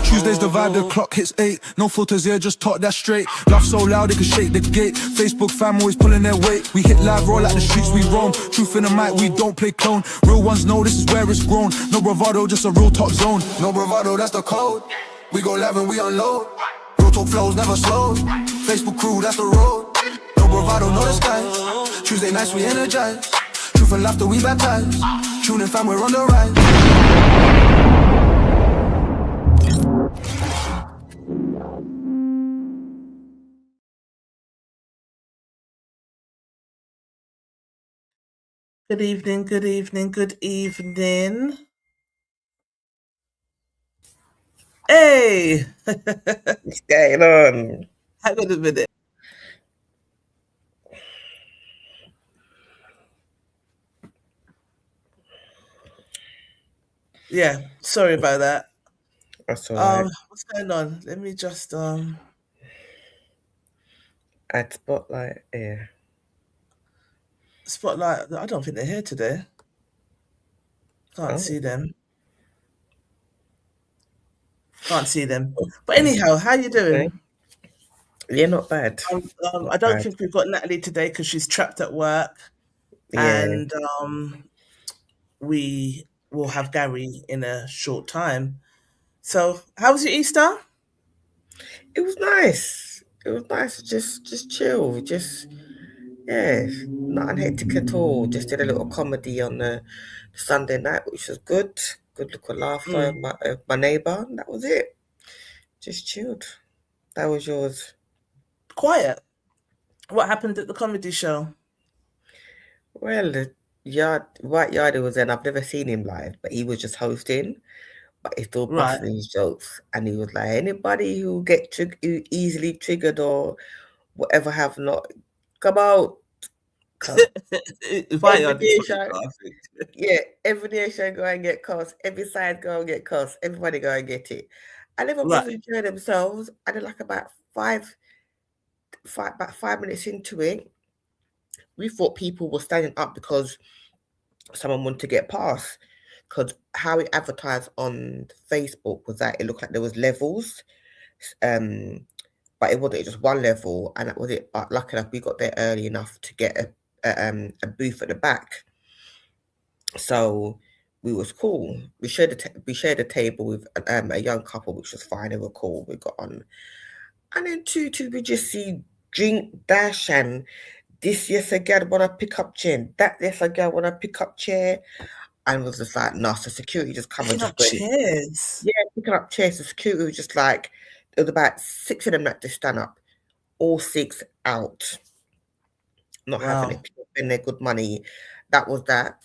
Tuesdays the vibe, the clock hits 8. No filters here, just talk that straight. Laugh so loud, it can shake the gate. Facebook fam always pulling their weight. We hit live, roll out the streets, we roam. Truth in the mic, we don't play clone. Real ones know this is where it's grown. No bravado, just a real top zone. No bravado, that's the code. We go live and we unload. Real talk flows never slow. Facebook crew, that's the road. No bravado, no disguise. Tuesday nights we energize. Truth and laughter we baptize. Tune in fam, we're on the rise. Good evening, good evening, good evening. Hey! What's going on? Hang on a minute. Yeah, sorry about that. That's alright. What's going on? Let me just Add spotlight here. spotlight. I don't think they're here today. Can't see them. Can't see them. But anyhow, how you doing? Yeah, not bad. I don't think we've got Natalie today because she's trapped at work. Yeah. And we will have Gary in a short time. So, how was your Easter? It was nice. It was nice to just chill. Not hectic at all. Just did a little comedy on the Sunday night, which was good. Good little laugh for my neighbour. And that was it. Just chilled. That was yours. Quiet. What happened at the comedy show? Well, the White Yardie was there. I've never seen him live, but he was just hosting. But he's still busting his jokes, and he was like, anybody who who easily triggered or whatever have not come out. Every nation go and get cussed. Every side go and get cussed. Everybody go and get it. And everyone was enjoying themselves. And then like about 5 minutes into it, we thought people were standing up because someone wanted to get past. Because how it advertised on Facebook was that it looked like there was levels, but it wasn't just one level, and that was it. But lucky enough, we got there early enough to get a booth at the back, so we was cool. We shared a table with a young couple, which was fine. They were cool. We got on, and then two we just see drink dash and this yes again wanna pick up chair, that yes again wanna pick up chair. And was just like, no, so security just come and just chairs. Yeah, picking up chairs. The security was just like, there was about 6 of them that just stand up, all 6 out, not having it, spending their good money. That was that.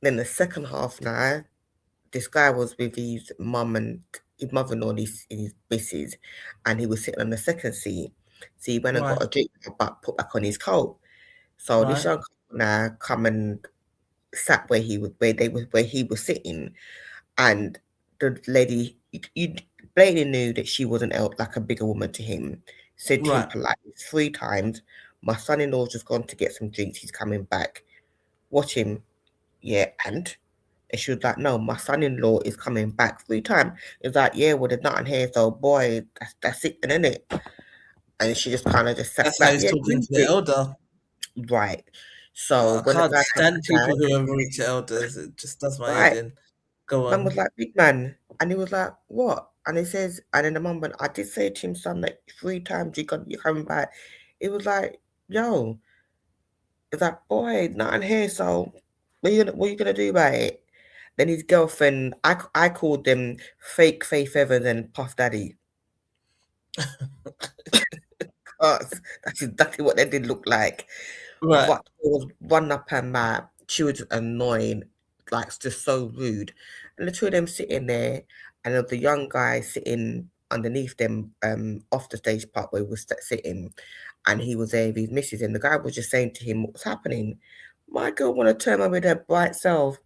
Then the second half now, this guy was with his mum and his mother-in-law and his missus, and he was sitting on the second seat. So he went and got a drink, but put back on his coat. So this young couple now come and sat where he was sitting, and the lady, you blatantly knew that she wasn't like a bigger woman to him. Said to him politely 3 times, my son-in-law's just gone to get some drinks, he's coming back, watch him. And she was like, no, my son-in-law is coming back 3 times. It was like, yeah, well, there's nothing here, so boy, that's it, isn't it? And she just kind of just sat that's back. How he's talking to the elder. Right. So I can't stand people who are rude to elders. It just does my head in. Go on. Mum was like, big man. And he was like, what? And he says, and then the mum went, I did say to him, son, like 3 times you're coming back. It was like, yo, it's like, boy, nothing here, so what are you gonna do about it? Then his girlfriend, I called them fake Faith Evans and Puff Daddy. That's exactly what they did look like. But it was one up and mad. She was annoying, like just so rude. And the 2 of them sitting there, and there was the young guy sitting underneath them, off the stage part where he was sitting, and he was there with his missus, and the guy was just saying to him, what's happening? My girl want to turn on with her bright self.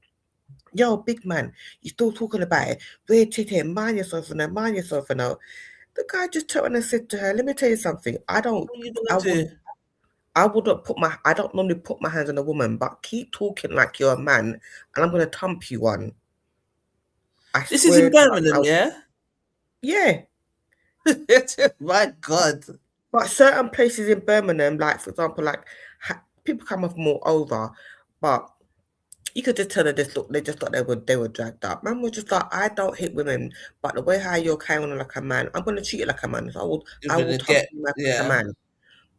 Yo, big man, you still talking about it? Wait till here, mind yourself now, mind yourself now. The guy just turned and said to her, let me tell you something. I don't normally put my hands on a woman, but keep talking like you're a man, and I'm gonna thump you one. I This is in swear, Birmingham, yeah? yeah. My God. But certain places in Birmingham, like for example, like people come off more over, but you could just tell they just thought they were dragged up. Man was just like, I don't hit women, but the way how you're carrying on like a man, I'm gonna treat you like a man. So You're I will gonna thump get, you like a yeah, man.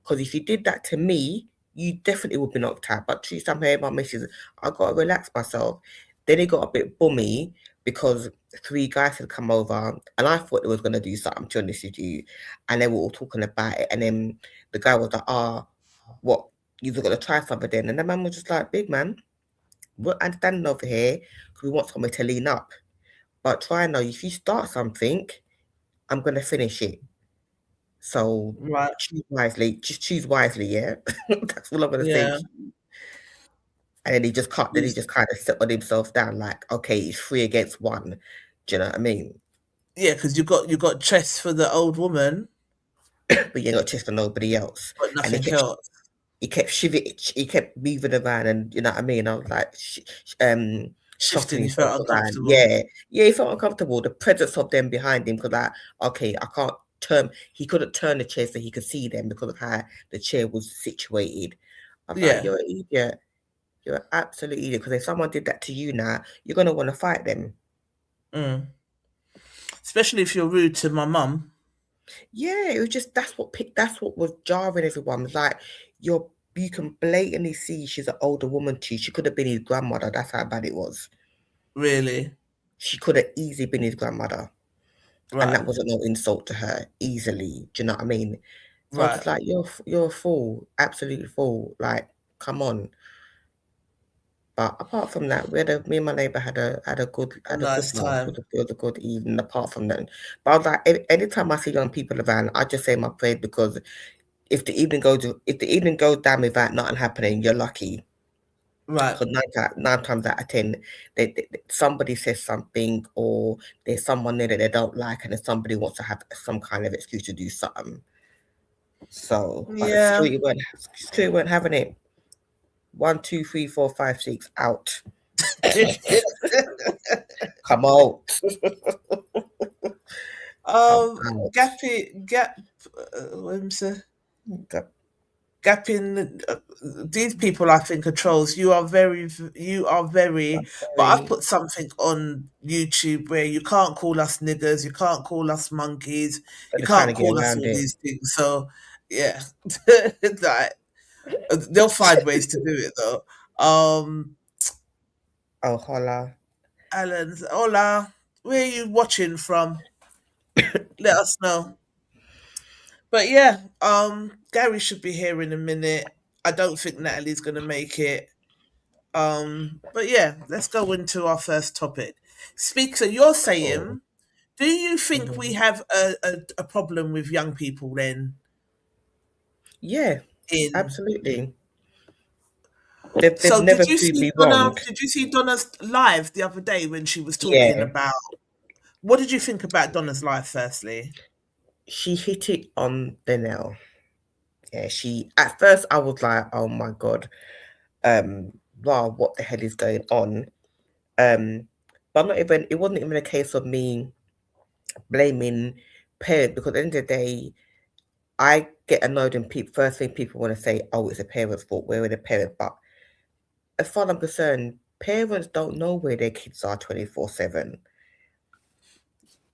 Because if you did that to me, you definitely would be knocked out. But treat some here, my missus, I gotta relax myself. Then it got a bit bummy because three guys had come over and I thought they was gonna do something to honest with you. And they were all talking about it. And then the guy was like, what, you're gonna try something then? And the man was just like, big man, I'm standing over here because we want somebody to lean up. But try now, if you start something, I'm gonna finish it. So right, choose wisely. Just choose wisely, yeah. That's all I'm gonna say. yeah. And then he just cut. Then he Yes. just kind of settled himself down, like, okay, it's 3 against 1. Do you know what I mean? Yeah, because you got chest for the old woman, But you ain't got chest for nobody else. but And nothing else. he kept shivering. He kept moving around, and you know what I mean. I was like, shuffling Shifting, you himself felt around. uncomfortable. Yeah, yeah, he felt uncomfortable. The presence of them behind him, because like, okay, I can't turn. He couldn't turn the chair so he could see them because of how the chair was situated. I was like, Yeah. you're an idiot. You're an absolute idiot. Because if someone did that to you now, you're gonna want to fight them. Mm. Especially if you're rude to my mum. Yeah, it was just that's what was jarring everyone. It was like you can blatantly see she's an older woman too. She could have been his grandmother. That's how bad it was. Really. She could have easily been his grandmother. And Right. that wasn't no insult to her easily. Do you know what I mean? So I was Right. just like, you're a fool, absolute fool. Like, come on. But apart from that, me and my neighbour A had a good nice night. time. It was a good evening. Apart from that, but I was like, anytime I see young people around, I just say my prayer because if the evening goes down without nothing happening, you're lucky. Right. Because nine times out of 10, somebody says something or there's someone there that they don't like, and then somebody wants to have some kind of excuse to do something. So, but the Yeah. security weren't having it. 1, 2, 3, 4, 5, 6 out. Come out. Come out. What am I saying? Go- Gapping. These people, I think, are trolls. You are very. But I've Sorry. put something on YouTube where you can't call us niggers, you can't call us monkeys, But you they're trying to can't get call us around all it. these things. So yeah, like they'll find ways to do it though. Oh, holla. Alan, hola, where are you watching from? Let us know. But yeah, Gary should be here in a minute. I don't think Natalie's gonna make it. But yeah, let's go into our first topic. Speak. So you're Oh. saying, do you think we Mhm. have a problem with young people then? Yeah, In absolutely. They've so, did never you proved see me Donna? wrong. Did you see Donna's live the other day when she was talking Yeah, about? What did you think about Donna's live? Firstly, she hit it on the nail. Yeah, she at first I was like, oh my god, wow, what the hell is going on? Um, but I'm not even. It wasn't even a case of me blaming parents because at the end of the day, I get annoyed when people first thing people want to say, oh, it's a parent's fault. Where are the parents? But as far as I'm concerned, parents don't know where their kids are 24/7.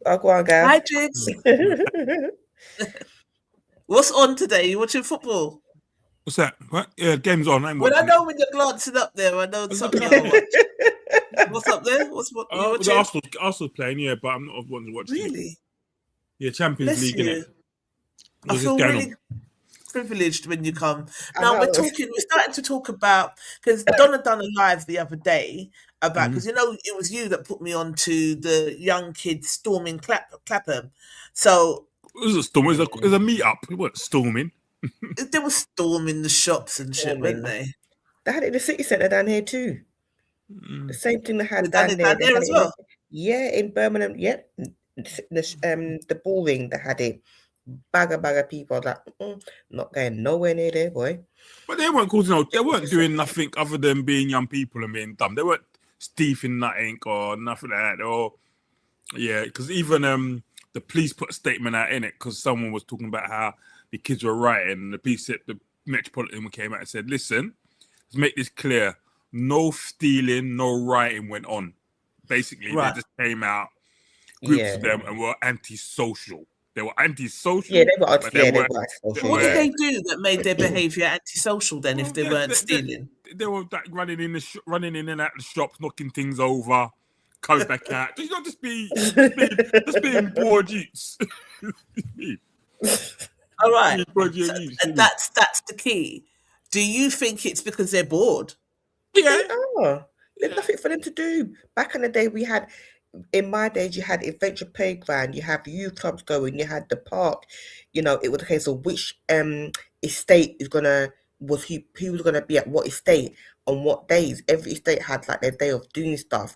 Oh, go on, hi Gav. Jigs. What's on today? You watching football? What's that? What? Yeah, game's on. I ain't Well, I watching know it. when you're glancing up there, I know I'm something looking you at want to watch. What's up there? What you the watching? Arsenal playing, yeah, but I'm not watching it. Really? Yeah, Champions Bless League, innit? you. I What's this feel going on? really privileged when you come. I Now know. we're starting to talk about, because Donna done a live the other day about, Mhm. because it was you that put me on to the young kids storming Clapham. So It was a storm. It was a meet up. It wasn't storming. they were storming the shops and shit, weren't Storming. they? They had it in the city centre down here too. The Mm. same thing they They had done down it there. down They there had as it well. in Birmingham. Yep. The ball ring they had it. Bag of people. I was like, not going nowhere near there, boy. But they weren't causing they weren't doing nothing other than being young people and being dumb. They weren't stealing nothing or nothing like that. Or yeah, because even the police put a statement out in it because someone was talking about how the kids were rioting, and the police said, the Metropolitan came out and said, listen, let's make this clear. No stealing, no rioting went on. Basically, they just came out, groups of them, and were antisocial. They were antisocial. Yeah, they were antisocial. What did they do that made their behaviour antisocial then? If they weren't stealing, they were like running in and out the shops, knocking things over, coming back out. Just not just being bored youths. All right, and that's the key. Do you think it's because they're bored? Yeah, there's nothing for them to do. Back in the day, in my days, you had adventure playground, you have youth clubs going, you had the park. You know, it was a case of which estate who was gonna be at what estate on what days. Every estate had like their day of doing stuff.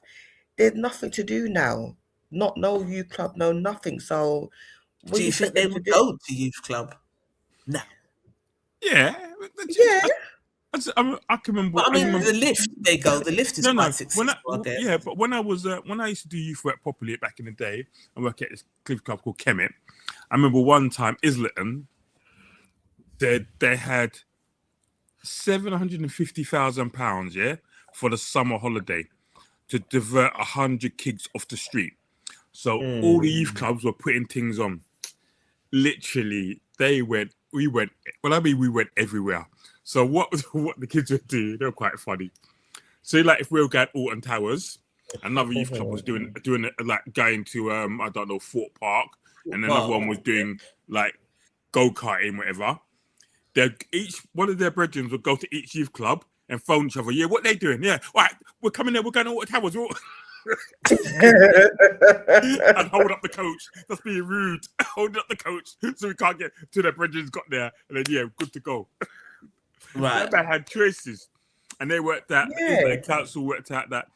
There's nothing to do now. No youth club, no nothing. So, do you think they would go to youth club? No. Yeah. I can remember. But the lift. They go. The lift is quite successful. But when I used to do youth work properly back in the day, and work at this cliff club called Kemet, I remember one time Islington, they had £750,000, for the summer holiday to divert 100 kids off the street. So all the youth clubs were putting things on. Literally, we went everywhere. So what the kids would do, they were quite funny. So like if we were going Alton Towers, another youth club was doing like going to I don't know, Fort Park, and another one was doing like go-karting, whatever. Each one of their brethren would go to each youth club and phone each other. Yeah, what they doing? Yeah, all right, we're coming there, we're going to Alton Towers. And hold up the coach. That's being rude. Hold up the coach so we can't get to their brethren's got there, and then good to go. Right. They had choices, and they worked out. The council worked out that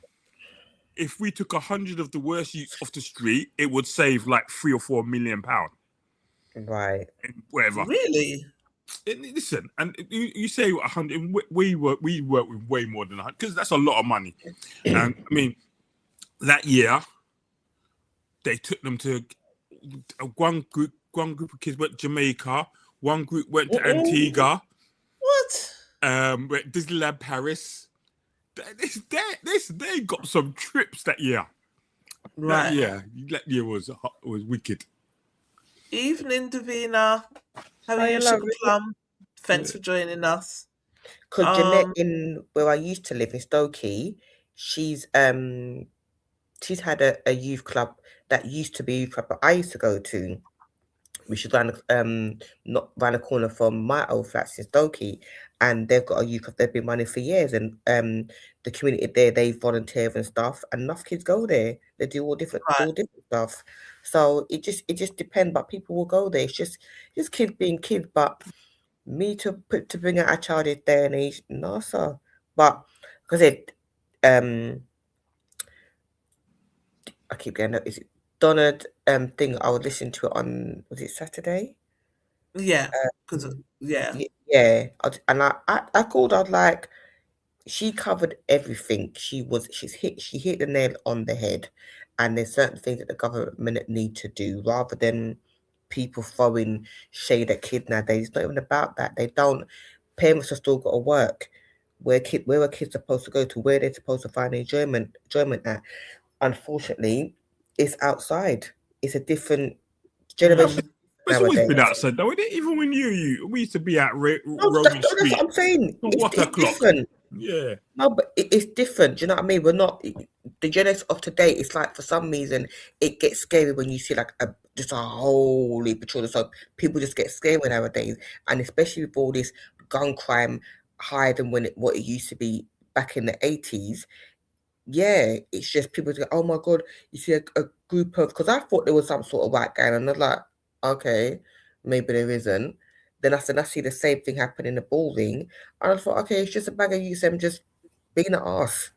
if we took 100 of the worst youths off the street, it would save like £3 or £4 million. Right. Whatever. Really? Listen, and you say 100. We work with way more than 100 because that's a lot of money. And I mean, that year they took them to one group of kids went to Jamaica, one group went to Antigua. What? Disneyland Paris. They got some trips that year. Right. That year was wicked. Evening, Davina. How are you, Sugar Plum? Thanks for joining us. Because Jeanette, in where I used to live in Stokey, she's had a youth club that used to be a youth club that I used to go to, which is not around the corner from my old flats in Stokey, and they've got a youth club they've been running for years, and the community there, they volunteer and stuff, and enough kids go there. They do all different stuff. So it just depends, but people will go there. It's just kids being kids, but me to bring out a child this day and age, no sir. But because I keep getting is it Donald thing I would listen to it on, was it Saturday? Yeah, because and I called. I was like, she covered everything. She hit the nail on the head, and there's certain things that the government need to do rather than people throwing shade at kids nowadays. It's not even about that. They don't. Parents have still got to work. Where are kids supposed to go to? Where they're supposed to find enjoyment at? Unfortunately, it's outside. It's a different generation. It's always been outside, though. Even when we used to be out roaming that's what I'm saying. It's different. Yeah. No, but it's different. Do you know what I mean? We're not the generation of today. It's like for some reason it gets scary when you see like just a whole heap of children. So people just get scared nowadays, and especially with all this gun crime higher than what it used to be back in the 80s. Yeah, it's just people go, oh my god, you see a group of, because I thought there was some sort of white gang, and I was like, okay, maybe there isn't. Then I see the same thing happen in the ball ring, and I thought, okay, it's just a bag of youths them just being an arse.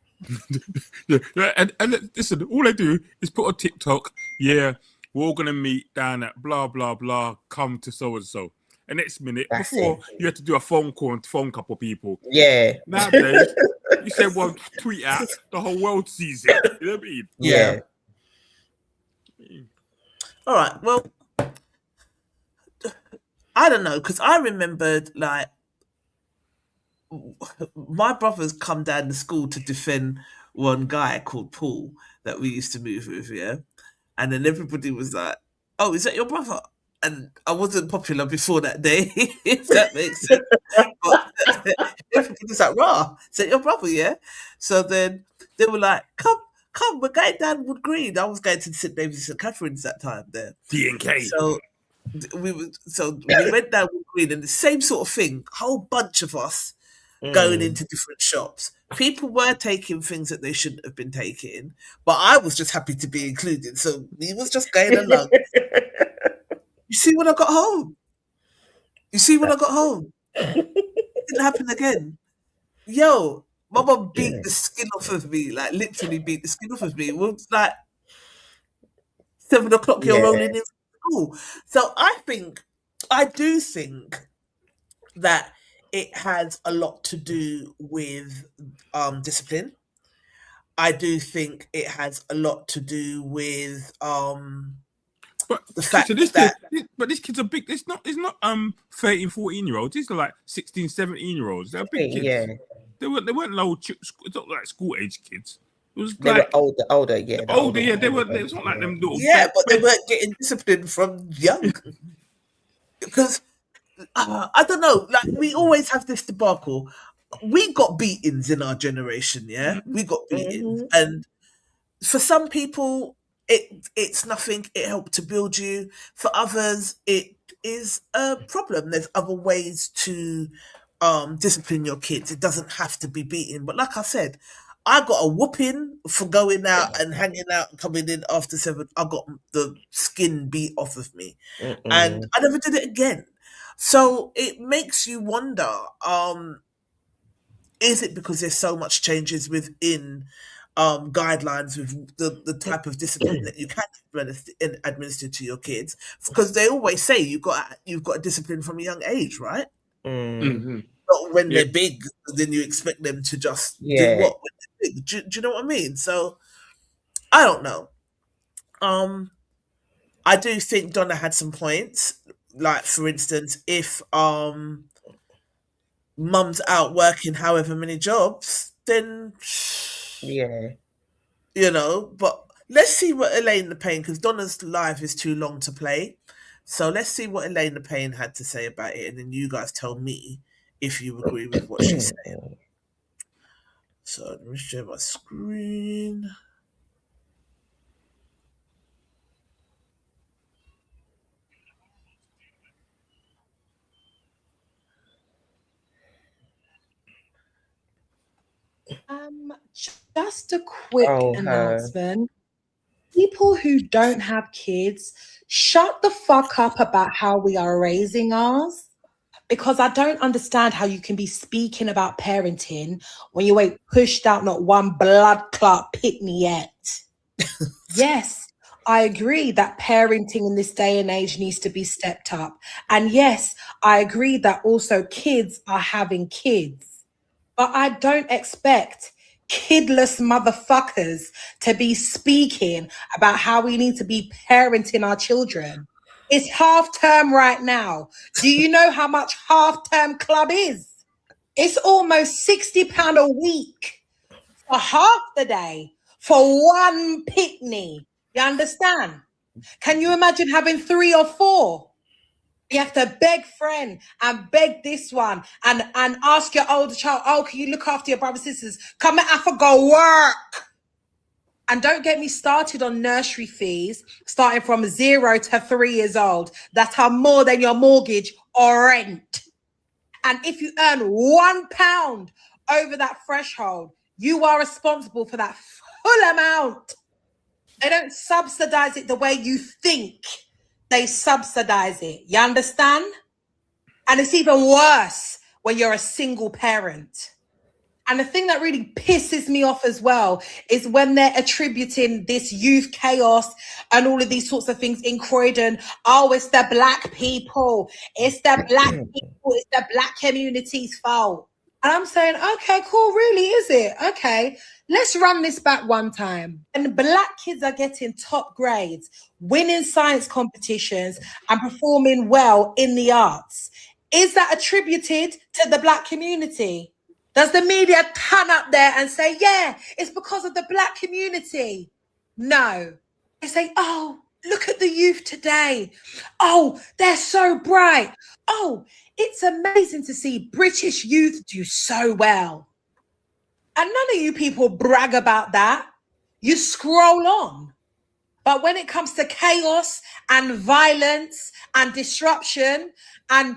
Yeah, and listen, all I do is put on TikTok, we're all gonna meet down at blah blah blah, come to so and so, the next minute. That's Before, it. you had to do a phone call and phone a couple of people. Yeah. Nowadays, you say one tweet out, the whole world sees it. You know what I mean? Yeah. All right. Well, I don't know, because I remembered, like, my brothers come down to school to defend one guy called Paul that we used to move with, yeah? And then everybody was like, "Oh, is that your brother?" And I wasn't popular before that day, if that makes sense. But everybody's like, "Rah, is that your brother?" Yeah. So then they were like, come, we're going down Wood Green. I was going to St David's St Catherine's that time there. D&K. So we went down Wood Green, and the same sort of thing. Whole bunch of us going into different shops. People were taking things that they shouldn't have been taking, but I was just happy to be included. So we was just going along. You see when I got home? You see when I got home? It didn't happen again. Yo, my mum beat the skin off of me, like literally beat the skin off of me. It was like 7 o'clock, you're rolling in school. So I do think that it has a lot to do with discipline. I do think it has a lot to do with But the fact but these kids are big. It's not 13, 14-year-olds. These are like 16, 17-year-olds. They're big kids. Yeah. They weren't low. It's not like school age kids. It was They like were older, yeah. older. Yeah, they were. It's not like them little. yeah, but they weren't getting disciplined from young. Because I don't know, like we always have this debacle. We got beatings in our generation, yeah. We got beatings, and for some people, it's nothing. It helped to build you. For others, it is a problem. There's other ways to discipline your kids. It doesn't have to be beating. But like I said, I got a whooping for going out and hanging out and coming in after 7. I got the skin beat off of me, and I never did it again. So it makes you wonder, is it because there's so much changes within guidelines with the type of discipline that you can administer to your kids? Because they always say you've got a discipline from a young age, right? Not when they're big, then you expect them to just do what when they're big. Do you know what I mean? So I don't know. I do think Donna had some points. Like, for instance, if mum's out working however many jobs, then but let's see what Elaine the Pain, because Donna's live is too long to play. So let's see what Elaine the Pain had to say about it, and then you guys tell me if you agree with what she's saying. So let me share my screen. Just a quick announcement. People who don't have kids, shut the fuck up about how we are raising ours. Because I don't understand how you can be speaking about parenting when you ain't pushed out not one blood clot pick me yet. Yes, I agree that parenting in this day and age needs to be stepped up. And yes, I agree that also kids are having kids. But I don't expect kidless motherfuckers to be speaking about how we need to be parenting our children. It's half term right now. Do you know how much half term club is? It's almost £60 a week for half the day for one picnic. You understand? Can you imagine having 3 or 4? You have to beg friend and beg this one and ask your older child, oh, can you look after your brothers and sisters? Come and have to go work. And don't get me started on nursery fees, starting from 0 to 3 years old, that are more than your mortgage or rent. And if you earn £1 over that threshold, you are responsible for that full amount. They don't subsidize it the way you think they subsidize it. You understand? And it's even worse when you're a single parent. And the thing that really pisses me off as well is when they're attributing this youth chaos and all of these sorts of things in Croydon. Oh, it's the black people. It's the black people. It's the black community's fault. And I'm saying, okay, cool. Really, is it? Okay, let's run this back one time. And black kids are getting top grades, winning science competitions and performing well in the arts. Is that attributed to the black community? Does the media turn up there and say, yeah, it's because of the black community? No. They say, oh, look at the youth today. Oh, they're so bright. Oh, it's amazing to see British youth do so well. And none of you people brag about that. You scroll on. But when it comes to chaos and violence and disruption, and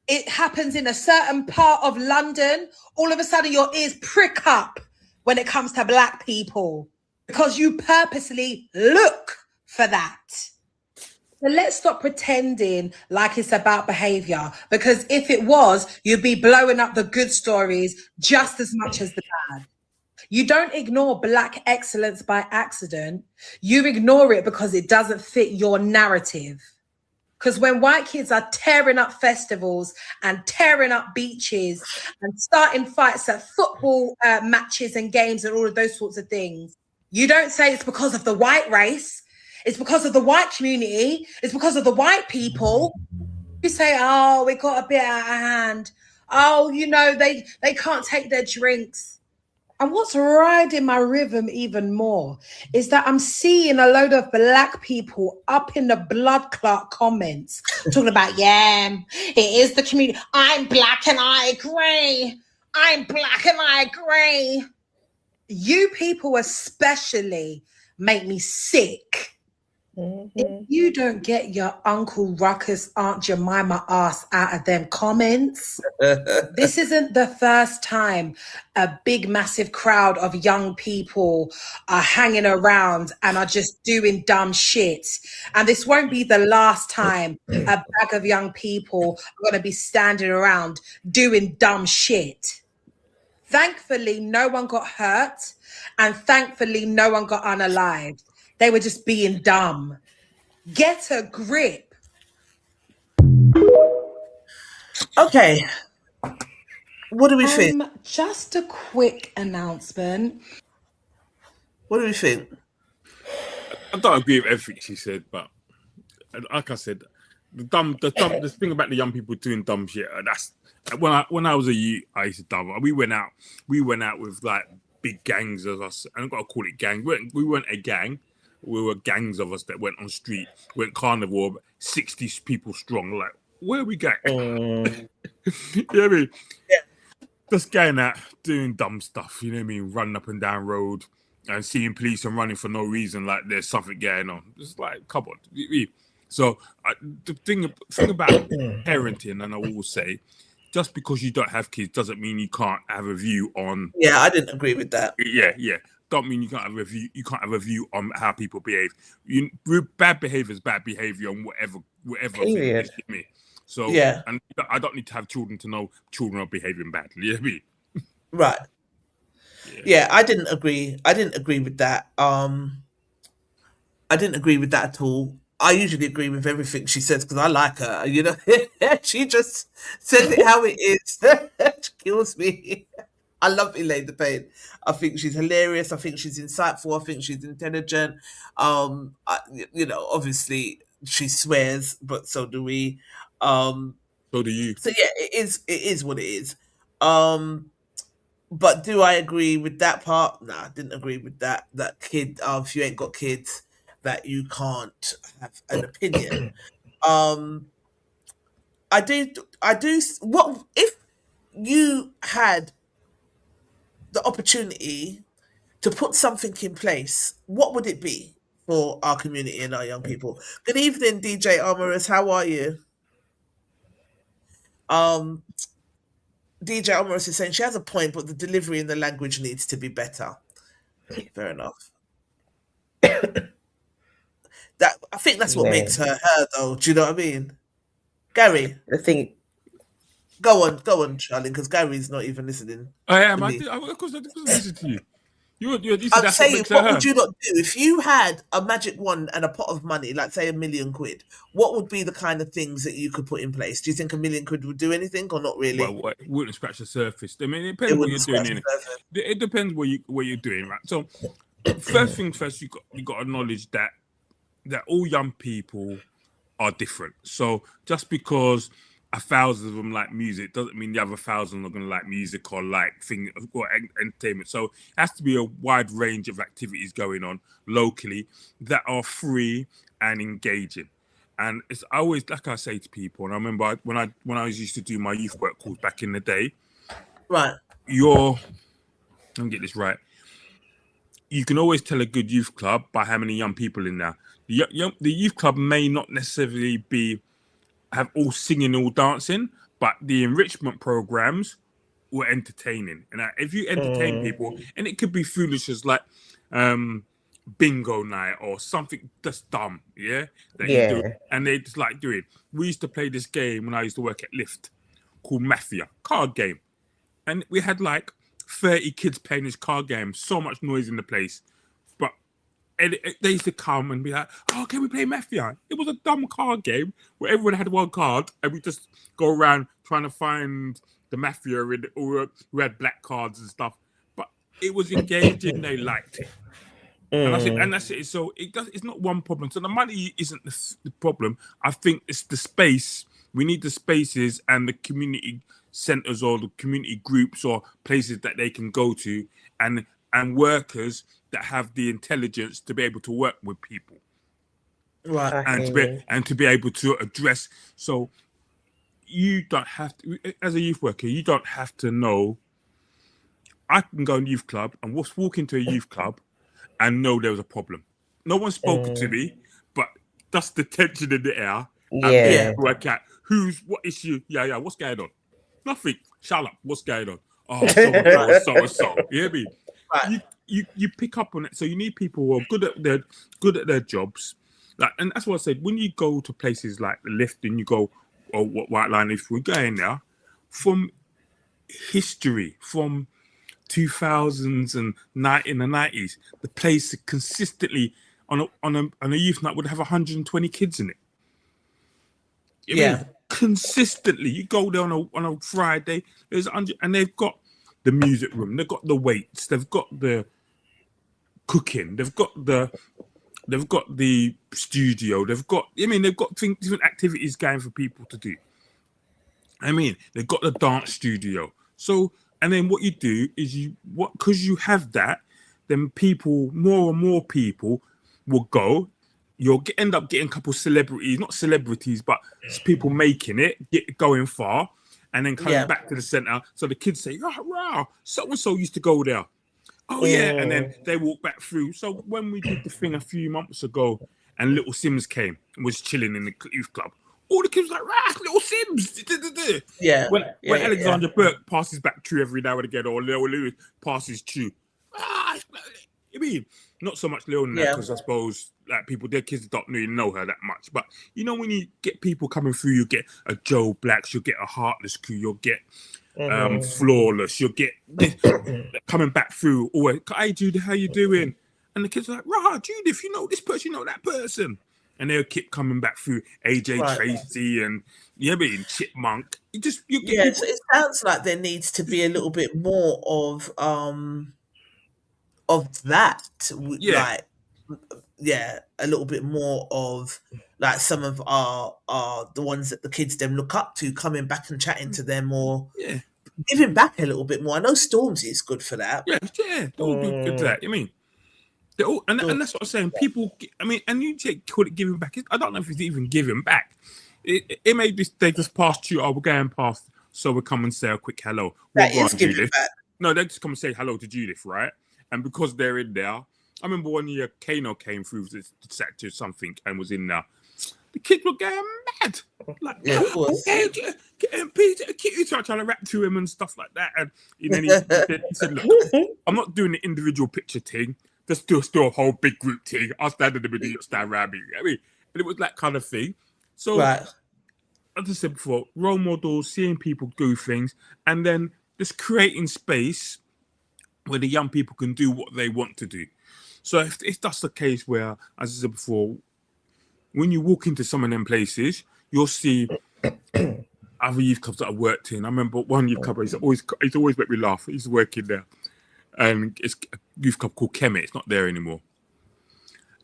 it happens in a certain part of London, all of a sudden your ears prick up when it comes to black people because you purposely look for that. So let's stop pretending like it's about behavior, because if it was, you'd be blowing up the good stories just as much as the bad. You don't ignore black excellence by accident. You ignore it because it doesn't fit your narrative. Because when white kids are tearing up festivals and tearing up beaches and starting fights at football matches and games and all of those sorts of things, you don't say it's because of the white race. It's because of the white community. It's because of the white people. You say, oh, we got a bit out of hand. Oh, you know, they can't take their drinks. And what's riding my rhythm even more is that I'm seeing a load of black people up in the blood clot comments talking about, yeah, it is the community. I'm black and I agree. I'm black and I agree. You people especially make me sick. If you don't get your Uncle Ruckus, Aunt Jemima ass out of them comments, this isn't the first time a big, massive crowd of young people are hanging around and are just doing dumb shit. And this won't be the last time a bag of young people are going to be standing around doing dumb shit. Thankfully, no one got hurt, and thankfully, no one got unalived. They were just being dumb. Get a grip. Okay. What do we think? Just a quick announcement. What do we think? I don't agree with everything she said, but like I said, the thing about the young people doing dumb shit. That's when I was a youth, I used to dumb. We went out with like big gangs of us. I don't got to call it gang. We weren't a gang. We were gangs of us that went on street, went carnivore, 60 people strong. Like, where are we going? You know what I mean? Yeah. Just going out, doing dumb stuff, you know what I mean? Running up and down road and seeing police and running for no reason, like there's something going on. It's like, come on. So the thing about parenting, and I will say, just because you don't have kids doesn't mean you can't have a view on... Yeah, I didn't agree with that. Yeah. Don't mean you can't have a view. You can't have a view on how people behave. Bad behavior is bad behavior on whatever thing. Me. So yeah, and I don't need to have children to know children are behaving badly. You know what I mean? Right. Yeah, I didn't agree. I didn't agree with that. I didn't agree with that at all. I usually agree with everything she says because I like her. You know, she just says it how it is. It kills me. I love Elaine the Pain. I think she's hilarious. I think she's insightful. I think she's intelligent. Obviously she swears, but so do we. So do you. So yeah, it is what it is. But do I agree with that part? No, I didn't agree with that. That kid, if you ain't got kids, that you can't have an opinion. I do. What if you had the opportunity to put something in place? What would it be for our community and our young people? Good evening, DJ Armorous. How are you? DJ Armorous is saying she has a point, but the delivery and the language needs to be better. Fair enough. I think that's what makes her, though. Do you know what I mean, Gary? The thing, Go on, Charlie, because Gary's not even listening I am. to I me. did. Of course, I wasn't listening to you. You said I'm that's what saying, makes her what her. would you not do if you had a magic wand and a pot of money, like say £1,000,000? What would be the kind of things that you could put in place? Do you think £1,000,000 would do anything, or not really? Well, it wouldn't scratch the surface. I mean, it It depends what you're wouldn't doing scratch in the it. surface. It depends what you're doing, right? So, first things first, you got to acknowledge that all young people are different. So just because 1,000 of them like music doesn't mean the other 1,000 are going to like music or like thing or entertainment. So it has to be a wide range of activities going on locally that are free and engaging. And it's always, like I say to people, and I remember when I used to do my youth work calls back in the day, Right. let me get this right. You can always tell a good youth club by how many young people in there. The youth club may not necessarily have all singing, all dancing, but the enrichment programs were entertaining. And if you entertain people, and it could be foolish as like bingo night or something just dumb, that you do, and they just like doing. We used to play this game when I used to work at Lyft called Mafia, card game, and we had like 30 kids playing this card game. So much noise in the place, but they used to come and be like, "Oh, can we play Mafia?" It was a dumb card game where everyone had one card and we just go around trying to find the Mafia or who had black cards and stuff. But it was engaging. They liked it. And that's it. So it's not one problem. So the money isn't the problem. I think it's the space. We need the spaces and the community centers or the community groups or places that they can go to and workers that have the intelligence to be able to work with people. Right. And to be able to address. So you don't have to, as a youth worker, you don't have to know. I can go in a youth club and walk into a youth club and know there was a problem. No one's spoken to me, but that's the tension in the air. And work out what issue. Yeah. What's going on? Nothing. Shut up. What's going on? Oh, so and so. You hear me? Right. You pick up on it. So you need people who are good at their jobs. Like, and that's what I said. When you go to places like the Lift and you go, or what White Line, if we go in there, from history, from 2000s and in the 90s, the place consistently on a youth night would have 120 kids in it. I mean, consistently, you go there on a Friday, there's 100, and they've got the music room, they've got the weights, they've got the cooking, they've got the studio, they've got different activities going for people to do. I mean, they've got the dance studio. So, and then what you do is because you have that, then more and more people will go. You'll end up getting a couple of celebrities, not celebrities, but people making it, going far, and then coming back to the centre. So the kids say, "Oh, wow, so-and-so used to go there." Oh, yeah. And then they walk back through. So when we did the thing a few months ago and Little Sims came and was chilling in the youth club, all the kids were like, "Right, Little Sims." Yeah. When Alexandra Burke passes back through every now and again, or Lil Lewis passes through. I mean, not so much Lil now, because I suppose like their kids don't really know her that much. But when you get people coming through, you get a Joe Blacks, you'll get a Heartless Crew, you'll get Flawless, you'll get this, coming back through. Always, "Hey Judy, how you doing?" And the kids are like, "Rah, Judith, you know this person, you know that person." And they'll keep coming back through AJ Tracy and Chipmunk. So it sounds like there needs to be a little bit more of that. Like, a little bit more of like some of our the ones that the kids them look up to, coming back and chatting to them, or giving back a little bit more. I know Stormzy is good for that. They're all good for that. I mean, they're all, and that's what I'm saying. People, and you call it giving back. I don't know if it's even giving back. It may be they just passed you. "Oh, we're going past, so we'll come and say a quick hello." That is giving back. No, they just come and say hello to Judith, right? And because they're in there, I remember one year Kano came through the sector or something and was in there. The kids were going mad. Like, of course. Peter, trying to rap to him and stuff like that. And then he said, "Look, I'm not doing the individual picture thing. There's still a whole big group thing. I'll stand in the middle, you stand around me." I mean, and it was that kind of thing. So as I said before, role models, seeing people do things, and then just creating space where the young people can do what they want to do. So if that's the case where, as I said before, when you walk into some of them places, you'll see other youth clubs that I worked in. I remember one youth club, he's always made me laugh. He's working there. And it's a youth club called Kemet. It's not there anymore.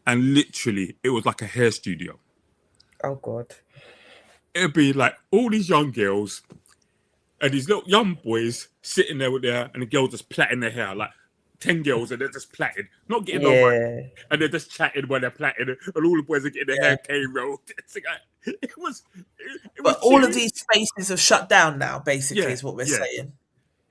And literally, it was like a hair studio. Oh, God. It'd be like all these young girls and these little young boys sitting there with and the girls just plaiting their hair, like 10 girls, and they're just plaiting, not getting no money. And they're just chatting while they're plaiting, and all the boys are getting their hair cane-rolled. It was but all of these spaces have shut down now, basically, is what we're saying.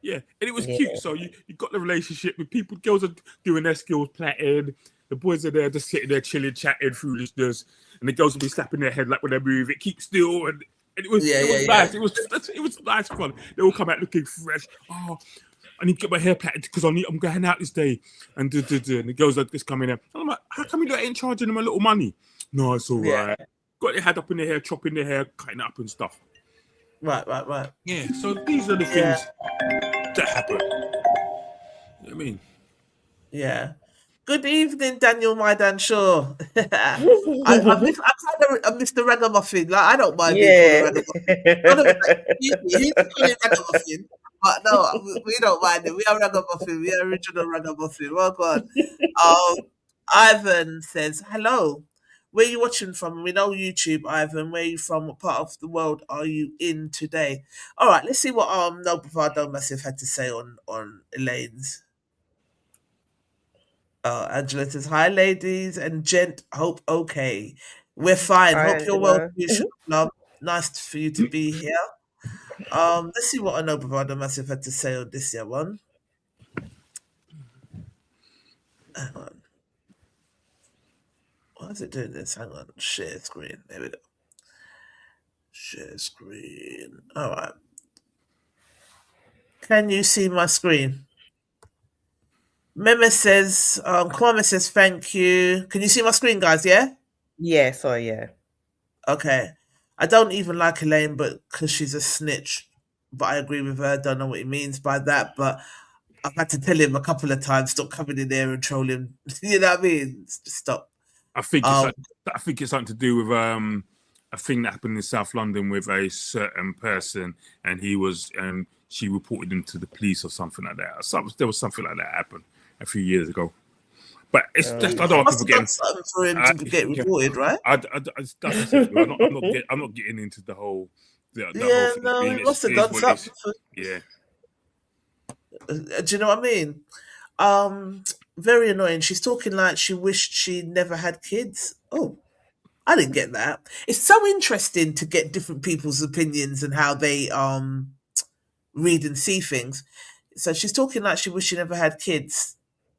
Yeah, and it was cute. So you got the relationship with people. Girls are doing their skills plaiting. The boys are there just sitting there chilling, chatting foolishness, and the girls will be slapping their head like when they move. It keeps still, and it was nice. It was nice fun. They all come out looking fresh. Oh, I need to get my hair plaited because I'm going out this day, and and the girls are just coming in. I'm like, how come you ain't charging them a little money? No, it's all right. Got their head up in their hair, chopping their hair, cutting it up and stuff. Right. Yeah, so these are the things that happen. You know what I mean? Yeah. Good evening, Daniel Maidan Shaw. I'm Mr. Ragamuffin. Like, I don't mind being called Ragamuffin. He's calling Ragamuffin, but no, we don't mind it. We are Ragamuffin. We are original Ragamuffin. Well, God. Ivan says, hello. Where are you watching from? We know YouTube, Ivan. Where are you from? What part of the world are you in today? All right, let's see what No Bravado Massive had to say on Elaine's. Angela says, hi, ladies and gent. Hope okay. We're fine. Hi, hope you're well. Love. Nice for you to be here. Let's see what No Bravado Massive had to say on this year one. Hang on. Why is it doing this? Hang on. Share screen. There we go. Share screen. All right. Can you see my screen? Meme says, Kwame says, thank you. Can you see my screen, guys? Yeah? Yeah, so yeah. Okay. I don't even like Elaine, but because she's a snitch. But I agree with her. I don't know what he means by that, but I've had to tell him a couple of times, stop coming in there and trolling. You know what I mean? Just stop. I think it's something to do with a thing that happened in South London with a certain person, and she reported him to the police or something like that. There was something like that happened a few years ago. But it's just I don't want people getting something for him to get reported, right? I'm not getting into the whole. Whole thing. No, he must have done something. Yeah. Do you know what I mean? Very annoying. She's talking like she wished she never had kids. Oh, I didn't get that. It's so interesting to get different people's opinions and how they read and see things. So she's talking like she wished she never had kids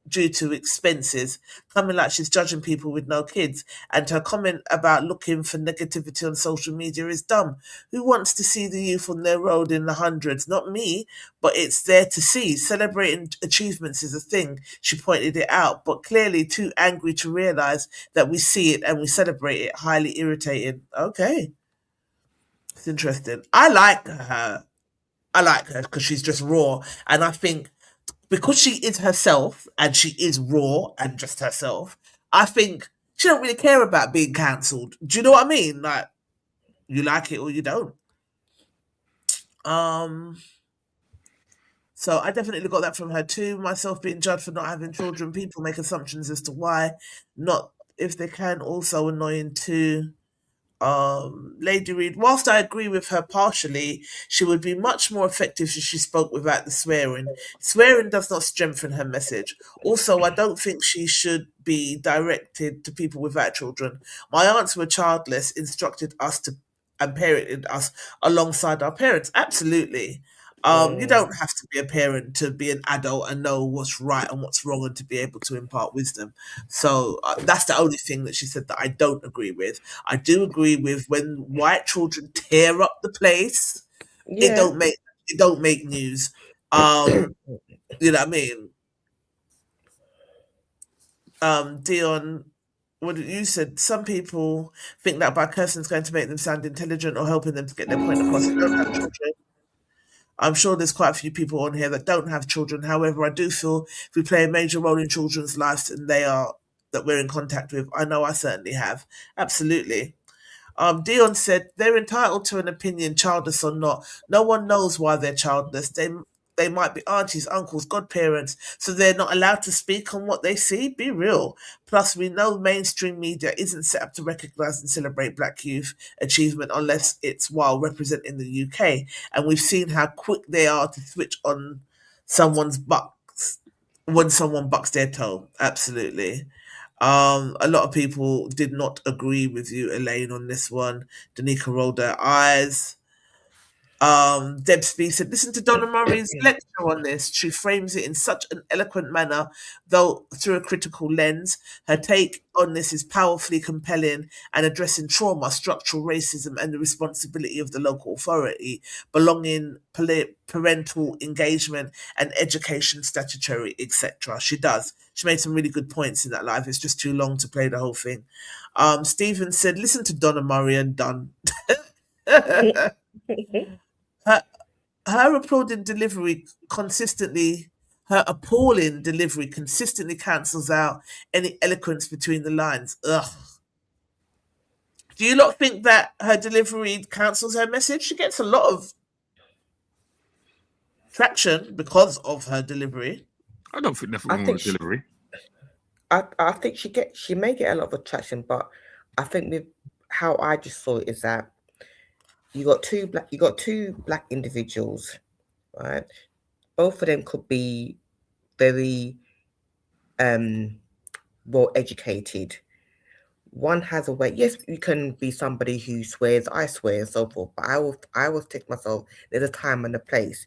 due to expenses, coming like she's judging people with no kids. And her comment about looking for negativity on social media is dumb. Who wants to see the youth on their road in the hundreds? Not me, but it's there to see. Celebrating achievements is a thing. She pointed it out, but clearly too angry to realise that we see it and we celebrate it. Highly irritating. Okay. It's interesting. I like her because she's just raw. And I think because she is herself and she is raw and just herself, I think she don't really care about being cancelled. Do you know what I mean? Like, you like it or you don't. So I definitely got that from her too. Myself being judged for not having children, people make assumptions as to why, not if they can. Also annoying too. Lady Reed, whilst I agree with her partially, she would be much more effective if she spoke without the swearing. Swearing does not strengthen her message. Also, I don't think she should be directed to people without children. My aunts were childless, instructed us to and parented us alongside our parents. Absolutely. You don't have to be a parent to be an adult and know what's right and what's wrong and to be able to impart wisdom. So that's the only thing that she said that I don't agree with. I do agree with when white children tear up the place. Yeah. It don't make news. You know what I mean? Dion what you said, some people think that by cursing is going to make them sound intelligent or helping them to get their point across. They don't have children. I'm sure there's quite a few people on here that don't have children. However, I do feel if we play a major role in children's lives and that we're in contact with, I know I certainly have. Absolutely. Dion said they're entitled to an opinion, childless or not. No one knows why they're childless. They might be aunties, uncles, godparents, so they're not allowed to speak on what they see. Be real. Plus, we know mainstream media isn't set up to recognise and celebrate Black youth achievement unless it's while representing the UK. And we've seen how quick they are to switch on someone's bucks when someone bucks their toe. Absolutely. A lot of people did not agree with you, Elaine, on this one. Danica rolled her eyes. Deb Speed said, listen to Donna Murray's lecture on this. She frames it in such an eloquent manner, though through a critical lens. Her take on this is powerfully compelling and addressing trauma, structural racism, and the responsibility of the local authority, belonging, parental engagement, and education, statutory, etc. She does. She made some really good points in that live. It's just too long to play the whole thing. Stephen said, listen to Donna Murray and done. Her appalling delivery consistently cancels out any eloquence between the lines. Ugh. Do you not think that her delivery cancels her message? She gets a lot of traction because of her delivery. I don't think that's wrong with delivery. I think she may get a lot of attraction, but I think with how I just saw it is that you got two black individuals, right? Both of them could be very well educated. One has a way. Yes, you can be somebody who swears, I swear, and so forth. But I will take myself. There's a time and a place.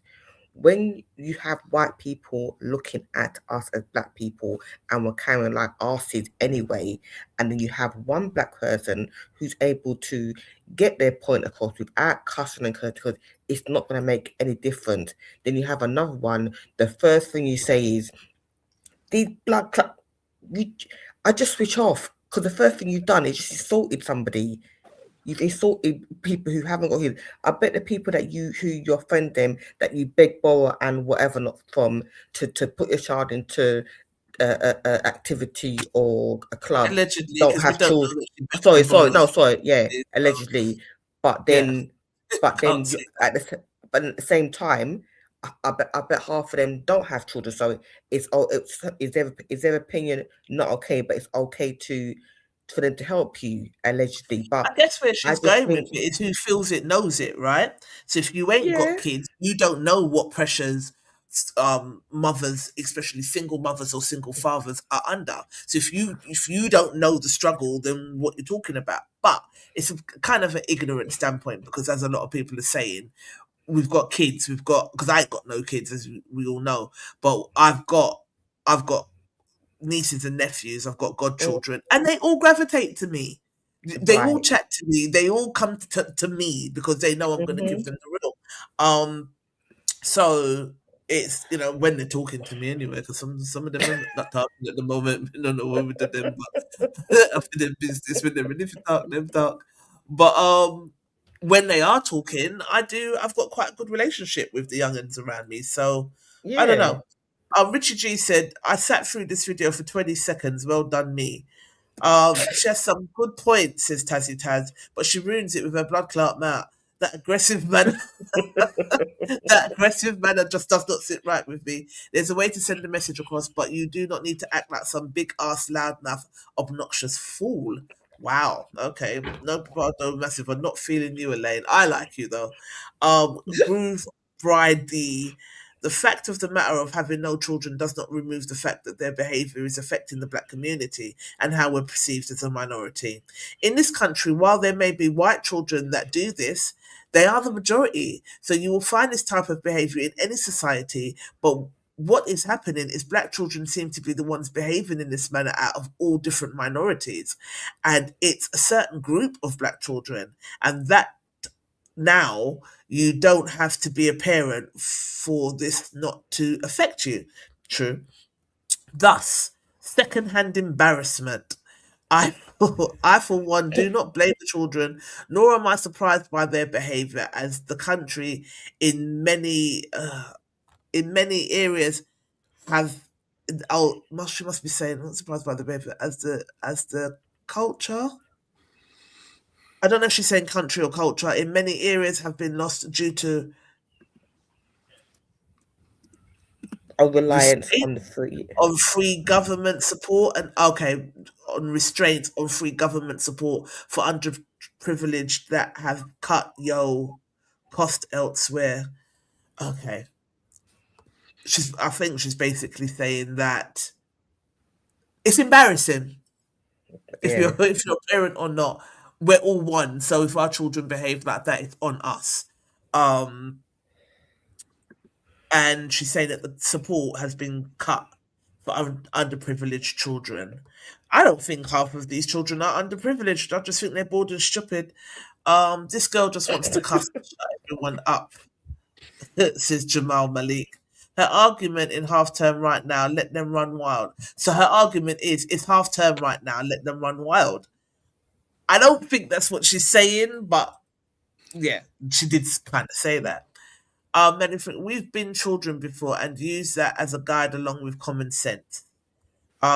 When you have white people looking at us as black people and we're carrying like arses anyway, and then you have one black person who's able to get their point across without cussing and cursing, because it's not going to make any difference. Then you have another one. The first thing you say is, "These black, I just switch off," because the first thing you've done is just assaulted somebody. You've insulted people who haven't got his. I bet the people who you offend them, that you beg, borrow, and whatever not from to put your child into activity or a club Allegedly, don't have children. Sorry, yeah, allegedly. But then, at the same time, I bet half of them don't have children. So is their opinion not okay? But it's okay for them to help you, allegedly. But I guess where she's going with it is who feels it knows it, right? So if you ain't got kids, you don't know what pressures mothers, especially single mothers or single fathers, are under. So if you don't know the struggle, then what you're talking about. But it's a kind of an ignorant standpoint, because as a lot of people are saying, we've got kids, because I ain't got no kids, as we all know, but I've got nieces and nephews, I've got godchildren, and they all gravitate to me. They all chat to me. They all come to me because they know I'm going to give them the real. So it's, when they're talking to me anyway, because some of them are not talking at the moment. I don't know what with them, but after their business, when they're ready for them talk. But when they are talking, I've got quite a good relationship with the young'uns around me. So I don't know. Richie G said, I sat through this video for 20 seconds. Well done, me. She has some good points, says Tazzy Taz, but she ruins it with her blood clot mouth. That aggressive manner just does not sit right with me. There's a way to send a message across, but you do not need to act like some big ass loudmouth obnoxious fool. Wow. Okay. No, massive. I'm not feeling you, Elaine. I like you though. Groove Bride the fact of the matter of having no children does not remove the fact that their behaviour is affecting the black community and how we're perceived as a minority. In this country, while there may be white children that do this, they are the majority. So you will find this type of behaviour in any society, but what is happening is black children seem to be the ones behaving in this manner out of all different minorities. And it's a certain group of black children, and that now you don't have to be a parent for this not to affect you. True. Thus, second-hand embarrassment. I I, for one, do not blame the children, nor am I surprised by their behaviour, as the country, in many areas, have. She must be saying, not surprised by the behaviour, as the culture. I don't know if she's saying country or culture. In many areas, have been lost due to A reliance restraint on the free. on free government support, and on restraints on free government support for underprivileged that have cut cost elsewhere. Okay, I think she's basically saying that it's embarrassing if Yeah. you're a parent or not. We're all one, so if our children behave like that, it's on us. Um, and she's saying that the support has been cut for underprivileged children. I don't think half of these children are underprivileged. I just think they're bored and stupid. This girl just wants to cuss everyone up, says Jamal Malik. Her argument in half term right now, let them run wild. So her argument is, it's half term right now, let them run wild. I don't think that's what she's saying, but yeah, she did kind of say that. Many think we've been children before and use that as a guide along with common sense.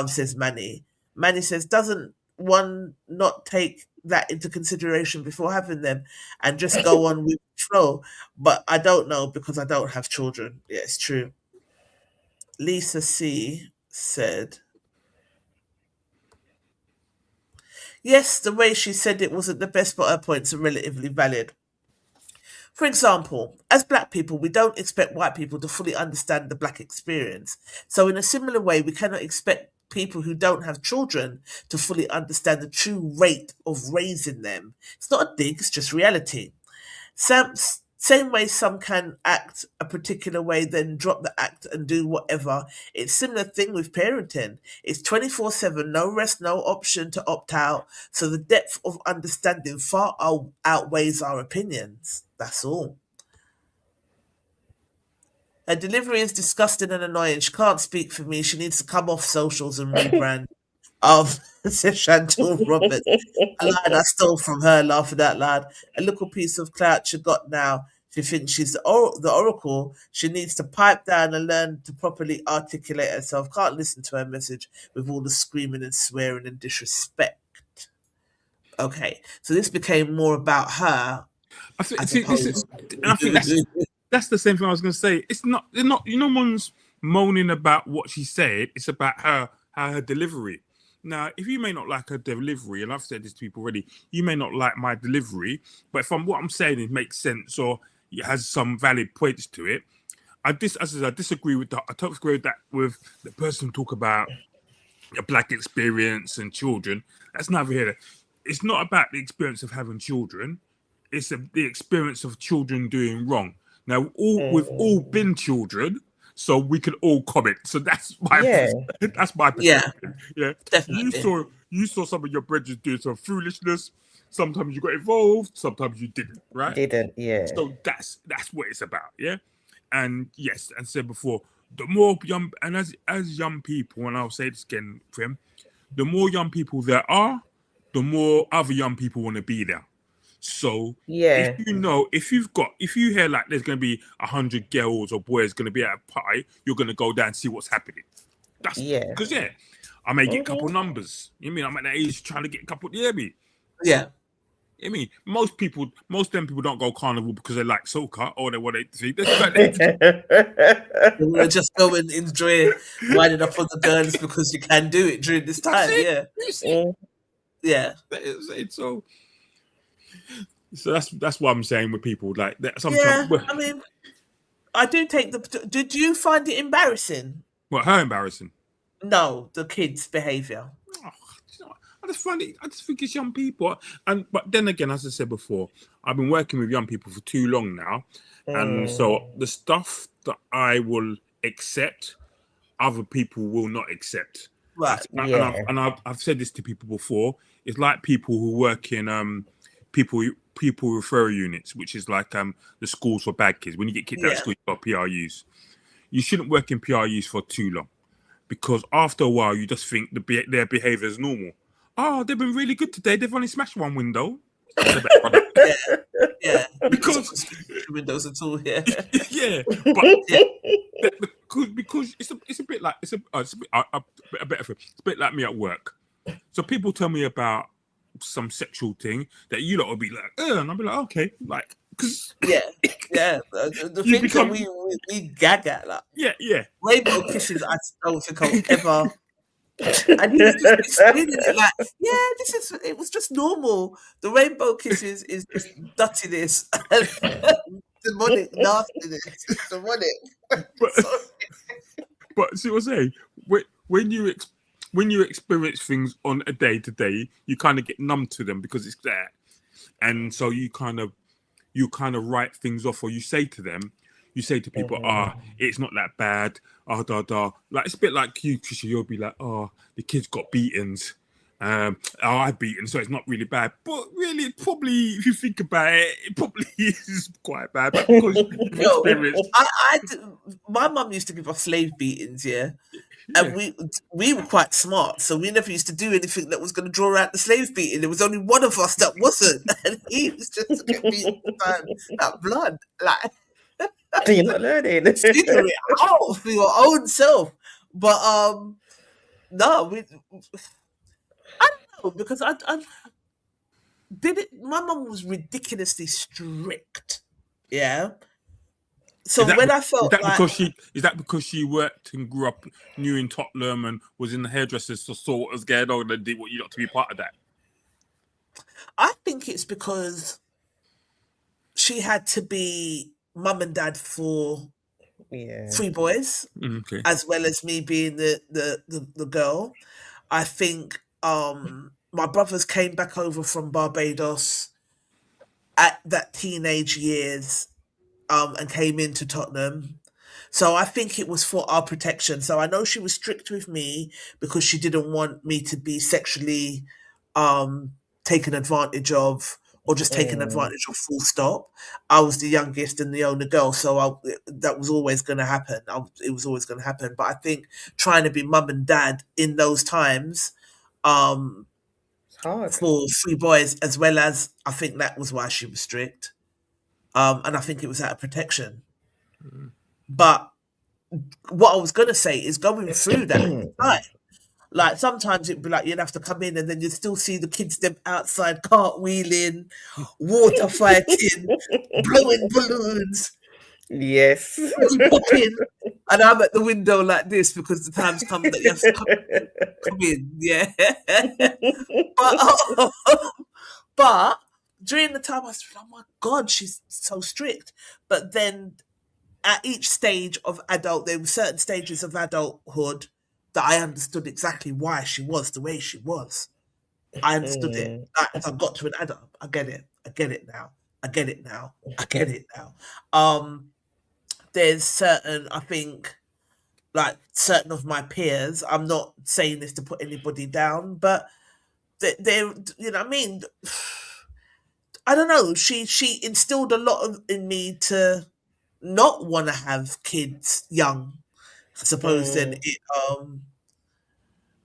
Says Manny. Manny says, doesn't one not take that into consideration before having them and just go on with the flow? But I don't know because I don't have children. Yeah, it's true. Lisa C said, yes, the way she said it wasn't the best, but her points are relatively valid. For example, as black people, we don't expect white people to fully understand the black experience. So in a similar way, we cannot expect people who don't have children to fully understand the true rate of raising them. It's not a dig, it's just reality. Same way some can act a particular way, then drop the act and do whatever. It's similar thing with parenting. It's 24/7, no rest, no option to opt out. So the depth of understanding far outweighs our opinions. That's all. Her delivery is disgusting and annoying. She can't speak for me. She needs to come off socials and rebrand. Says Chantal Roberts. A line I stole from her, laughing out loud. A little piece of clout she got now. She thinks she's the oracle. She needs to pipe down and learn to properly articulate herself. Can't listen to her message with all the screaming and swearing and disrespect. Okay, so this became more about her. I think that's the same thing I was going to say. They're not. No one's moaning about what she said. It's about her delivery. Now, if you may not like her delivery, and I've said this to people already, you may not like my delivery, but if what I'm saying it makes sense or it has some valid points to it, I disagree with that. I totally agree with that with the person who talk about a black experience and children. That's neither here. It's not about the experience of having children. It's the experience of children doing wrong. Now, we've all been children, so we can all comment. So that's my perspective. Yeah, Definitely. You saw some of your brothers doing some foolishness. Sometimes you got involved. Sometimes you didn't. Right? Yeah. So that's what it's about. Yeah, and yes, and said before, the more young and as young people, and I'll say this again, Frim, the more young people there are, the more other young people want to be there. So if you hear like there's going to be 100 girls or boys going to be at a party, you're going to go down and see what's happening. That's because I may get a couple numbers. You mean I'm at that age trying to get a couple? You hear me? Yeah. I mean, most of them people don't go carnival because they like soca or they want to see. They want to just go and enjoy winding up on the girls because you can do it during this time. Yeah. So that's what I'm saying with people like that. Sometimes, I mean, I do take Did you find it embarrassing? What, her embarrassing? No, the kids' behaviour. I just think it's young people, but then again, as I said before, I've been working with young people for too long now, and so the stuff that I will accept, other people will not accept. Right. And I've said this to people before. It's like people who work in people referral units, which is like the schools for bad kids. When you get kicked out of school, you've got PRUs. You shouldn't work in PRUs for too long, because after a while you just think their behaviour is normal. oh, they've been really good today. They've only smashed one window. Yeah, because windows at all. Yeah, yeah, but because it's a bit like it's a bit like me at work. So people tell me about some sexual thing that you lot will be like, and I'll be like, okay, like, because yeah. The things that we gag at, like, yeah, rainbow kisses. I don't think I'll ever. And he was just explaining it like, yeah, it was just normal. The rainbow kisses is just dirtiness and demonic nastiness. Demonic. But see what I'm saying? When you experience things on a day to day, you kind of get numb to them because it's there, and so you kind of write things off, or you say to people, it's not that bad, like it's a bit like you, Trisha, you'll be like, the kids got beatings, I've beaten, so it's not really bad, but really, probably, if you think about it, it probably is quite bad, but because you've experienced. My mum used to give us slave beatings, and we were quite smart, so we never used to do anything that was going to draw out the slave beating. There was only one of us that wasn't, and he was just to get beaten by that blood, like. You're not learning. Figure it out for your own self. But no, I don't know, because I did it. My mum was ridiculously strict. Yeah. So when I felt is that because she worked and grew up new in Tottenham and was in the hairdressers, so saw what was going on and did what you got to be part of that? I think it's because she had to be mum and dad for 3 boys, as well as me being the girl. I think my brothers came back over from Barbados at that teenage years, and came into Tottenham. So I think it was for our protection. So I know she was strict with me because she didn't want me to be sexually taken advantage of, or just taken advantage of, full stop. I was the youngest and the only girl, so that was always going to happen. It was always going to happen. But I think trying to be mum and dad in those times, for 3 boys, as well as, I think that was why she was strict. And I think it was out of protection. But what I was going to say is, going through that time, like sometimes it'd be like you'd have to come in and then you'd still see the kids them outside cartwheeling, water fighting, blowing balloons. Yes. And I'm at the window like this because the time's come that you have to come in. Yeah. But during the time I was like, oh my God, she's so strict. But then at each stage of there were certain stages of adulthood that I understood exactly why she was the way she was. I understood it. As I got to an adult, I get it. I get it now. I get it now. I get it now. There's certain, I think, like certain of my peers, I'm not saying this to put anybody down, but they're, you know what I mean? I don't know. She instilled a lot in me to not want to have kids young. I suppose then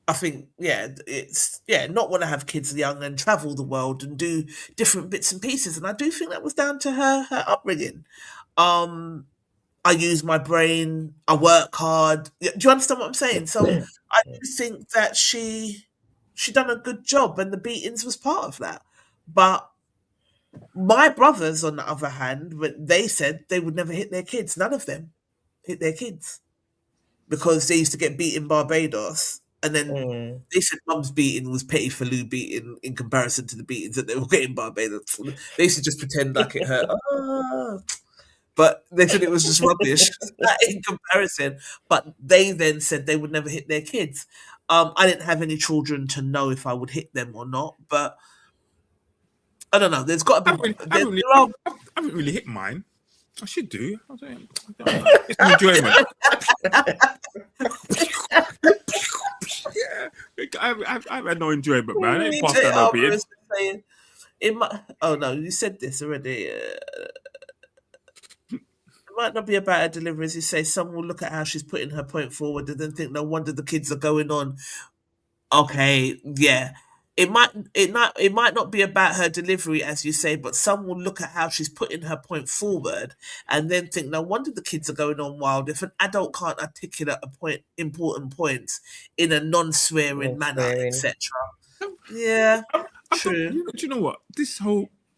I think it's not want to have kids young and travel the world and do different bits and pieces, and I do think that was down to her upbringing. I use my brain, I work hard. Do you understand what I'm saying? So I do think that she done a good job, and the beatings was part of that. But my brothers, on the other hand, they said they would never hit their kids. None of them hit their kids because they used to get beat in Barbados. And then they said mum's beating was petty for Lou beating in comparison to the beatings that they were getting in Barbados. They used to just pretend like it hurt. But they said it was just rubbish in comparison. But they then said they would never hit their kids. I didn't have any children to know if I would hit them or not. But I don't know. There's got to be. I haven't really hit mine. I should do. I don't know. It's an enjoyment. I've had no enjoyment, man. I ain't passed down no beard. Oh no, you said this already. It might not be about her delivery, as you say. Some will look at how she's putting her point forward and then think, no wonder the kids are going on. Okay, yeah. it might not be about her delivery, as you say, but some will look at how she's putting her point forward and then think, no wonder the kids are going on wild if an adult can't articulate important points in a non-swearing manner, swearing. etc. Yeah, I true. do you know what?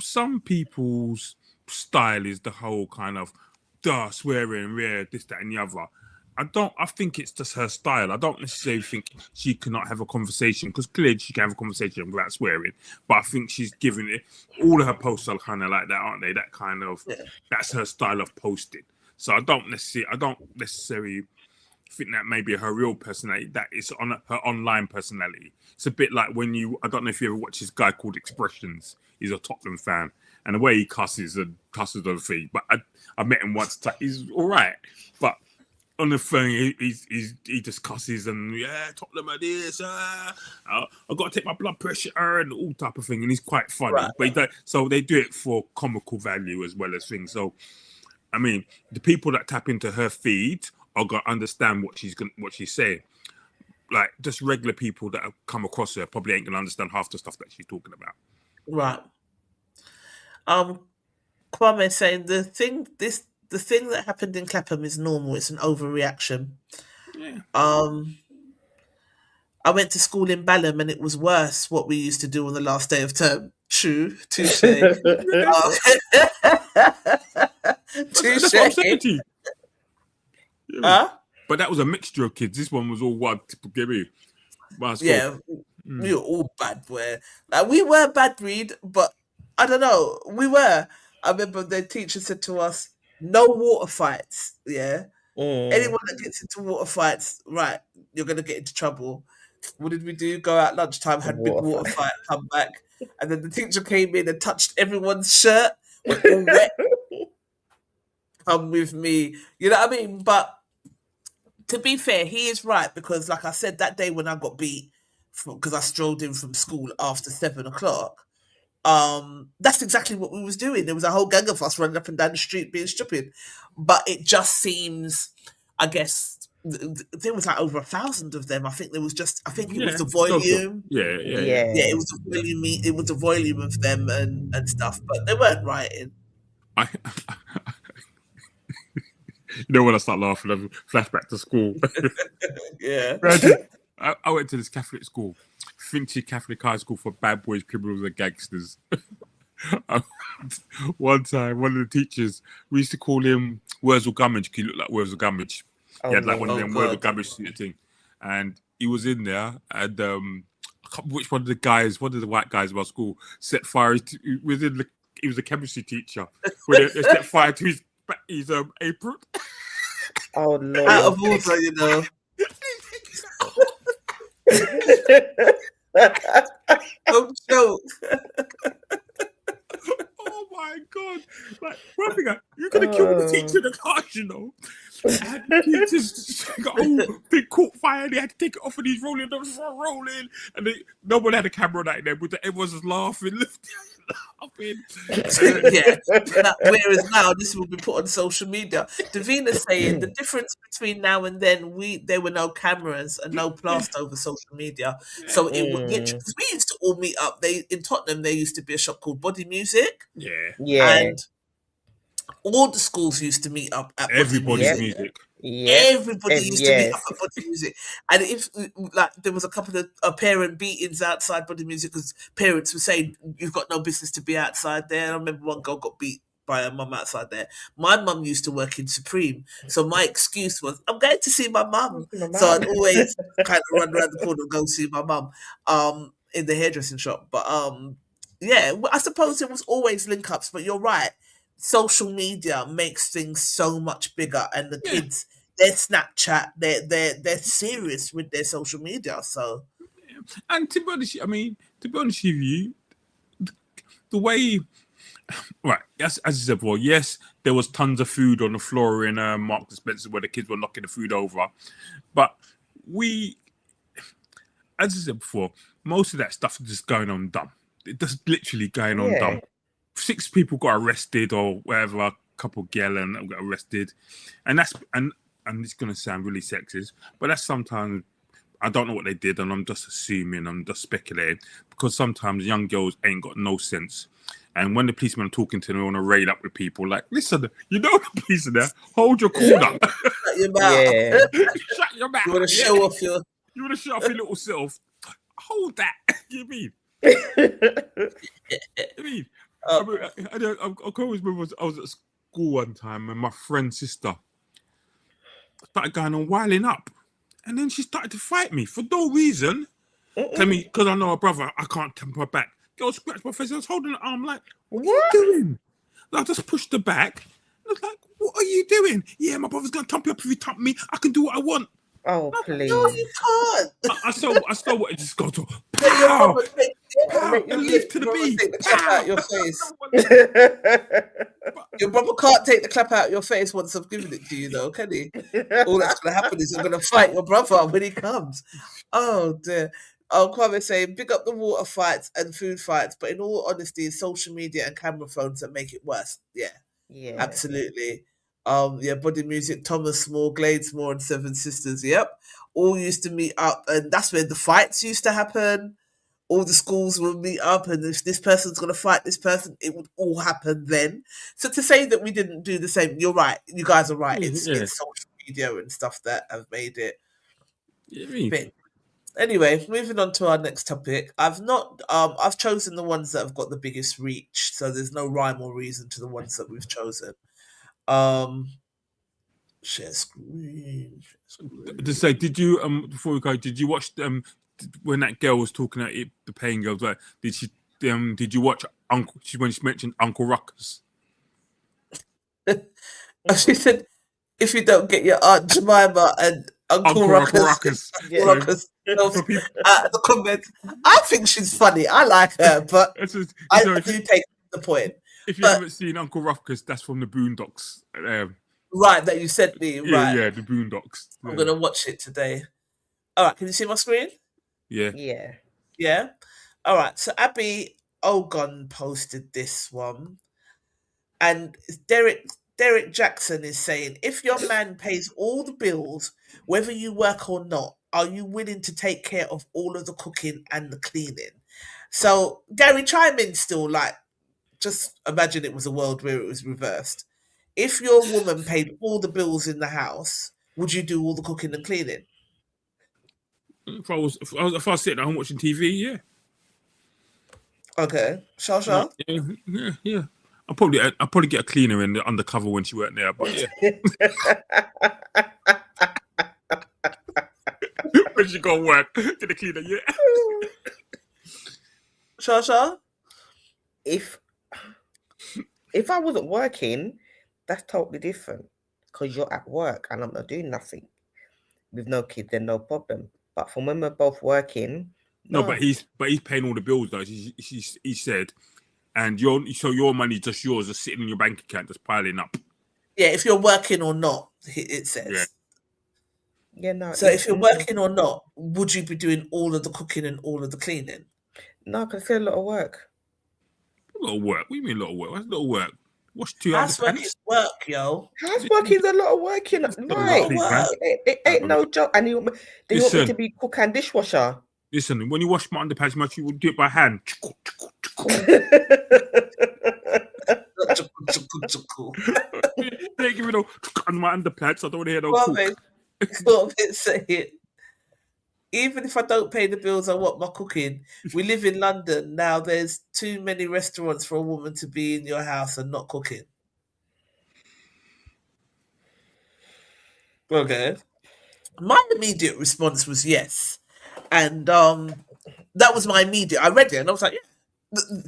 Some people's style is the whole kind of swearing, this, that, and the other. I think it's just her style. I don't necessarily think she cannot have a conversation, because clearly she can have a conversation without swearing. But I think she's giving it, all of her posts are kind of like that, aren't they? That kind of, that's her style of posting. So I don't necessarily think that maybe her real personality, that is on her online personality. It's a bit like I don't know if you ever watch this guy called Expressions. He's a Tottenham fan, and the way he cusses on the thing. But I met him once. He's all right, but on the phone he just cusses and Tottenham are this. I got to take my blood pressure and all type of thing, and he's quite funny. Right. But so they do it for comical value as well as things. So I mean, the people that tap into her feed are gonna understand what she's saying. Like just regular people that have come across her probably ain't gonna understand half the stuff that she's talking about. Right. Kwame saying the thing that happened in Clapham is normal. It's an overreaction. Yeah. I went to school in Balham and it was worse what we used to do on the last day of term. True. Touche. That's what I'm saying to you. Huh? But that was a mixture of kids. This one was all one. Yeah, we were all bad. We were bad breed, but I don't know. We were. I remember the teacher said to us, "No water fights." Yeah, anyone that gets into water fights, right, you're gonna get into trouble. What did we do? Go out lunchtime, had big water fight, come back, and then the teacher came in and touched everyone's shirt, was all wet. Come with me, you know what I mean? But to be fair, he is right, because like I said, that day when I got beat because I strolled in from school after 7:00, that's exactly what we was doing. There was a whole gang of us running up and down the street being stupid. But it just seems, I guess, there was like over 1,000 of them. I think it was the volume. Yeah. It was the volume. It was the volume of them and stuff, but they weren't writing. You know, when I start laughing, I flashback to school. Yeah. I went to this Catholic school, Finchley Catholic High School for bad boys, criminals, and gangsters. One time, one of the teachers, we used to call him Wurzel Gummidge. He looked like Wurzel Gummidge. He had like one of them Wurzel Gummidge thing, and he was in there. And which one of the white guys of our school set fire? He was a chemistry teacher. When they set fire to his apron. Oh Lord! Out of order, you know. Don't joke. Oh my God! Like, you're gonna kill the teacher in the class, you know. And the teachers they caught fire. They had to take it off, and he's rolling, and no one had a camera on that in there, but everyone's just laughing. Yeah. Whereas now this will be put on social media. Davina's saying the difference between now and then, there were no cameras and no plaster over social media, so it would because we used to all meet up. In Tottenham there used to be a shop called Body Music. Yeah. And all the schools used to meet up at Everybody's music. Everybody used to meet up at Body Music, and if like there was a couple of parent beatings outside Body Music because parents were saying you've got no business to be outside there. I remember one girl got beat by her mum outside there. My mum used to work in Supreme, so my excuse was I'm going to see my mum. So I'd always kind of run around the corner and go see my mum in the hairdressing shop. But yeah, I suppose it was always link ups. But you're right. Social media makes things so much bigger, and the kids, their Snapchat, they're serious with their social media. So, and to be honest with you, the way, right? As you said before, yes, there was tons of food on the floor in Marks and Spencer where the kids were knocking the food over, but as I said before, most of that stuff is just going on dumb. It's just literally going on dumb. 6 people got arrested or whatever, a couple yelling got arrested. And it's going to sound really sexist, but that's sometimes, I don't know what they did, and I'm just assuming, I'm just speculating, because sometimes young girls ain't got no sense. And when the policemen are talking to them, they want to rail up with people. Like, listen, you know the police are there. Hold your corner. Shut your mouth. Yeah. Shut your mouth. You want to show off your... You want to show off your little self. Hold that. You mean? You mean? I always remember I was at school one time and my friend's sister started going on wiling up. And then she started to fight me for no reason. Tell me, because I know her brother, I can't temper her back. Girl scratched my face. I was holding her arm like, what are you doing? And I just pushed her back. I was like, what are you doing? Yeah, my brother's going to thump you up if you thump me. I can do what I want. Oh, please. No, you can't. I still wanted to just go to Pow! and leave to the beat. Take the clap out your face. Your brother can't take the clap out of your face once I've given it to you, though, can he? All that's going to happen is you're going to fight your brother when he comes. Oh, dear. Kwame saying, big up the water fights and food fights, but in all honesty, it's social media and camera phones that make it worse. Yeah, absolutely. Body music, Thomas Small, Gladesmore, and Seven Sisters. Yep, all used to meet up, and that's where the fights used to happen. All the schools would meet up, and if this person's going to fight this person, it would all happen then. So to say that we didn't do the same, you're right. You guys are right. It's social media and stuff that have made it. Big. Anyway, moving on to our next topic. I've chosen the ones that have got the biggest reach, so there's no rhyme or reason to the ones that we've chosen. Share screen. To say, did you before we go, did you watch when that girl was talking at it, the paying girls? Like, did you watch when she mentioned Uncle Ruckus? She said, if you don't get your Aunt Jemima and Uncle Ruckus the comments. I think she's funny. I like her, but I do take the point. If you haven't seen Uncle Ruckus, that's from the Boondocks. Right, that you sent me. Right. Yeah, the Boondocks. Yeah. I'm going to watch it today. All right, can you see my screen? Yeah. Yeah? All right, so Abby Ogon posted this one. And Derek Jackson is saying, if your man pays all the bills, whether you work or not, are you willing to take care of all of the cooking and the cleaning? So, Gary, chime in still, like, just imagine it was a world where it was reversed. If your woman paid all the bills in the house, would you do all the cooking and cleaning? If I was sitting at home watching TV, yeah. Okay, Shasha? Yeah. I'll probably get a cleaner in the undercover when she weren't there, but yeah. When she go work, get the cleaner, yeah. Shasha? If I wasn't working, that's totally different. Because you're at work and I'm not doing nothing. With no kids, then no problem. But from when we're both working, no. But he's paying all the bills though. He said, and your money just yours, just sitting in your bank account, just piling up. Yeah, if you're working or not, it says. Yeah, no. So if you're working or not, would you be doing all of the cooking and all of the cleaning? No, because it's a lot of work. A lot of work? What do you mean a lot of work? That's a lot of work. Wash 2 hours. Housework is work, yo. Housework is a lot of work, you know. Right. It ain't no job. And you want me to be cook and dishwasher. Listen, when you wash my underpants, you would do it by hand. They give me no on my underpants. I don't want to hear no cook. Stop it, say it. Even if I don't pay the bills, I want my cooking. We live in London now. There's too many restaurants for a woman to be in your house and not cooking. Okay. My immediate response was yes, and that was my immediate. I read it and I was like, yeah.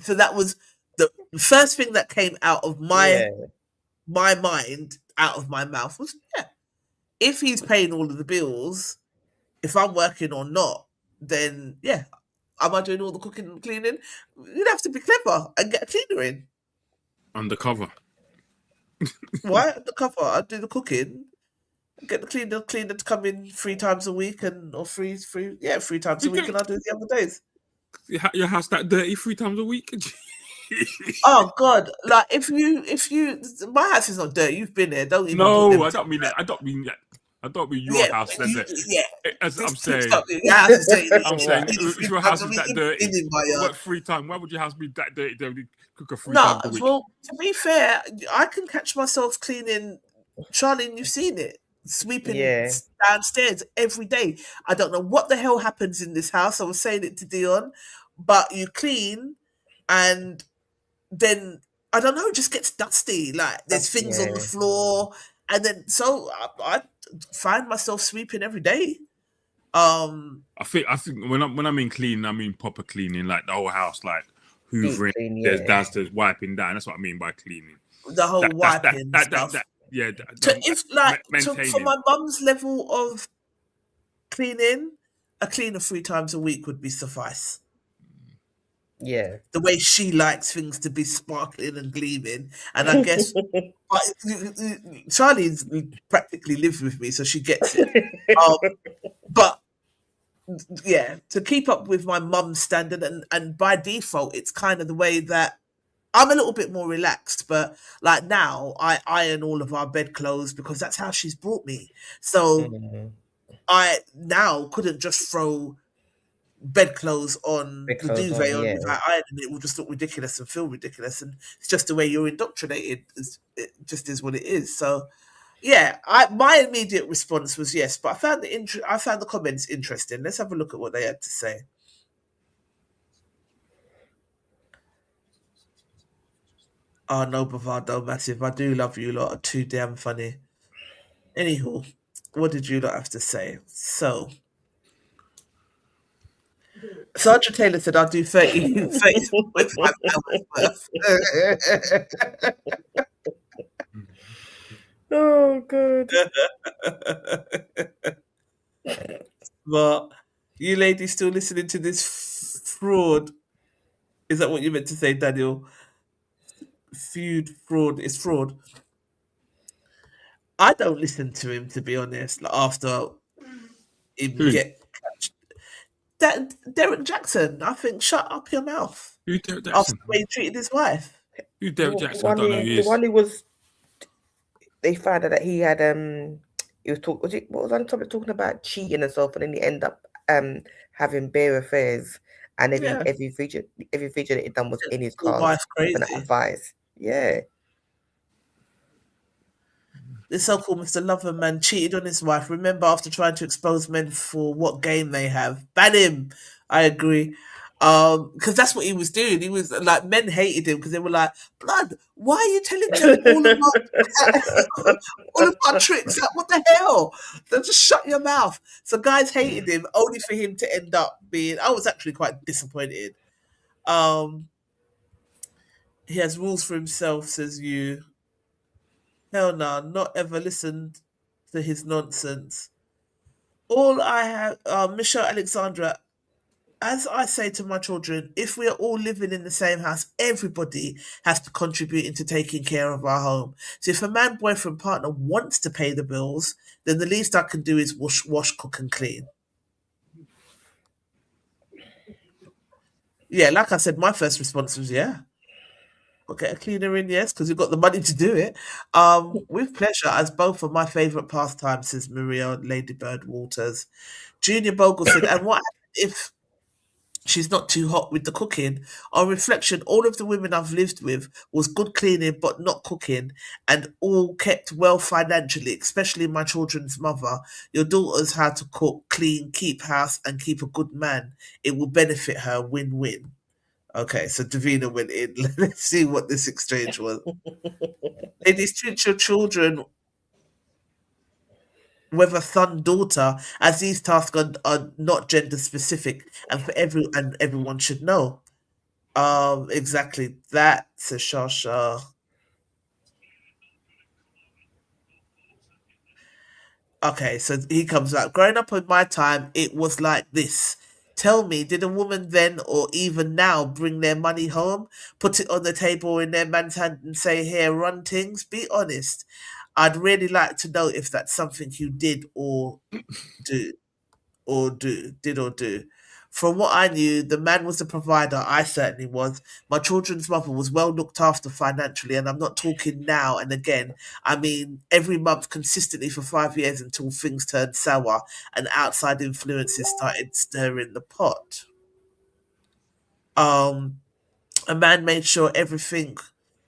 So that was the first thing that came out of my mind, out of my mouth was yeah. If he's paying all of the bills, if I'm working or not, then yeah, am I doing all the cooking and cleaning? You'd have to be clever and get a cleaner in. Undercover. Why undercover? I do the cooking. Get the cleaner to come in 3 times a week or 3 times a week, and I'll do the other days. Your house that dirty 3 times a week? Oh God! Like if you, my house is not dirty. You've been there, don't even. No, I don't mean that. I I don't mean your house. As I'm saying, I'm saying, if your house is that dirty, work 3 times. Why would your house be that dirty? They cook a 3 times a week. Well, to be fair, I can catch myself cleaning. Charlie, you've seen it, sweeping downstairs every day. I don't know what the hell happens in this house. I was saying it to Dion, but you clean, and then I don't know, it just gets dusty. Like there's things on the floor, and then so I find myself sweeping every day. I think when I mean cleaning, I mean proper cleaning, like the whole house, like hoovering, there's downstairs, wiping down. That's what I mean by cleaning. The whole wiping stuff. For my mum's level of cleaning, a cleaner 3 times a week would be suffice. Yeah. The way she likes things to be sparkling and gleaming. And I guess Charlie's practically lives with me, so she gets it. But yeah, to keep up with my mum's standard, and by default, it's kind of the way that I'm a little bit more relaxed. But like now, I iron all of our bedclothes because that's how she's brought me. So I now couldn't just throw bedclothes on the duvet on without ironing. It will just look ridiculous and feel ridiculous, and it's just the way you're indoctrinated. It just is what it is. So yeah, my immediate response was yes, but I found the comments interesting. Let's have a look at what they had to say. Oh no, Bravado, massive. I do love you lot. Are too damn funny. Anywho, what did you lot have to say? So Sergeant Taylor said I'll do 30.5 hours worth. Oh, good. But you ladies still listening to this fraud? Is that what you meant to say, Daniel? Fraud. It's fraud. I don't listen to him, to be honest. Like after him Derek Jackson. I think shut up your mouth. Who's Derek Jackson? After the way he treated his wife. Who's Derek Jackson? I don't know who he is. The one who was. They found out that he had he was talking. What was on topic talking about cheating and stuff, and then he ended up having bare affairs, and every video that he done was in his car. And advice. Yeah. The so-called Mr. Loverman cheated on his wife. Remember, after trying to expose men for what game they have, ban him. I agree. Because that's what he was doing. He was like, men hated him because they were like, blood, why are you telling them all of our tricks? Like, what the hell? So just shut your mouth. So guys hated him only for him to end up being. I was actually quite disappointed. He has rules for himself, says you. Hell no, not ever listened to his nonsense. All I have, Michelle Alexandra, as I say to my children, if we are all living in the same house, everybody has to contribute into taking care of our home. So if a man, boyfriend, partner wants to pay the bills, then the least I can do is wash, cook and clean. Yeah, like I said, my first response was, yeah. We'll get a cleaner in, yes, because we've got the money to do it. With pleasure, as both of my favourite pastimes, says Maria Ladybird Walters. Junior Bogle said, and what if she's not too hot with the cooking? On reflection, all of the women I've lived with was good cleaning but not cooking, and all kept well financially, especially my children's mother. Your daughter's how to cook, clean, keep house, and keep a good man. It will benefit her, win-win. Okay, so Davina went in. Let's see what this exchange was. Ladies, treat your children, whether son, daughter, as these tasks are not gender specific, and everyone should know. Exactly that, says Shasha. Okay, so he comes out. Growing up in my time, it was like this. Tell me, did a woman then or even now bring their money home, put it on the table in their man's hand and say, here, run things? Be honest. I'd really like to know if that's something you did or do. or do. From what I knew, the man was the provider. I certainly was. My children's mother was well looked after financially, and I'm not talking now and again. I mean, every month consistently for 5 years until things turned sour and outside influences started stirring the pot. Um, a man made sure everything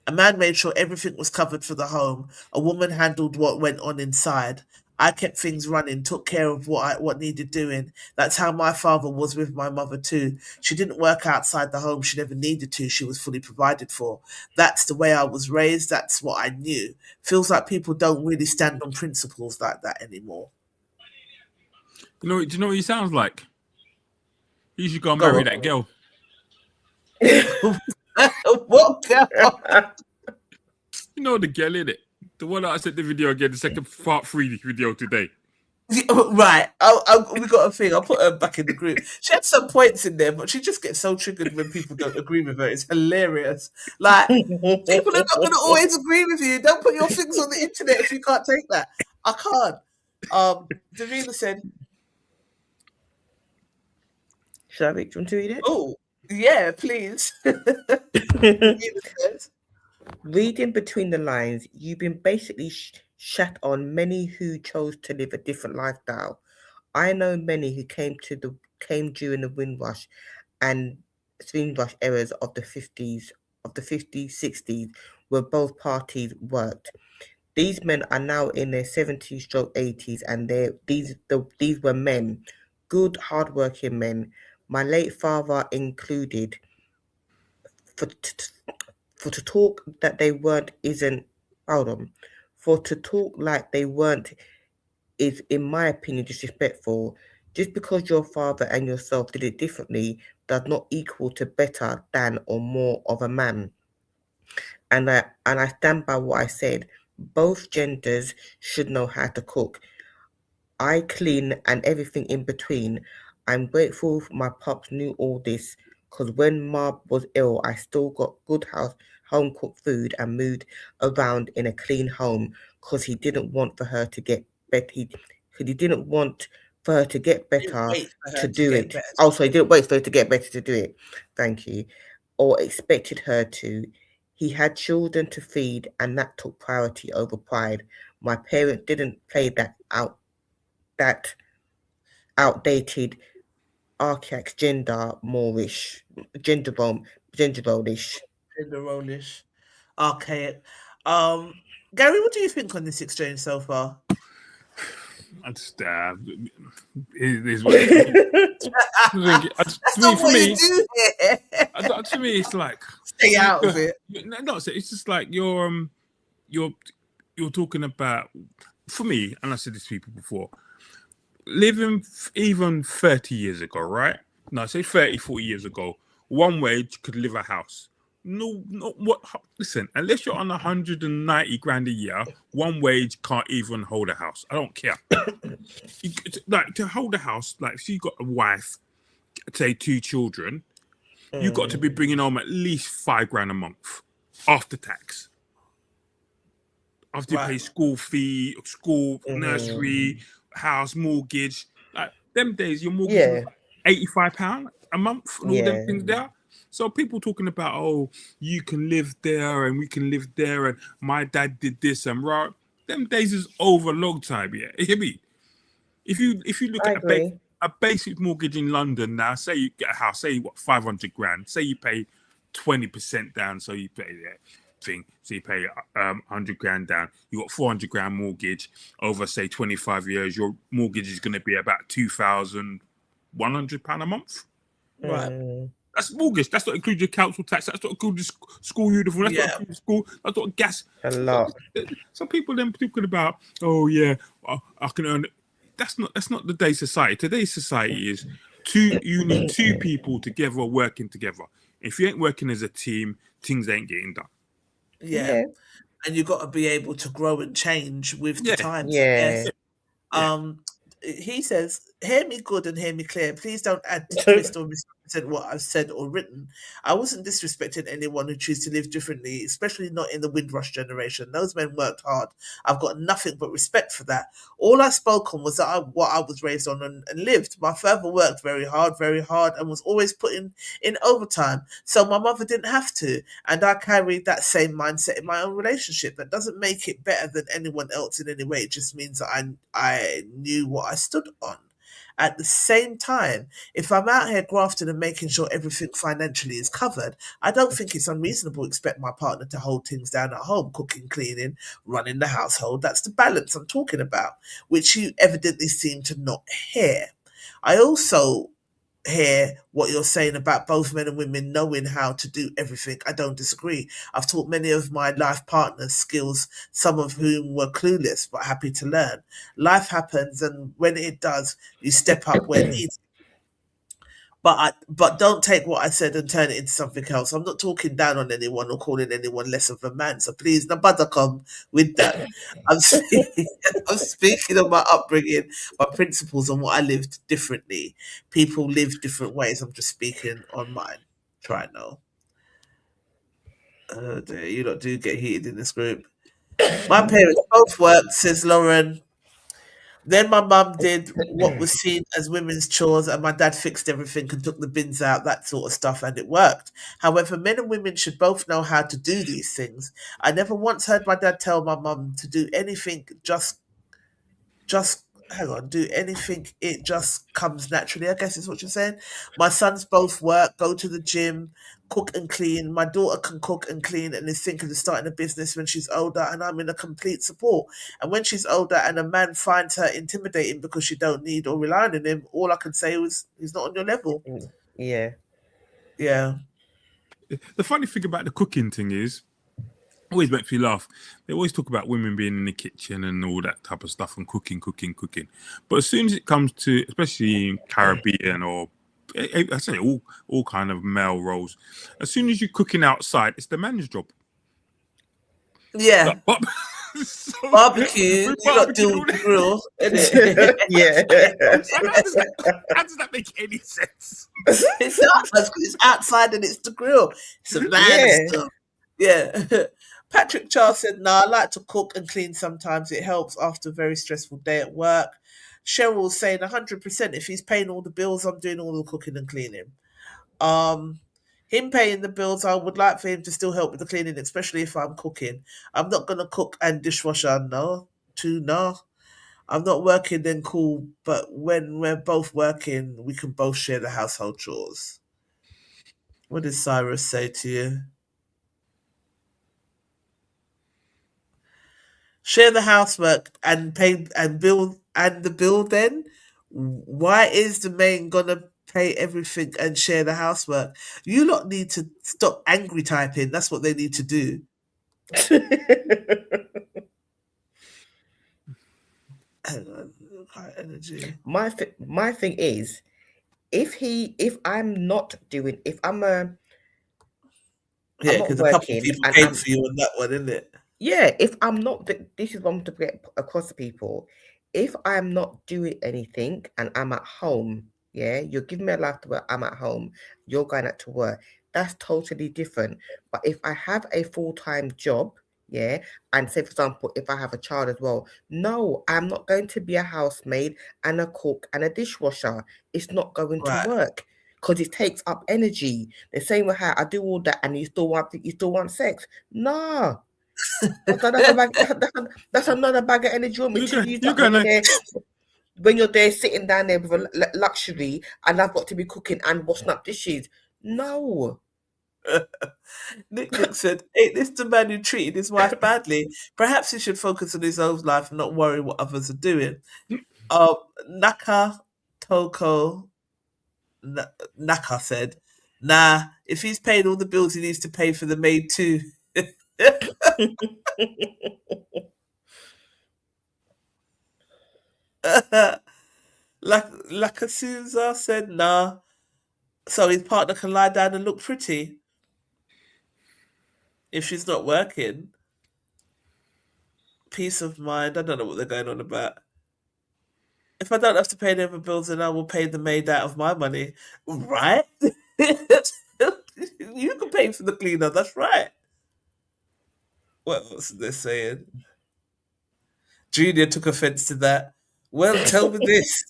a man made sure everything was covered for the home. A woman handled what went on inside. I kept things running, took care of what needed doing. That's how my father was with my mother too. She didn't work outside the home. She never needed to. She was fully provided for. That's the way I was raised. That's what I knew. Feels like people don't really stand on principles like that anymore. Do you know what he sounds like? He should go Go marry on. that girl. What girl? You know the girl, innit? The one that I sent the video again, the second part 3 video today. Right. We got a thing. I'll put her back in the group. She had some points in there, but she just gets so triggered when people don't agree with her. It's hilarious. Like, people are not going to always agree with you. Don't put your things on the internet if you can't take that. I can't. Davina said, Shall I read to read it? oh, yeah, please. Davina says, reading between the lines, you've been basically shat on many who chose to live a different lifestyle. I know many who came during the Windrush and Windrush eras of the 50s, 60s, where both parties worked. These men are now in their 70s stroke 80s, and these were men, good, hardworking men, my late father included. For to talk that they weren't isn't hold on. For to talk like they weren't is, in my opinion, disrespectful. Just because your father and yourself did it differently does not equal to better than or more of a man. And I stand by what I said. Both genders should know how to cook. I clean and everything in between. I'm grateful my pops knew all this, because when Ma was ill, I still got good home cooked food and moved around in a clean home, because he didn't want for her to get better. He didn't want for her to get better to do it. Also, he didn't wait for her to get better to do it. Thank you. Or expected her to. He had children to feed, and that took priority over pride. My parents didn't play that outdated archaic gender role-ish. Archaic. Gary, what do you think on this exchange so far? I just it is what it is. That's not what you do here. To me, it's like stay out of it. No, it's just like you're talking about, for me, and I said this to people before, living even 30 years ago, right? No, say 30, 40 years ago, one wage could live a house. No, what? Listen, unless you're on 190 grand a year, one wage can't even hold a house. I don't care. Like, to hold a house, like if you got a wife, say 2 children, you got to be bringing home at least 5 grand a month after tax. After you pay school fee, nursery, house, mortgage. Like them days, your mortgage was £85 a month and all them things there. So people talking about, oh, you can live there and we can live there and my dad did this and right. Them days is over a long time, yeah. You hear me? If you look at a basic mortgage in London now, say you get a house, say what, 500 grand, say you pay 20% down, so you pay that thing, so you pay 100 grand down, you got 400 grand mortgage over say 25 years, your mortgage is going to be about £2,100 a month. Right. That's mortgage. That's not include your council tax. That's not include the school uniform. That's not include school. That's not gas. A lot. So people then talking about, oh yeah, I can earn. That's not the day society. Today's society is you need 2 people together working together. If you ain't working as a team, things ain't getting done. Yeah. And you've got to be able to grow and change with the times. Yeah. He says, hear me good and hear me clear. Please don't add twist or represent what I've said or written. I wasn't disrespecting anyone who chooses to live differently, especially not in the Windrush generation. Those men worked hard. I've got nothing but respect for that. All I spoke on was what I was raised on and lived. My father worked very hard, and was always putting in overtime. So my mother didn't have to. And I carried that same mindset in my own relationship. That doesn't make it better than anyone else in any way. It just means that I knew what I stood on. At the same time, if I'm out here grafting and making sure everything financially is covered, I don't think it's unreasonable to expect my partner to hold things down at home, cooking, cleaning, running the household. That's the balance I'm talking about, which you evidently seem to not hear. I also hear what you're saying about both men and women knowing how to do everything. I don't disagree. I've taught many of my life partners skills, some of whom were clueless but happy to learn. Life happens, and when it does, you step up where needed. But don't take what I said and turn it into something else. I'm not talking down on anyone or calling anyone less of a man. So please, no bother come with that. I'm speaking, I'm speaking of my upbringing, my principles, and what I lived differently. People live different ways. I'm just speaking on mine. Try no. Oh dear, you lot do get heated in this group. My parents both worked, says Lauren. Then my mum did what was seen as women's chores, and my dad fixed everything and took the bins out, that sort of stuff, and it worked. However, men and women should both know how to do these things. I never once heard my dad tell my mum to do anything just hang on, do anything, it just comes naturally, I guess is what you're saying. My sons both work, go to the gym, cook and clean. My daughter can cook and clean and is thinking of starting a business when she's older, and I'm in a complete support. And when she's older and a man finds her intimidating because she don't need or rely on him, all I can say is he's not on your level. Yeah. Yeah. The funny thing about the cooking thing is, always makes me laugh. They always talk about women being in the kitchen and all that type of stuff and cooking. But as soon as it comes to, especially in Caribbean or I say all kind of male roles, as soon as you're cooking outside, it's the man's job. Yeah. Like, so, barbecue, you got to do the grill, innit? Yeah. How does that make any sense? It's outside and it's the grill. It's a man stuff. Yeah. Patrick Charles said, I like to cook and clean sometimes. It helps after a very stressful day at work. Cheryl's saying 100%. If he's paying all the bills, I'm doing all the cooking and cleaning. Him paying the bills, I would like for him to still help with the cleaning, especially if I'm cooking. I'm not going to cook and dishwasher, no. I'm not working, then cool. But when we're both working, we can both share the household chores. What did Cyrus say to you? Share the housework and pay and bill and the bill then? Why is the man gonna pay everything and share the housework? You lot need to stop angry typing. That's what they need to do. Hang on, high energy. My thing is, if I'm not doing, if I'm yeah, because a couple of people came for you on that one, isn't it? Yeah, if I'm not, this is what I'm to get across to people. If I'm not doing anything and I'm at home, yeah, you're giving me a life to work, I'm at home, you're going out to work. That's totally different. But if I have a full-time job, yeah, and say, for example, if I have a child as well, no, I'm not going to be a housemaid and a cook and a dishwasher. It's not going to work because it takes up energy. The same way how I do all that and you still want sex. No. That's another bag of energy. When you're there sitting down there with a luxury and I've got to be cooking and washing up dishes. No. Nick said, ain't this the man who treated his wife badly? Perhaps he should focus on his own life and not worry what others are doing. Naka Toko Naka said, nah, if he's paying all the bills, he needs to pay for the maid too. Lakasuza said, nah, so his partner can lie down and look pretty if she's not working. Peace of mind. I don't know what they're going on about. If I don't have to pay any other bills, then I will pay the maid out of my money. Right? You can pay for the cleaner, that's right. What else are they saying? Junior took offense to that. Well, tell me this.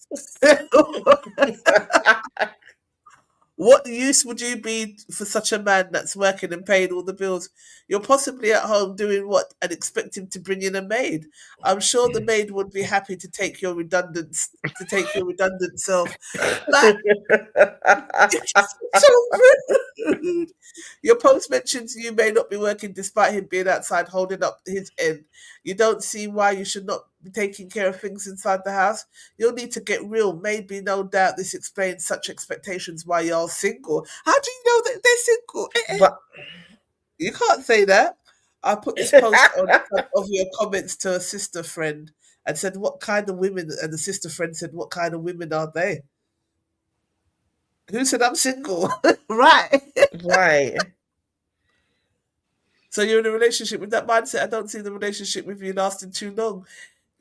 What use would you be for such a man that's working and paying all the bills? You're possibly at home doing what and expect him to bring in a maid. I'm sure the maid would be happy to take your redundant self. Like, it's so rude. Your post mentions you may not be working despite him being outside holding up his end. You don't see why you should not be taking care of things inside the house. You'll need to get real. Maybe, no doubt, this explains such expectations why you're single. How do you know that they're single? But You can't say that. I put this post on some of your comments to a sister friend and said, what kind of women? And the sister friend said, what kind of women are they? Who said I'm single? Right. right. So you're in a relationship with that mindset. I don't see the relationship with you lasting too long.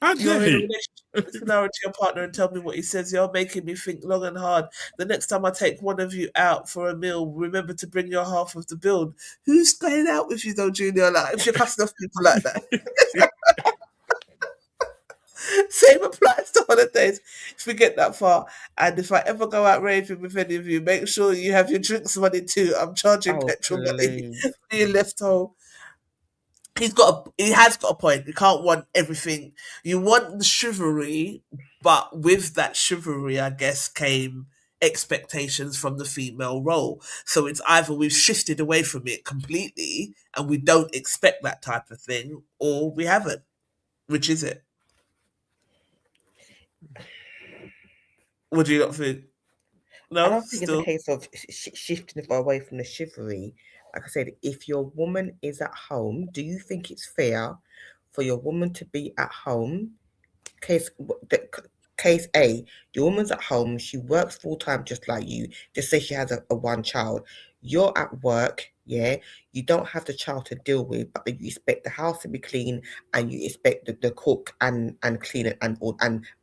How You're dare in a he? relationship, listen now to your partner and tell me what he says. You're making me think long and hard. The next time I take one of you out for a meal, remember to bring your half of the bill. Who's going out with you though, Junior? Like, if you're cussing off people like that. Same applies to holidays if we get that far. And if I ever go out raving with any of you, make sure you have your drinks money too. I'm charging Oh, petrol money please. for your left home. He has got a point. You can't want everything. You want the chivalry, but with that chivalry, I guess, came expectations from the female role. So it's either we've shifted away from it completely and we don't expect that type of thing, or we haven't. Which is it? What do you not think? No, I don't think it's a still. case of shifting it away from the chivalry. Like I said, if your woman is at home, do you think it's fair for your woman to be at home? Case case A, your woman's at home, she works full time just like you. Just say she has a one child. You're at work, yeah. You don't have the child to deal with, but you expect the house to be clean and you expect the cook and clean it and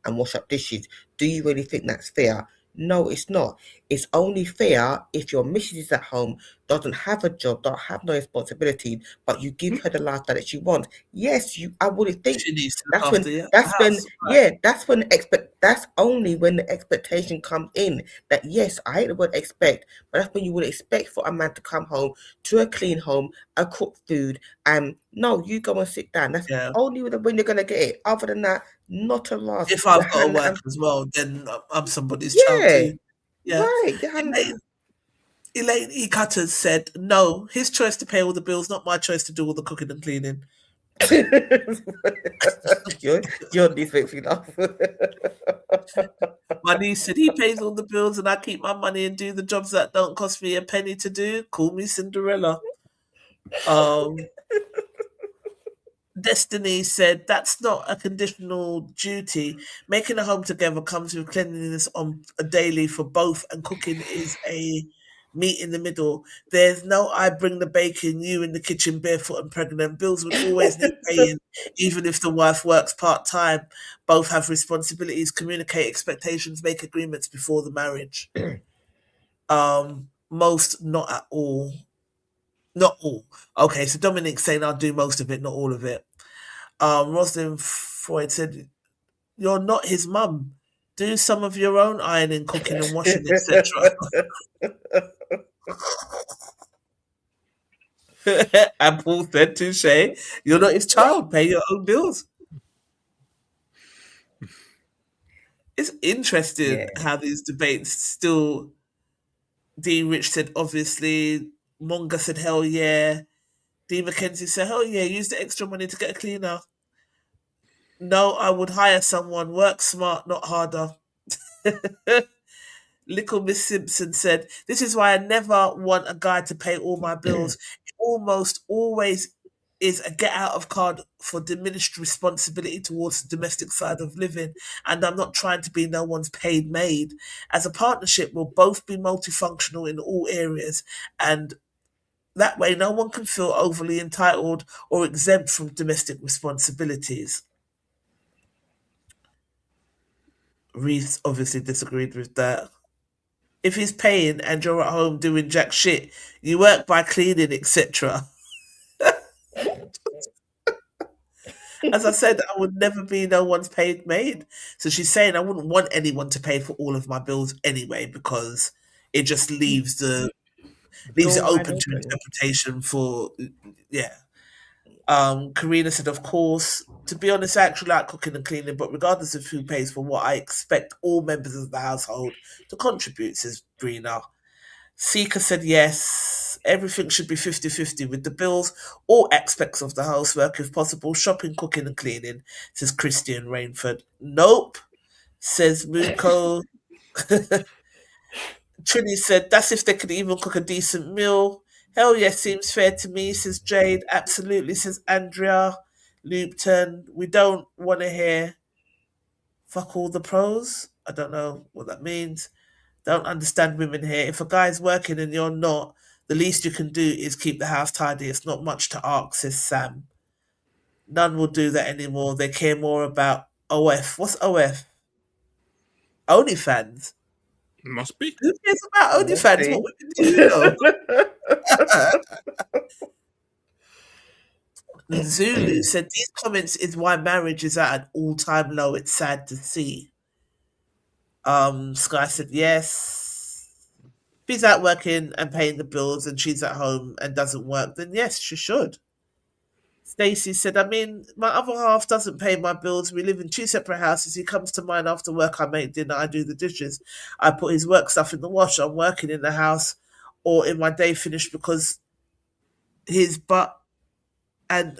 wash up dishes. Do you really think that's fair? No, it's not. It's only fair if your missus is at home, doesn't have a job, don't have no responsibility, but you give her the lifestyle that she wants. Yes, I would think She needs to look that's when after the that's when house. Right. that's only when the expectation comes in. That yes, I hate the word expect, but that's when you would expect for a man to come home to a clean home, a cooked food, and no, you go and sit down. That's Yeah. only when you're gonna get it. Other than that, not a lot. If I've got to work as well, then I'm somebody's child Yeah, too. Yeah. right. Your hand- Elaine E. Cutters said, no, his choice to pay all the bills, not my choice to do all the cooking and cleaning. Your niece makes me laugh. My niece said, he pays all the bills and I keep my money and do the jobs that don't cost me a penny to do. Call me Cinderella. Destiny said, that's not a conditional duty. Making a home together comes with cleanliness on a daily for both, and cooking is a meet in the middle. There's no I bring the bacon, you in the kitchen barefoot and pregnant. Bills would always need paying, even if the wife works part-time. Both have responsibilities, communicate expectations, make agreements before the marriage. Most, not at all. Not all. Okay, so Dominic's saying I'll do most of it, not all of it. Rosalind Freud said, you're not his mum. Do some of your own ironing, cooking and washing, etc. And Paul said, touche, you're not his child. Pay your own bills. It's interesting how these debates still... D. Rich said, obviously. Monga said, hell yeah. D. Mackenzie said, hell yeah, use the extra money to get a cleaner. No, I would hire someone. Work smart, not harder. Little Miss Simpson said, this is why I never want a guy to pay all my bills. It almost always is a get out of card for diminished responsibility towards the domestic side of living. And I'm not trying to be no one's paid maid. As a partnership, we'll both be multifunctional in all areas. And that way, no one can feel overly entitled or exempt from domestic responsibilities. Reese obviously disagreed with that. if he's paying and you're at home doing jack shit, you work by cleaning, etc. As I said, I would never be no one's paid maid. So she's saying I wouldn't want anyone to pay for all of my bills anyway, because it just leaves it Door wide open to open. interpretation for yeah. Karina said, of course, to be honest, I actually like cooking and cleaning, but regardless of who pays for what, I expect all members of the household to contribute, says Brina. Seeker said yes, everything should be 50-50 with the bills, all aspects of the housework if possible, shopping, cooking and cleaning, says Christian Rainford. Nope, says Muko. Trini said, that's if they could even cook a decent meal. Hell yeah, seems fair to me, says Jade. Absolutely, says Andrea. Lupton, we don't want to hear fuck all the pros. I don't know what that means. Don't understand women here. If a guy's working and you're not, the least you can do is keep the house tidy. It's not much to ask, says Sam. None will do that anymore. They care more about OF. What's OF? OnlyFans. Must be. Who cares about Must OnlyFans? be. What women do you know? Zulu said these comments is why marriage is at an all-time low. It's sad to see. Sky said yes. If he's out working and paying the bills and she's at home and doesn't work, then yes, she should. Stacey said, I mean, my other half doesn't pay my bills. We live in 2 separate houses. He comes to mine after work. I make dinner. I do the dishes. I put his work stuff in the wash. I'm working in the house or in my day finish because his butt and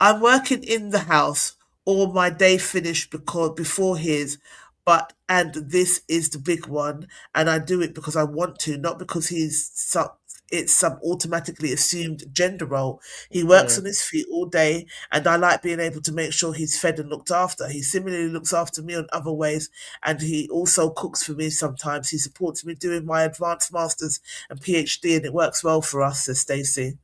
I'm working in the house or my day finished because before his, but and this is the big one, and I do it because I want to, not because it's some automatically assumed gender role. He works on his feet all day, and I like being able to make sure he's fed and looked after. He similarly looks after me in other ways, and he also cooks for me sometimes. He supports me doing my advanced masters and PhD, and it works well for us, says Stacey.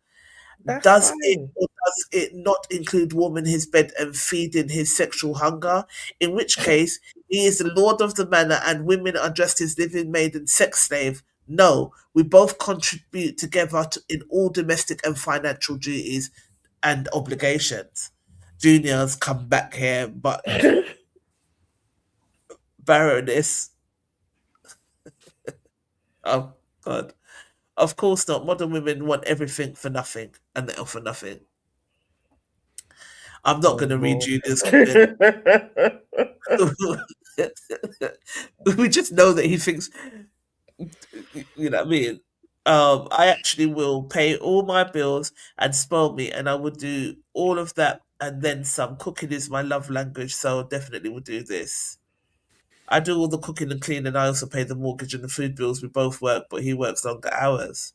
Does it Fine. or does it not include warming his bed and feeding his sexual hunger? In which case, he is the lord of the manor and women are just his living maid and sex slave. No, we both contribute together in all domestic and financial duties and obligations. Junior's come back here, but Baroness. Oh, God. Of course not. Modern women want everything for nothing and they offer nothing. I'm not going to read Junior's comment. We just know that he thinks, you know what I mean? I actually will pay all my bills and spoil me, and I would do all of that and then some. Cooking is my love language, so definitely will do this. I do all the cooking and cleaning. I also pay the mortgage and the food bills. We both work, but he works longer hours.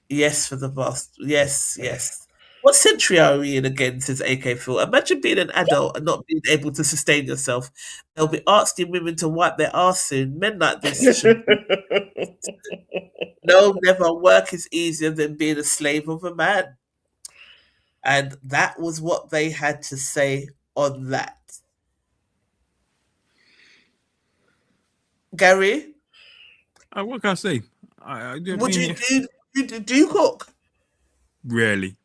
Yes, for the boss. Yes, yes. What century are we in again, says AK Phil? Imagine being an adult and not being able to sustain yourself. They'll be asking women to wipe their arse soon. Men like this should be. No, never. Work is easier than being a slave of a man. And that was what they had to say on that. Gary? What can I say? I Would mean, do you cook? Rarely.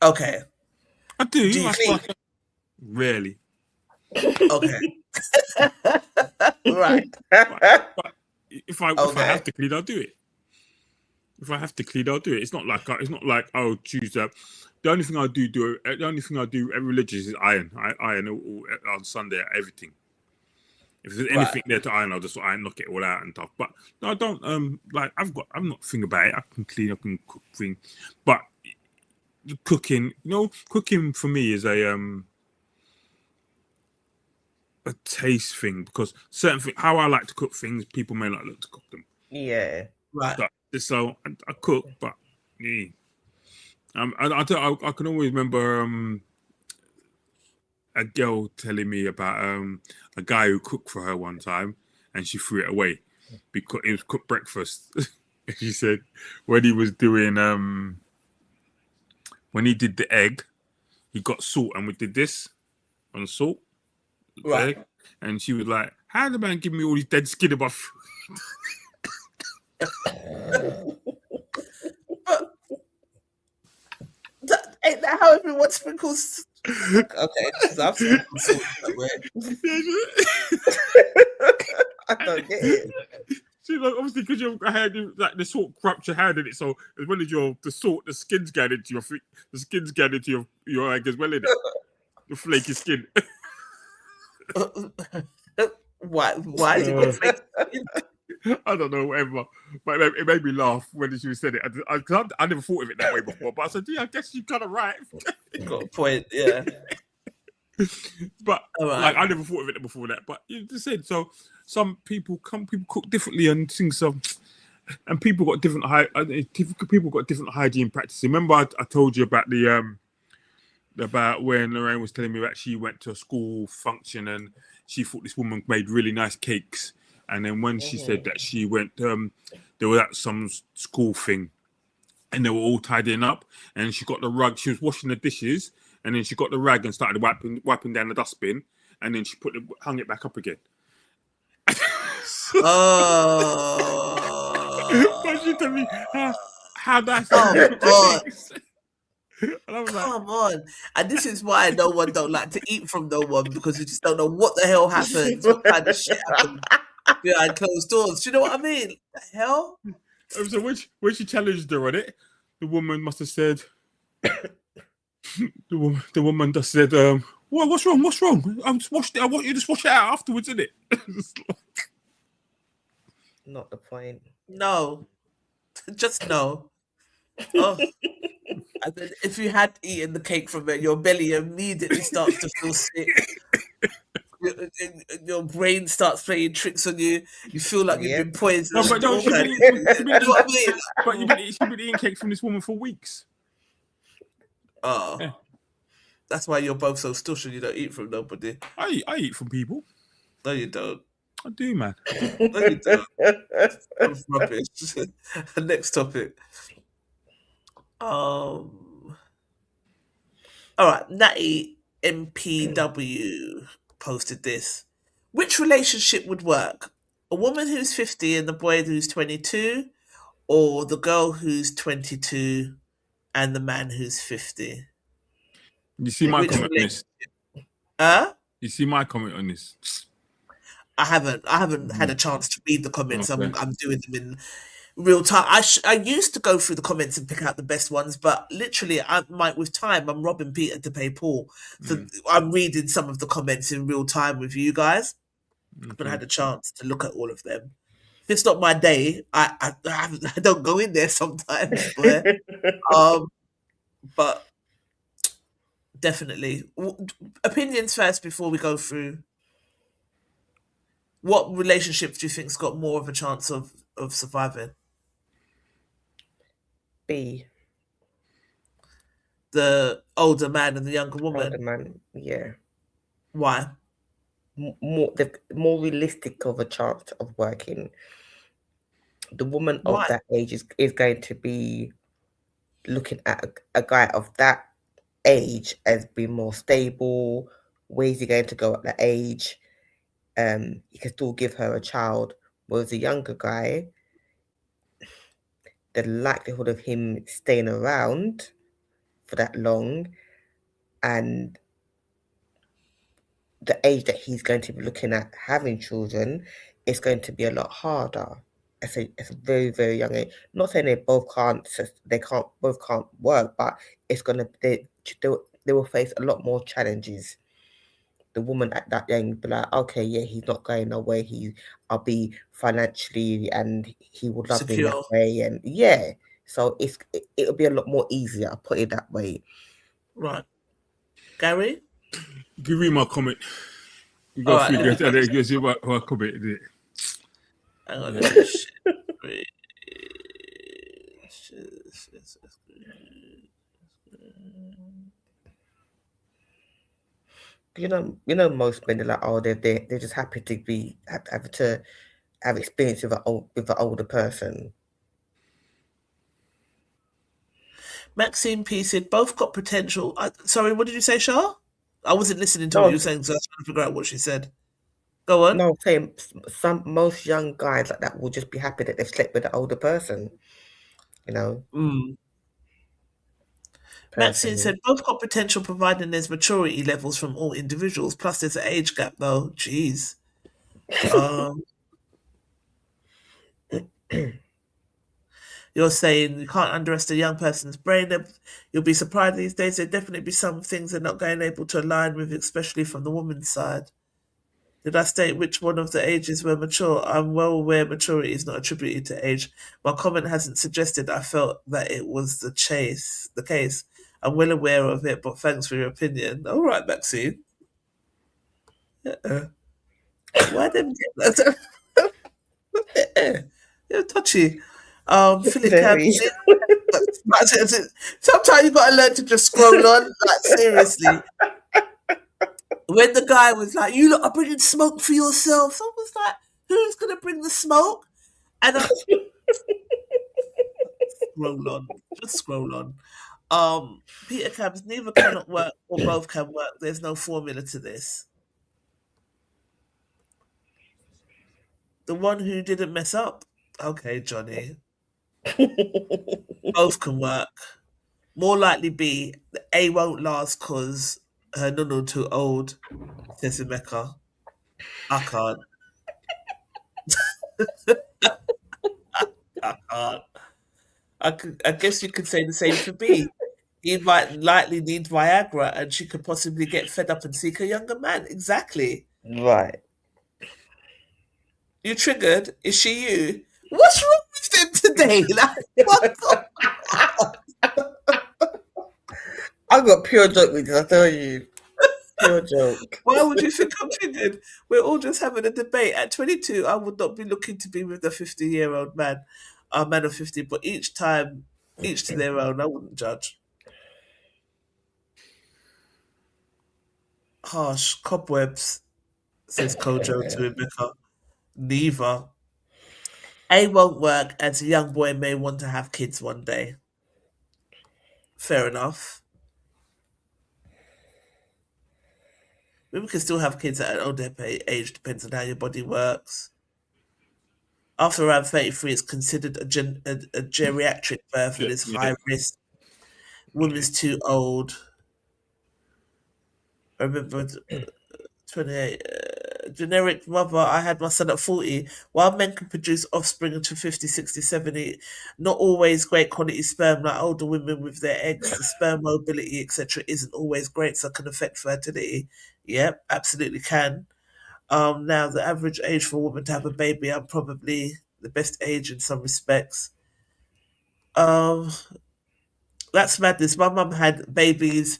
Okay. I do. Do you clean? Rarely. Okay. Right. But if I Okay. have to clean, I'll do it. If I have to clean, I'll do it. It's not like oh, choose that. The only thing I do religious is iron. I iron all on Sunday everything. If there's anything there to iron, I'll just iron, knock it all out and stuff. But no, I don't like I'm not thinking about it. I can clean, I can cook thing. But cooking, cooking for me is a taste thing, because certain things, how I like to cook things, people may not like to cook them. Yeah. Right. So I cook, but yeah. I can always remember a girl telling me about a guy who cooked for her one time, and she threw it away because it was cooked breakfast. She said when he was doing when he did the egg, he got salt, and we did this on salt, Right. egg, And she was like, how the man give me all these dead skin in my food? Ain't that how everyone sprinkles? Okay, I've sprinkled salt somewhere. I don't get it. See, like, obviously, because your hand, like the salt corrupts your hand in it, so as well as the salt, the skin's going into your feet, the skin's going into your egg as well, in it. The flaky skin. Why is it got flaky skin? I don't know, whatever. But it made me laugh when she said it. I never thought of it that way before, but I said, yeah, I guess you're kind of right. Got a point, yeah. But right. like, I never thought of it before that. But you just said so. Some people cook differently and things. So, and people got different hygiene practices. Remember, I told you about about when Lorraine was telling me that she went to a school function and she thought this woman made really nice cakes. And then when she said that she went, they were at some school thing, and they were all tidying up, and she got the rug. She was washing the dishes, and then she got the rag and started wiping down the dustbin, and then she hung it back up again. But she told me how that's. Oh God. Come on. And this is why no one don't like to eat from no one, because you just don't know what the hell happened, what kind of shit happened behind closed doors. Do you know what I mean? The hell? So when she challenged her on it, the woman must have said, the woman just said, what's wrong? What's wrong? I just washed it. I want you to just wash it out afterwards, innit? Not the point. No. Just no. Oh. And then if you had eaten the cake from it, your belly immediately starts to feel sick. Your brain starts playing tricks on you. You feel like you've been poisoned. No, but she's been eating cake from this woman for weeks. Oh, yeah. That's why you're both so stush and you don't eat from nobody. I eat from people. No, you don't. I do, man. No, you don't. That's rubbish. Next topic. All right, Natty MPW posted this. Which relationship would work? A woman who's 50 and the boy who's 22, or the girl who's 22 and the man who's 50? You see my comment on this? You see my comment on this? I haven't had a chance to read the comments. Okay. I'm doing them in real time. I used to go through the comments and pick out the best ones, but literally, with time, I'm robbing Peter to pay Paul. So I'm reading some of the comments in real time with you guys. I haven't had a chance to look at all of them. If it's not my day, I don't go in there sometimes. But definitely, opinions first before we go through. What relationship do you think's got more of a chance of surviving? B. The older man and the younger woman. Older man, yeah. Why? More realistic of a chance of working. The woman of that age is going to be looking at a guy of that age as being more stable. Where is he going to go at that age? He can still give her a child. Whereas a younger guy, the likelihood of him staying around for that long and the age that he's going to be looking at having children is going to be a lot harder. It's a very, very young age. Not saying they both can't work, but it's gonna they will face a lot more challenges. The woman at that young be like, okay, yeah, he's not going nowhere. I'll be financially and he would love me that way, and yeah. So it'll be a lot more easier. I'll put it that way. Right, Gary. Give me my comment. You got to see my comment. Is it? Hang on. You know, most men are like, oh, they're just happy to have experience with an older person. Maxine P said both got potential. Sorry, what did you say, Shah? I wasn't listening to what you were saying, so I was trying to figure out what she said. Go on. No, I'm saying most young guys like that will just be happy that they've slept with an older person. You know, Maxine personally. said both got potential providing there's maturity levels from all individuals. Plus, there's an age gap though. Jeez. You're saying you can't underestimate a young person's brain. You'll be surprised these days. There'll definitely be some things they're not going able to align with, especially from the woman's side. Did I state which one of the ages were mature? I'm well aware maturity is not attributed to age. My comment hasn't suggested I felt that it was the case. I'm well aware of it, but thanks for your opinion. All right, Maxine. Why them? You're touchy. Philip Cam. Very. Sometimes you got to learn to just scroll on. Like seriously. When the guy was like, "You lot are bringing smoke for yourself," I was like, "Who's gonna bring the smoke?" And I scroll on. Peter Cabs, neither cannot work or both can work. There's no formula to this. The one who didn't mess up. Okay, Johnny. Both can work. More likely B. The A won't last because her nunu too old, says Emeka. I can't. I can't. I guess you could say the same for B. He might likely need Viagra and she could possibly get fed up and seek a younger man. Exactly. Right. You triggered? Is she you? What's wrong with them today? Like, what I got pure joke with this, I tell you. Pure joke. Why would you think I'm triggered? We're all just having a debate. At 22, I would not be looking to be with a 50-year-old man, a man of 50, but each to their own. I wouldn't judge. Harsh cobwebs, says Kojo to Rebecca. Neither. A won't work, as a young boy may want to have kids one day. Fair enough. Women can still have kids at an older age, depends on how your body works. After around 33, it's considered a geriatric birth and is high risk. Women's too old. I remember 28. Generic mother, I had my son at 40. While men can produce offspring to 50, 60, 70, not always great quality sperm like older women with their eggs. The sperm mobility, etc., isn't always great, so can affect fertility. Yep, absolutely can. Now, the average age for a woman to have a baby, I'm probably the best age in some respects. That's madness. My mum had babies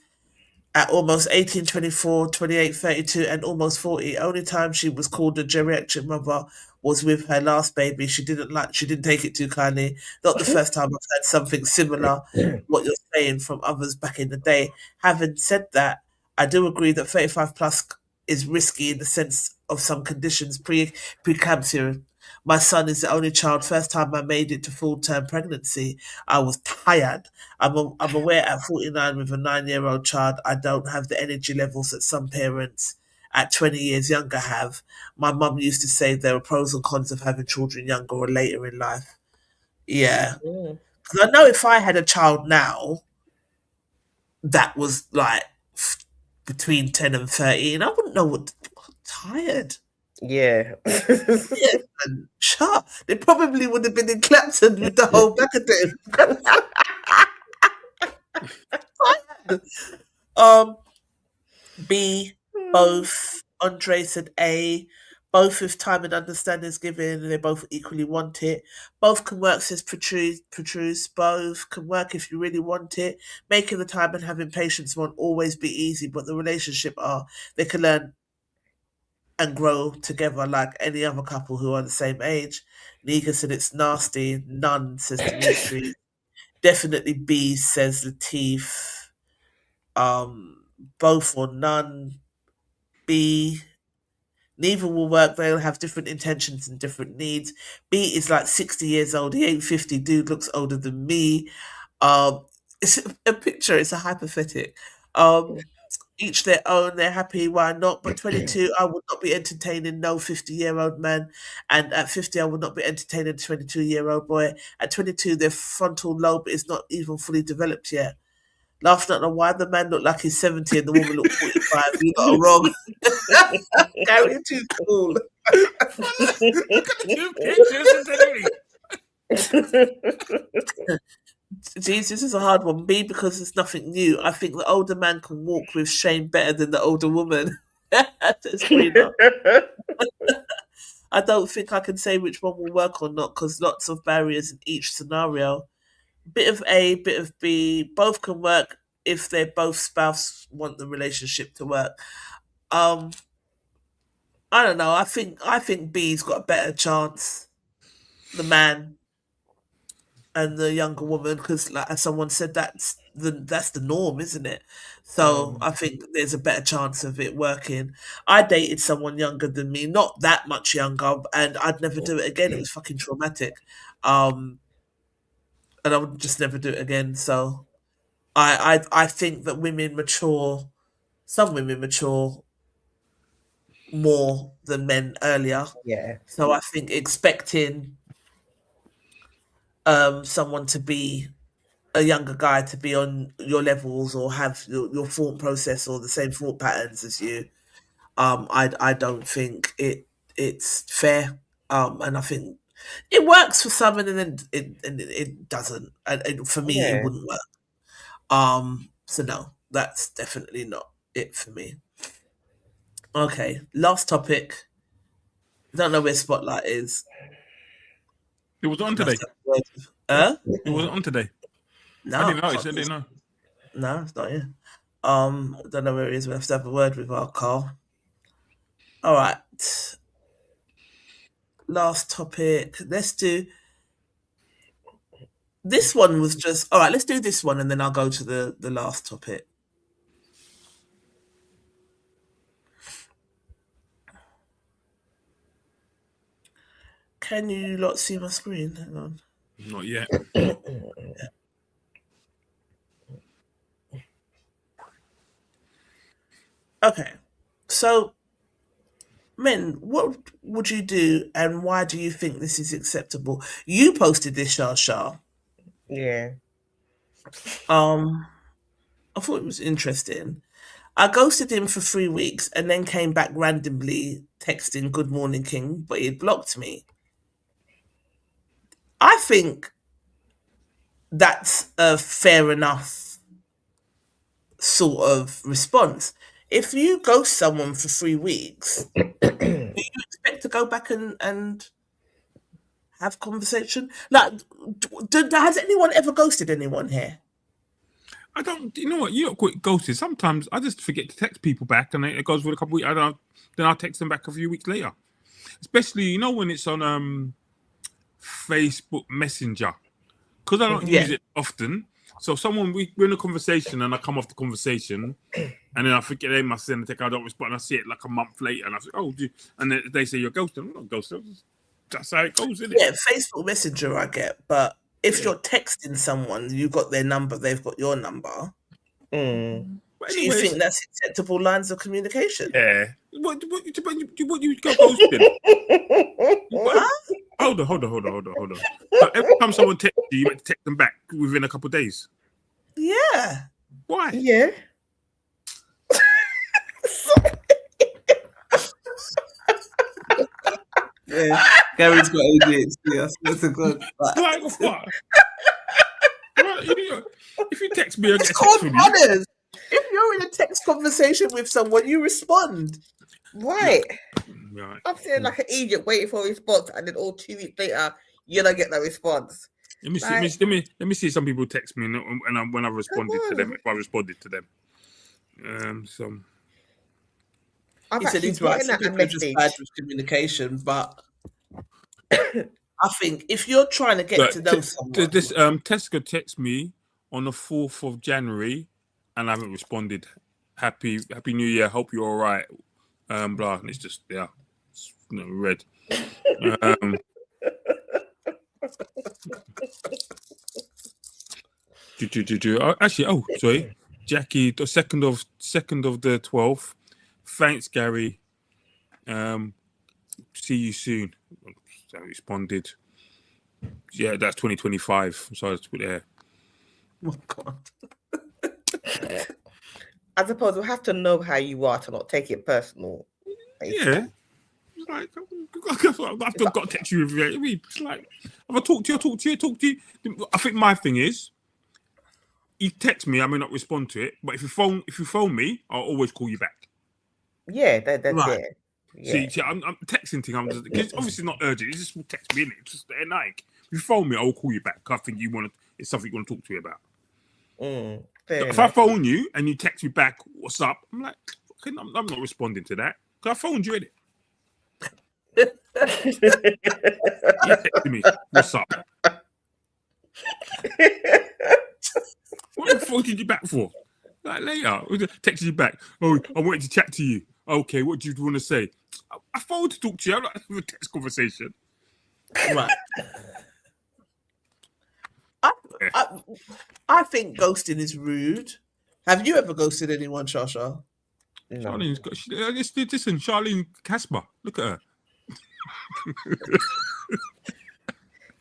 at almost 18, 24, 28, 32, and almost 40. Only time she was called a geriatric mother was with her last baby. She didn't take it too kindly. Not the first time I've heard something similar what you're saying from others back in the day. Having said that, I do agree that 35 plus is risky in the sense of some conditions preeclampsia. My son is the only child. First time I made it to full-term pregnancy, I was tired. I'm aware at 49 with a 9-year-old child, I don't have the energy levels that some parents at 20 years younger have. My mum used to say there are pros and cons of having children younger or later in life. Yeah. Because I know if I had a child now that was like between 10 and 13, I wouldn't know what tired. Yeah. Yeah, and shut. They probably would have been in Clapham with the whole back of them. B, both. Andre said A. Both with time and understanding is given, they both equally want it. Both can work, says Patrice. Both can work if you really want it. Making the time and having patience won't always be easy, but the relationship they can learn and grow together like any other couple who are the same age. Nika said it's nasty. None, says Dimitri. Definitely B, says Latif. Both or none. B. Neither will work. They'll have different intentions and different needs. B is like 60 years old. He ain't 50. Dude looks older than me. It's a picture. It's a hypothetic. each their own. They're happy. Why not? But 22, I would not be entertaining no 50-year-old man, and at 50, I would not be entertaining a 22-year-old boy. At 22, their frontal lobe is not even fully developed yet. Laughing at the why the man look like he's 70 and the woman look 45. You got wrong. Gary, you're too cool. Look at the two pictures and telling me. Jeez, this is a hard one. Me, because it's nothing new. I think the older man can walk with shame better than the older woman. I don't think I can say which one will work or not because lots of barriers in each scenario. Bit of A, bit of B. Both can work if they both spouse want the relationship to work. I don't know. I think B's got a better chance. The man and the younger woman, because like as someone said, that's the norm, isn't it? So I think there's a better chance of it working. I dated someone younger than me, not that much younger, and I'd never do it again. It was fucking traumatic, and I would just never do it again. So I think that women mature. Some women mature more than men earlier. Yeah. So I think expecting someone to be a younger guy to be on your levels or have your thought process or the same thought patterns as you, I don't think it's fair. And I think it works for some and then it doesn't. And for me, it wouldn't work. So no, that's definitely not it for me. Okay, last topic. Don't know where Spotlight is. It was on today. It wasn't on today. No, I didn't know. I didn't know. No, it's not here. Don't know where it is. We have to have a word with our Carl. All right. Last topic. Let's do. This one was just all right. Let's do this one, and then I'll go to the last topic. Can you lot see my screen? Hang on. Not yet. Okay. So, men, what would you do, and why do you think this is acceptable? You posted this, Shah. Yeah. I thought it was interesting. I ghosted him for 3 weeks and then came back randomly texting "Good morning, King," but he had blocked me. I think that's a fair enough sort of response. If you ghost someone for 3 weeks, do you expect to go back and have conversation? Like, has anyone ever ghosted anyone here? I don't. You know what? You don't quit ghosted. Sometimes I just forget to text people back, and it goes for a couple of weeks. Then I'll text them back a few weeks later. Especially, when it's on Facebook Messenger, because I don't use it often. So we're in a conversation, and I come off the conversation, and then I forget they must send a text. I don't respond. And I see it like a month later, and I say, "Oh," and then they say you're ghosted. I'm not ghosted. That's how it goes, isn't it? Yeah, Facebook Messenger I get, but if you're texting someone, you got their number, they've got your number. Mm. Do you think that's acceptable lines of communication? Yeah. What you got ghosted? Hold on. Every time someone texts you, you have to text them back within a couple of days. Yeah. Why? Yeah. Yeah. Gary's got ADHD. I swear to God. Like what? If you text me, I get a It's text called from you. manners. If you're in a text conversation with someone, you respond. Right. Right. I'm sitting like an idiot waiting for a response, and then all 2 weeks later, you don't get no response. Let me see. Let me see. Some people text me, and when I responded to them, if I responded to them, I've He said actually he's right. getting Some that people are just bad with communication, but I think if you're trying to get to know someone, this Tesco texted me on the 4th of January, and I haven't responded. Happy New Year. Hope you're all right. Blah. And it's just it's, red. Actually, sorry, Jackie. The 2nd of 2nd of the 12th. Thanks, Gary. See you soon. I responded. Yeah, that's 2025. So I put there. Oh God. I suppose we have to know how you are to not take it personal. Yeah. It's like, I've got to text you. It's like, if I talk to you. I think my thing is, you text me, I may not respond to it, but if you phone me, I'll always call you back. Yeah, that's Right. it. Yeah. See, I'm texting thing. I'm just because obviously not urgent. It's just text me, innit? It's just like if you phone me, I'll call you back. I think it's something you want to talk to me about. If I phone you and you text me back, what's up? I'm like, I'm not responding to that because I phoned you, innit? You texted me, what's up? What the fuck did you back for? Like later, texted you back. Oh, I wanted to chat to you. Okay, what do you want to say? I phoned to talk to you. I'm not having a text conversation. Right. I think ghosting is rude. Have you ever ghosted anyone, Shasha? No. Charlene's got. Listen, Charlene Casper. Look at her.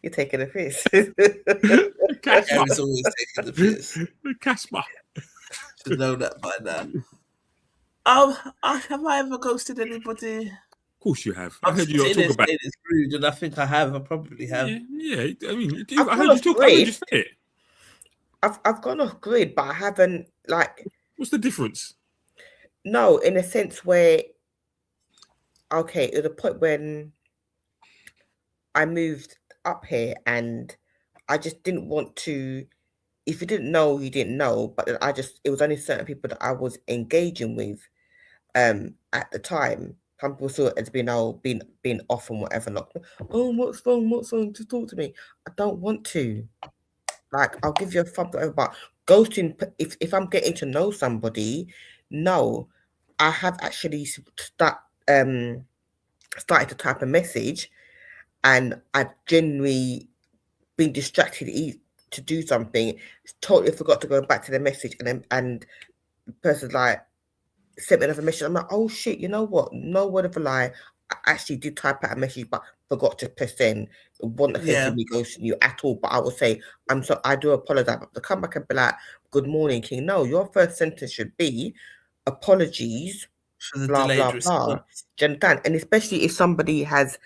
You're taking a piss. Casper. Gary's always taking the piss. Casper. Should know that by now. Have I ever ghosted anybody? Of course you have. I I heard you talk about. It's rude, and I think I have. I probably have. Yeah. I mean, you do. I've I heard you say it. I've gone off grid, but I haven't like. What's the difference? No, in a sense where, okay, at the point when I moved up here and I just didn't want to. If you didn't know, you didn't know. But it was only certain people that I was engaging with, at the time. Some people saw it as being off and whatever. Like, oh, what's wrong? What's wrong? Just talk to me. I don't want to. Like, I'll give you a thumb, whatever. But ghosting, if I'm getting to know somebody, no, I have actually started to type a message, and I've genuinely been distracted to do something. Totally forgot to go back to the message, and the person's like sent me another message. I'm like, oh shit, you know what? No word of a lie. I actually did type out a message, but forgot to press send. Wouldn't have me ghosting you at all. But I will say, I do apologize. But to come back and be like, good morning, King. No, your first sentence should be apologies For the blah delayed blah response. blah. Do you understand? And especially if somebody has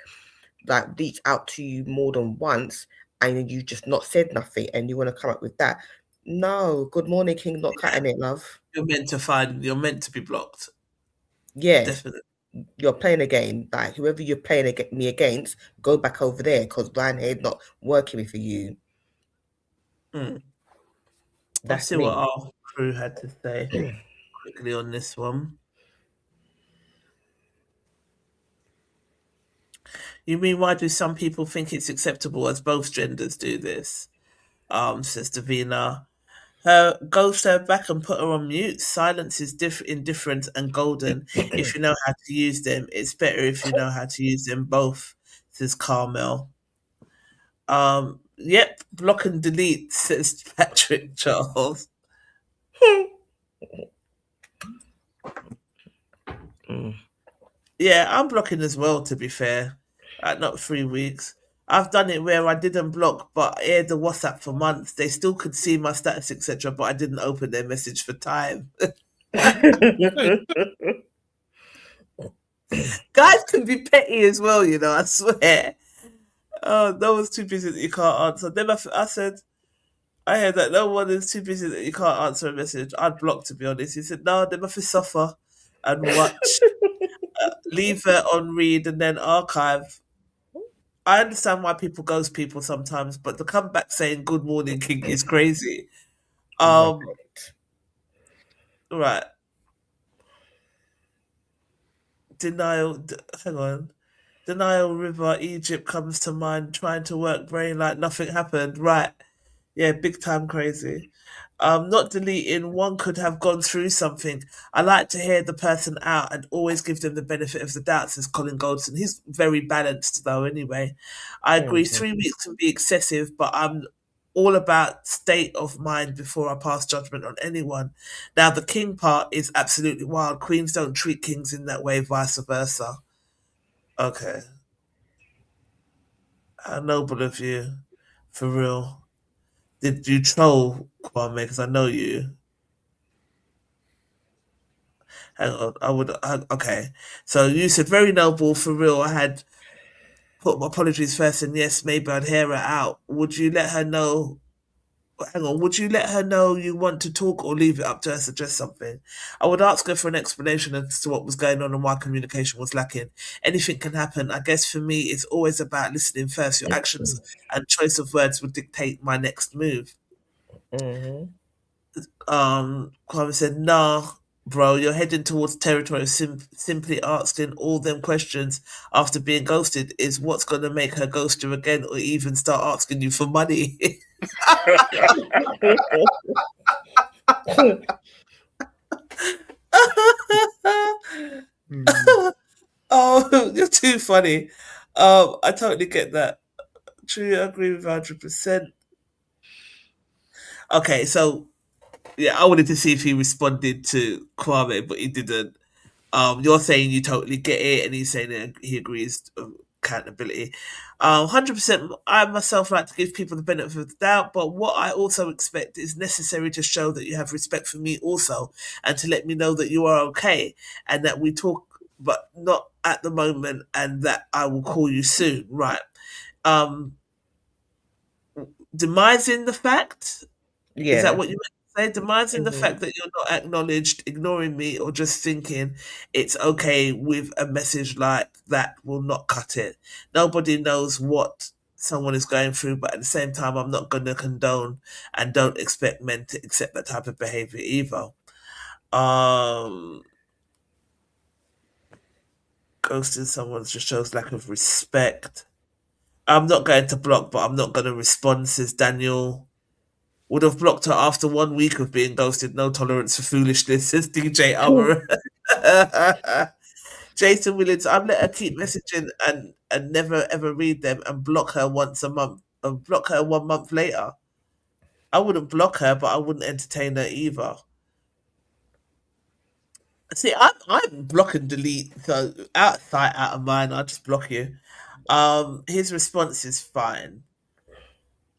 like reached out to you more than once and you just not said nothing and you want to come up with that. No, good morning, King, not cutting it, love. You're meant to be blocked. Yeah. Definitely. You're playing a game. Like whoever you're playing me against, go back over there because Ryan Head not working for you. Let's see what our crew had to say quickly on this one. You mean, why do some people think it's acceptable as both genders do this? Says Davina. Ghost her back and put her on mute. Silence is indifferent and golden. If you know how to use them, it's better if you know how to use them both, says Carmel. Yep, block and delete, says Patrick Charles. Yeah, I'm blocking as well, to be fair. Not 3 weeks. I've done it where I didn't block, but I aired the WhatsApp for months. They still could see my status, etc., but I didn't open their message for time. Guys can be petty as well, you know, I swear. Oh, no one's too busy that you can't answer. Then I said, I heard that no one is too busy that you can't answer a message. I'd block, to be honest. He said, no, they must suffer and watch. Leave it on read and then archive. I understand why people ghost people sometimes, but to come back saying good morning, King is crazy. Right. Denial. Hang on. Denial River, Egypt comes to mind. Trying to work brain like nothing happened. Right. Yeah, big time crazy. Not deleting, one could have gone through something. I like to hear the person out and always give them the benefit of the doubt, says Colin Goldson. He's very balanced though anyway. I agree 3 weeks can be excessive, but I'm all about state of mind before I pass judgment on anyone. Now, the king part is absolutely wild. Queens don't treat kings in that way, vice versa. Okay. How noble of you. For real. Did you troll, Kwame? Because I know you. Hang on. Okay. So you said very noble, for real. I had put my apologies first, and yes, maybe I'd hear her out. Would you let her know? Hang on, would you let her know you want to talk or leave it up to her to suggest something? I would ask her for an explanation as to what was going on and why communication was lacking. Anything can happen. I guess for me, it's always about listening first. Your actions and choice of words would dictate my next move. Kwame said, nah, bro, you're heading towards territory of simply asking all them questions after being ghosted is what's going to make her ghost you again or even start asking you for money. Oh, you're too funny. I totally get that. True, I agree with 100%. Okay, so yeah, I wanted to see if he responded to Kwame, but he didn't. You're saying you totally get it, and he's saying that he agrees accountability. 100%. I myself like to give people the benefit of the doubt, but what I also expect is necessary to show that you have respect for me also, and to let me know that you are okay, and that we talk, but not at the moment, and that I will call you soon. Right. Demising the fact. Yeah. Is that what you meant to say? Demising the fact that you're not acknowledged, ignoring me, or just thinking it's okay with a message like that will not cut it. Nobody knows what someone is going through, but at the same time, I'm not going to condone and don't expect men to accept that type of behavior either. Ghosting someone just shows lack of respect. I'm not going to block, but I'm not going to respond, says Daniel. Would have blocked her after 1 week of being ghosted. No tolerance for foolishness, says DJ Amber. Jason Williams, I'd let her keep messaging and never ever read them and block her once a month and block her 1 month later. I wouldn't block her, but I wouldn't entertain her either. See, I'm block and delete, so out of sight, out of mind, I'll just block you. His response is fine.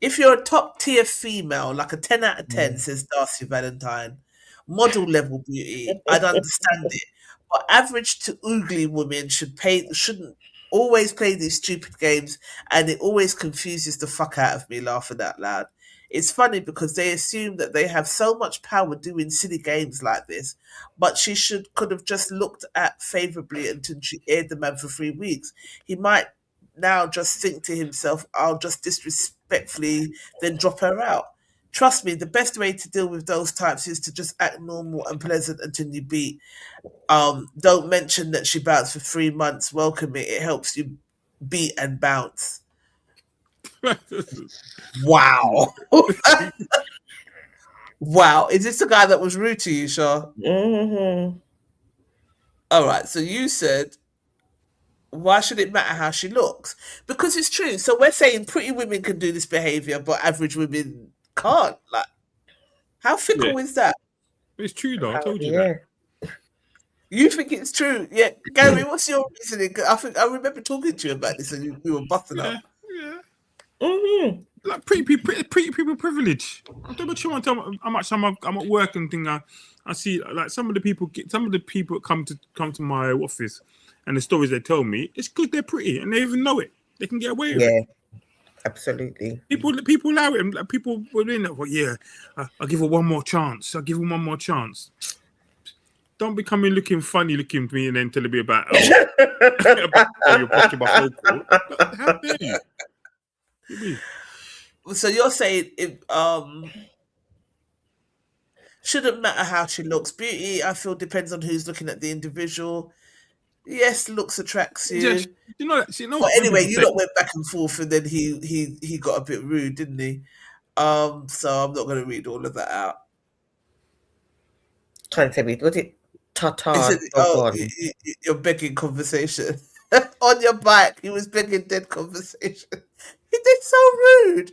If you're a top tier female, like a 10 out of 10, says Darcy Valentine, model level beauty, I'd understand it. But average to oogly women shouldn't always play these stupid games, and it always confuses the fuck out of me laughing out loud. It's funny because they assume that they have so much power doing silly games like this, but she could have just looked at favourably until she aired the man for 3 weeks. He might now just think to himself, I'll just disrespectfully then drop her out. Trust me, the best way to deal with those types is to just act normal and pleasant until you beat. Don't mention that she bounced for 3 months. Welcome it. It helps you beat and bounce. Wow. Wow. Is this the guy that was rude to you, Shaw? All right. So you said, why should it matter how she looks? Because it's true. So we're saying pretty women can do this behavior, but average women can't. Like, how fickle is that? It's true, though. I told you that. You think it's true? Yeah, Gary. What's your reasoning? I remember talking to you about this, and you were busting up. Yeah. Like pretty people privilege. I don't know what you want to tell me how much I'm at work and thing. I see like some of the people come to my office, and the stories they tell me, it's because they're pretty and they even know it. They can get away with it. Absolutely. People allow it. Like, people were in it. Well, I'll give her one more chance. Don't be coming looking funny looking to me and then telling me about you're blocking my phone call. How dare you? So you're saying it shouldn't matter how she looks. Beauty, I feel, depends on who's looking at the individual. Yes, looks attracts you. Just, you know but anyway, you lot went back and forth, and then he got a bit rude, didn't he? So I'm not going to read all of that out. Trying to say, was it Tata? You're begging conversation on your bike. He was begging dead conversation. He did so rude.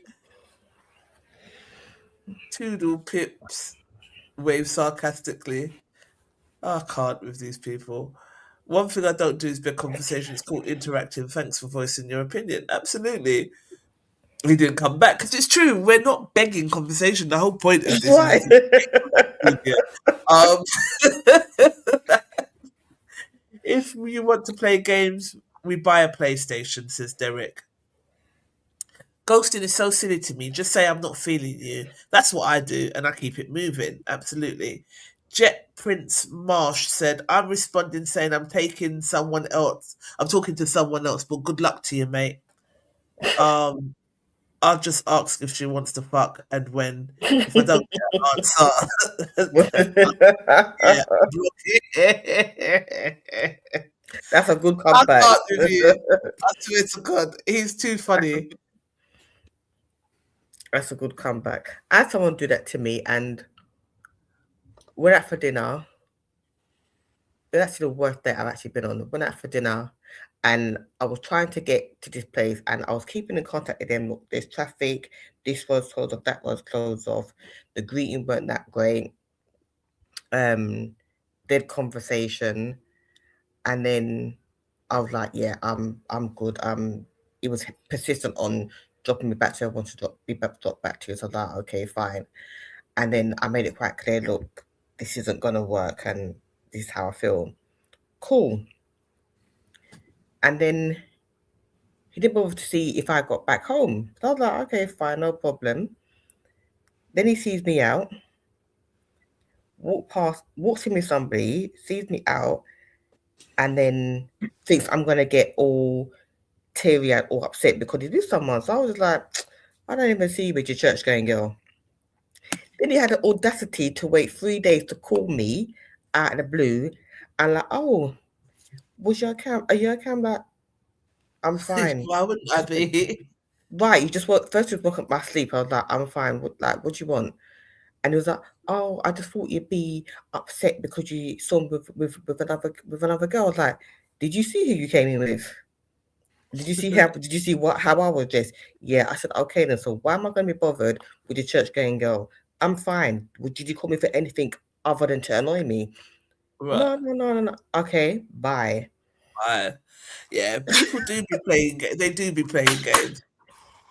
Toodle pips. Wave sarcastically. I can't with these people. One thing I don't do is big conversation. It's called interactive. Thanks for voicing your opinion. Absolutely. He didn't come back because it's true. We're not begging conversation. The whole point of this Right. is media. If you want to play games, we buy a PlayStation, says Derek. Ghosting is so silly to me. Just say I'm not feeling you. That's what I do, and I keep it moving. Absolutely. Jet Prince Marsh said, I'm responding saying I'm taking someone else. I'm talking to someone else, but good luck to you, mate. I'll just ask if she wants to fuck and when. If I don't get an answer, That's a good I comeback. can't with you. I swear to God, he's too funny. That's a good comeback. I had someone do that to me, and we're out for dinner. That's the worst date I've actually been on. Went out for dinner, and I was trying to get to this place, and I was keeping in contact with them. Look, there's traffic. This was closed off. That was closed off. The greeting weren't that great. Dead conversation, and then I was like, "Yeah, I'm good." It was persistent on dropping me back to. I wanted to be dropped back to. So I was like, "Okay, fine." And then I made it quite clear. Look, this isn't gonna work, and this is how I feel. Cool. And then he didn't bother to see if I got back home. So I was like, okay, fine, no problem. Then he sees me out, walks in with somebody, sees me out, and then thinks I'm gonna get all teary-eyed or upset because he's with someone. So I was like, I don't even see you with your church going girl. Then he had the audacity to wait 3 days to call me out of the blue and like, oh, was your account? Are you okay? I'm like, I'm fine. Why wouldn't I be? Right, you just woke first. You woke up my sleep. I was like, I'm fine. What do you want? And he was like, oh, I just thought you'd be upset because you saw me with another girl. I was like, did you see who you came in with? Did you see how I was dressed? Yeah, I said, okay then. So why am I going to be bothered with the church going girl? I'm fine. Did you call me for anything other than to annoy me? Right. No. Okay, bye. Right. Yeah, people do be playing. They do be playing games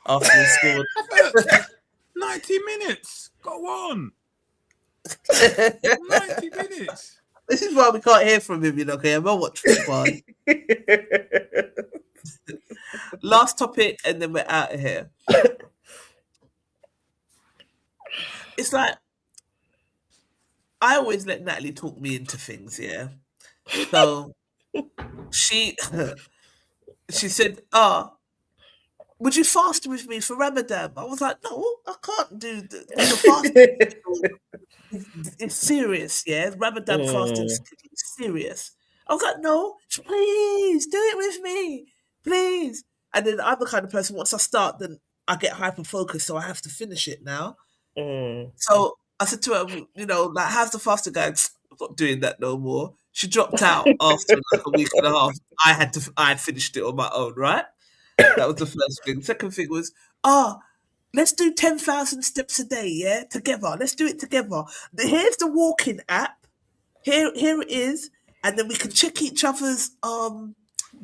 after the scored. 90 minutes. Go on. 90 minutes. This is why we can't hear from him, okay? I'm gonna watch football. Last topic, and then we're out of here. It's like I always let Natalie talk me into things, yeah. So she said, would you fast with me for Ramadan? I was like, no, I can't do the fasting. It's serious, yeah. Ramadan fasting is serious. I was like, no, please do it with me, please. And then I'm the kind of person, once I start, then I get hyper focused, so I have to finish it now. So I said to her, like, how's the fasting going? I'm not doing that no more. She dropped out after like a week and a half. I finished it on my own, right? That was the first thing. Second thing was, let's do 10,000 steps a day, yeah? Together. Let's do it together. Here's the walking app. Here it is. And then we can check each other's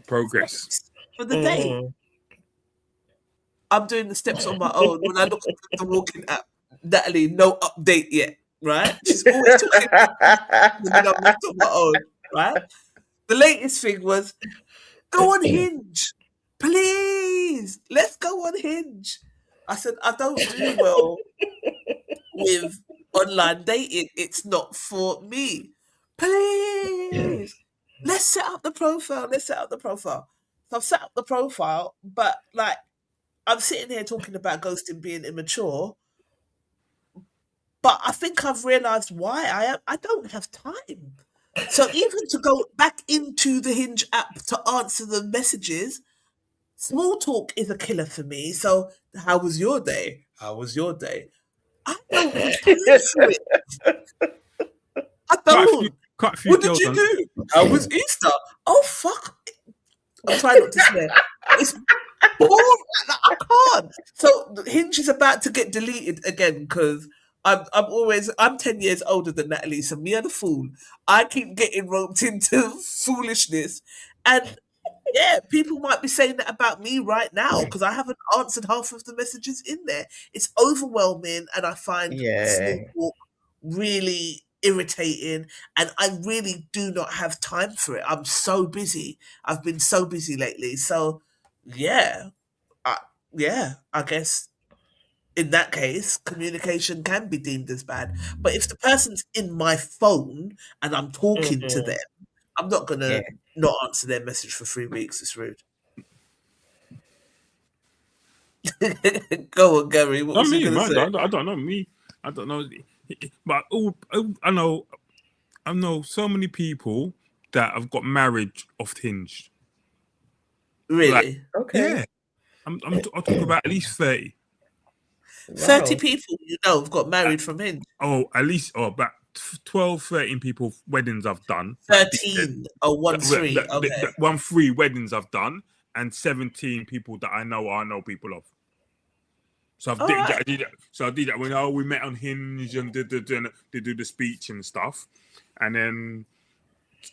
progress for the day. I'm doing the steps on my own. When I look at the walking app, Natalie, no update yet, right? She's always talking when I'm left on my own, right? The latest thing was, go on Hinge. Please, let's go on Hinge. I said, I don't do well with online dating. It's not for me. Please, let's set up the profile. So I've set up the profile, but like, I'm sitting here talking about ghosting being immature, but I think I've realised why I don't have time. So even to go back into the Hinge app to answer the messages, small talk is a killer for me. So, how was your day? I don't have time for it. I don't. What did you do? How was Easter? Oh, fuck. I'm trying not to swear. It's boring. I can't. So, Hinge is about to get deleted again because I'm 10 years older than Natalie, so me and the fool. I keep getting roped into foolishness. And yeah, people might be saying that about me right now because I haven't answered half of the messages in there. It's overwhelming, and I find small Yeah. talk really irritating, and I really do not have time for it. I'm so busy. I've been so busy lately. So yeah, I, yeah, I guess in that case, communication can be deemed as bad. But if the person's in my phone and I'm talking to Mhm. them, I'm not Yeah. gonna not answer their message for 3 weeks. It's rude. Go on, Gary. What Not was you me, gonna man. say? I don't know me. I don't know, but I know so many people that have got married off Hinge. Like, Really? yeah, Okay. I'll talk about at least 30. 30 Wow. people have got Uh, married from Hinge. at least about 12, 13 people weddings I've done. Like decent. 13. Oh, 1 3. Okay. 3 weddings I've done, and 17 people that I know people of. So All right. I did that when we met on Hinge and did the speech and stuff, and then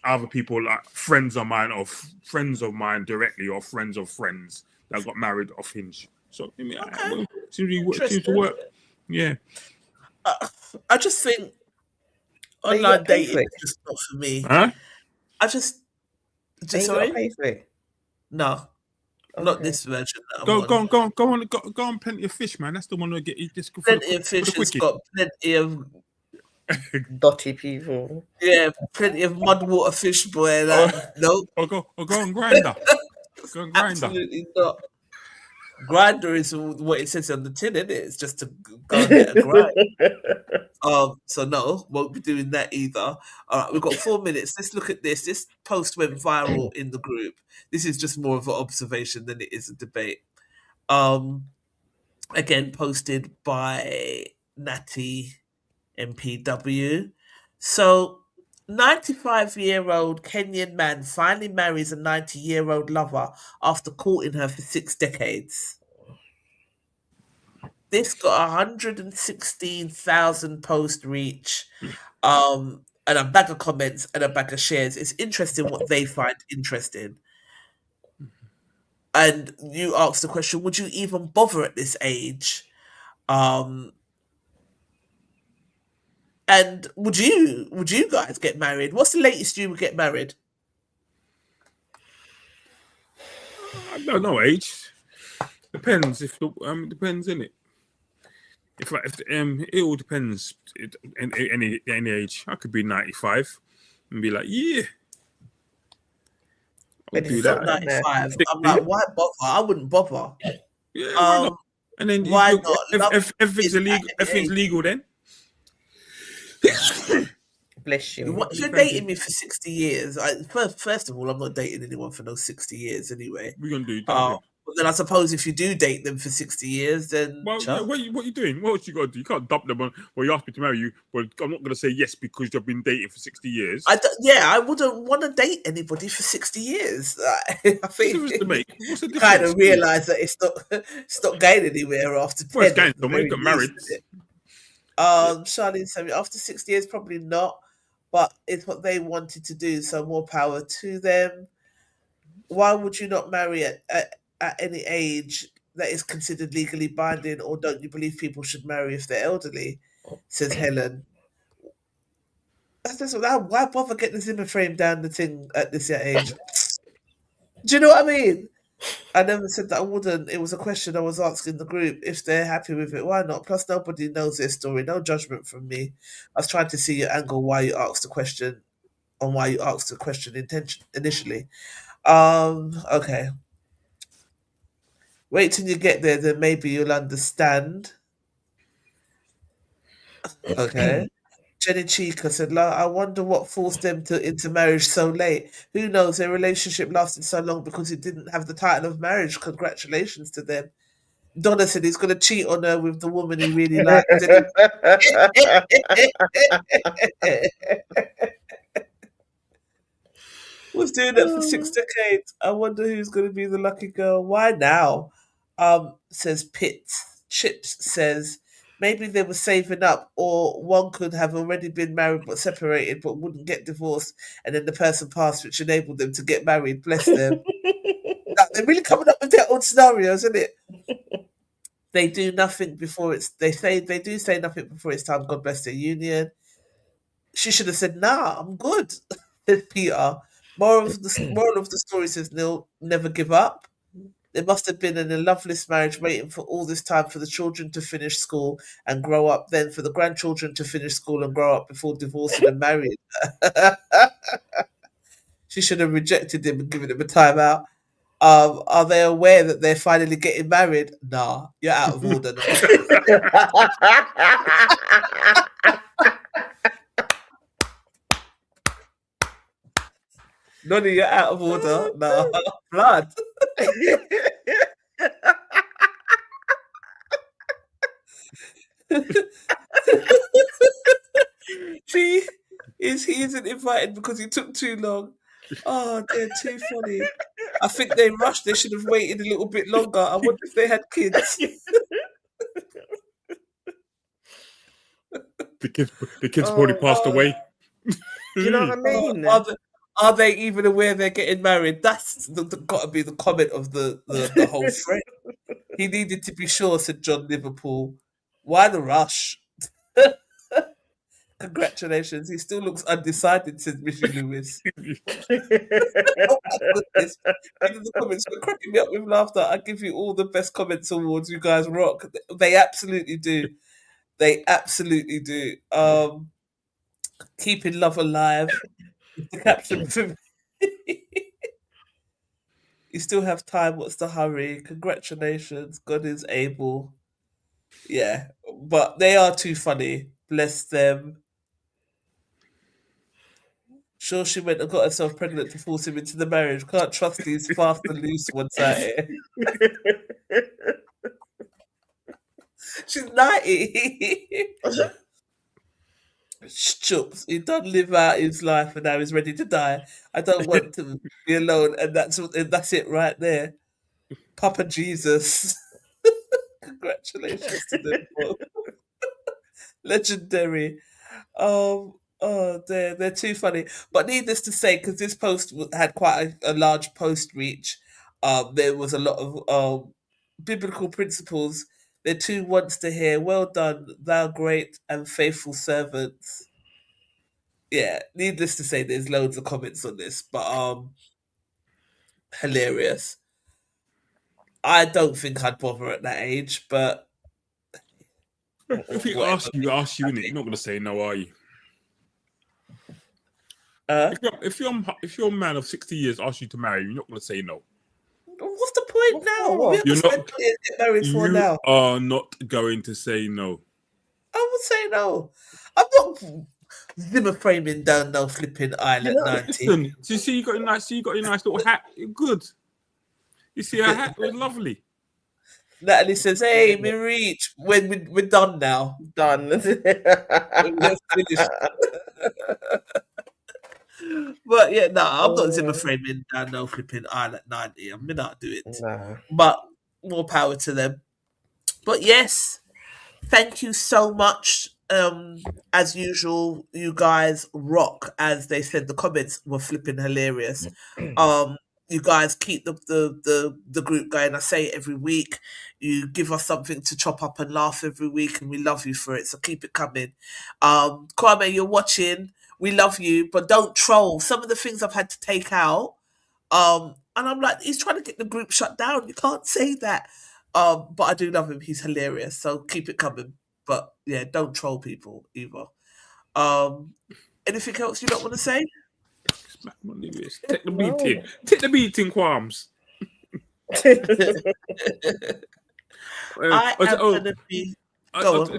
other people like friends of mine directly or friends of friends that got married off Hinge. So I mean, Okay. seems to Interesting. work. Yeah. I just think And you got online to pay dating for it. is just not for me. Huh? I just And you got to sorry? pay for it. No, not Okay. this version that I'm Go on. on, Plenty of Fish, man. That's the one that get you just for Plenty of the Fish has quickie. got plenty of Dotty people. plenty of mudwater fish, boy. Or, That no, go on Grinder. Go on Grinder. absolutely not. Grinder is what it says on the tin, isn't it? It's just to go and get a grind. So no, won't be doing that either. All right, we've got 4 minutes. Let's look at this. This post went viral in the group. This is just more of an observation than it is a debate. Again, posted by Natty MPW. So, 95-year-old Kenyan man finally marries a 90-year-old lover after courting her for 6 decades. This got 116,000 post reach, and a bag of comments and a bag of shares. It's interesting what they find interesting. And you asked the question, would you even bother at this age? Um, and would you guys get married? What's the latest you would get married? I don't know age. Depends depends in it. If it all depends. Any age, I could be 95 and be like, yeah, I'll do that. 95. 60. I'm like, why bother? I wouldn't bother. Yeah, why not? And then Why not? Love everything's is at illegal. any Everything's age. legal then. Bless you. What, you're dating me for 60 years. First of all, I'm not dating anyone for no 60 years anyway. We're gonna do, don't we? But then I suppose if you do date them for 60 years, then Well, yeah, what you doing? What you got to do? You can't dump them on. Well, you asked me to marry you. Well, I'm not going to say yes because you've been dating for 60 years. I wouldn't want to date anybody for 60 years. I think What's the difference to make? What's the you difference? kind of realise that it's not going anywhere after 10. Well, it's going at the somewhere. You very got married. least, isn't it? Charlene said after 60 years, probably not, but it's what they wanted to do, so more power to them. Why would you not marry at any age that is considered legally binding, or don't you believe people should marry if they're elderly? Says Helen. That's just why bother getting the Zimmer frame down the thing at this age? Do you know what I mean? I never said that I wouldn't. It was a question I was asking the group if they're happy with it. Why not? Plus, nobody knows their story. No judgment from me. I was trying to see your angle why you asked the question, on why you asked the question initially. Okay. Wait till you get there, then maybe you'll understand. Okay. Jenny Chica said, I wonder what forced them into marriage so late. Who knows? Their relationship lasted so long because it didn't have the title of marriage. Congratulations to them. Donna said he's going to cheat on her with the woman he really likes. Was doing that for 6 decades. I wonder who's going to be the lucky girl. Why now? Says Pitts. Chips says maybe they were saving up, or one could have already been married but separated but wouldn't get divorced, and then the person passed, which enabled them to get married. Bless them. They're really coming up with their own scenarios, isn't it? They do nothing before it's. They do say nothing before it's time. God bless their union. She should have said, "Nah, I'm good." Said Peter. Moral of the story says, "Neil, never give up." There must have been in a loveless marriage waiting for all this time for the children to finish school and grow up, then for the grandchildren to finish school and grow up before divorcing and marrying. She should have rejected him and given him a time out. Are they aware that they're finally getting married? Nah, you're out of order now. Nonny, you're out of order. Nah, blood. See, he isn't invited because he took too long. Oh, they're too funny. I think they rushed. They should have waited a little bit longer. I wonder if they had kids. The kids probably passed away. Do you know what I mean? Are they even aware they're getting married? That's got to be the comment of the whole thread. He needed to be sure, said John Liverpool. Why the rush? Congratulations. He still looks undecided, says Richie Lewis. Oh my goodness. Reading the comments, you're cracking me up with laughter. I give you all the best comments awards. You guys rock. They absolutely do. They absolutely do. Keeping love alive. The caption for me. You still have time. What's the hurry? Congratulations. God is able. Yeah. But they are too funny. Bless them. Sure, she went and got herself pregnant to force him into the marriage. Can't trust these fast and loose ones out here. She's 90. Chups. He done live out his life and now he's ready to die. I don't want to be alone, and that's it right there. Papa Jesus. Congratulations to them both. Legendary. They're too funny. But needless to say, because this post had quite a large post reach, there was a lot of biblical principles. They're too wants to hear, well done, thou great and faithful servants. Yeah, needless to say, there's loads of comments on this, but hilarious. I don't think I'd bother at that age, but if he asks you, innit? You're not going to say no, are you? If your man of 60 years asks you to marry, you're not going to say no. What's the point now? You are not going to say no. I would say no. I'm not Zimmer framing down no flipping island 90. Listen, so you see, you got your nice little hat. You're good. You see, her hat was lovely. Natalie says, "Hey, me reach when we're done now. Done. Let's finish." But yeah, no, I'm not Zimmer framing down no flipping island 90. I may not do it. No. But more power to them. But yes, thank you so much. As usual, you guys rock. As they said, the comments were flipping hilarious. You guys keep the group going. I say it every week. You give us something to chop up and laugh every week, and we love you for it. So keep it coming. Kwame, you're watching. We love you, but don't troll. Some of the things I've had to take out. And I'm like, he's trying to get the group shut down. You can't say that. But I do love him. He's hilarious. So keep it coming. But yeah, don't troll people either. Anything else you don't want to say? Take the beating. Take the beating, Qualms. I am going to be... Talk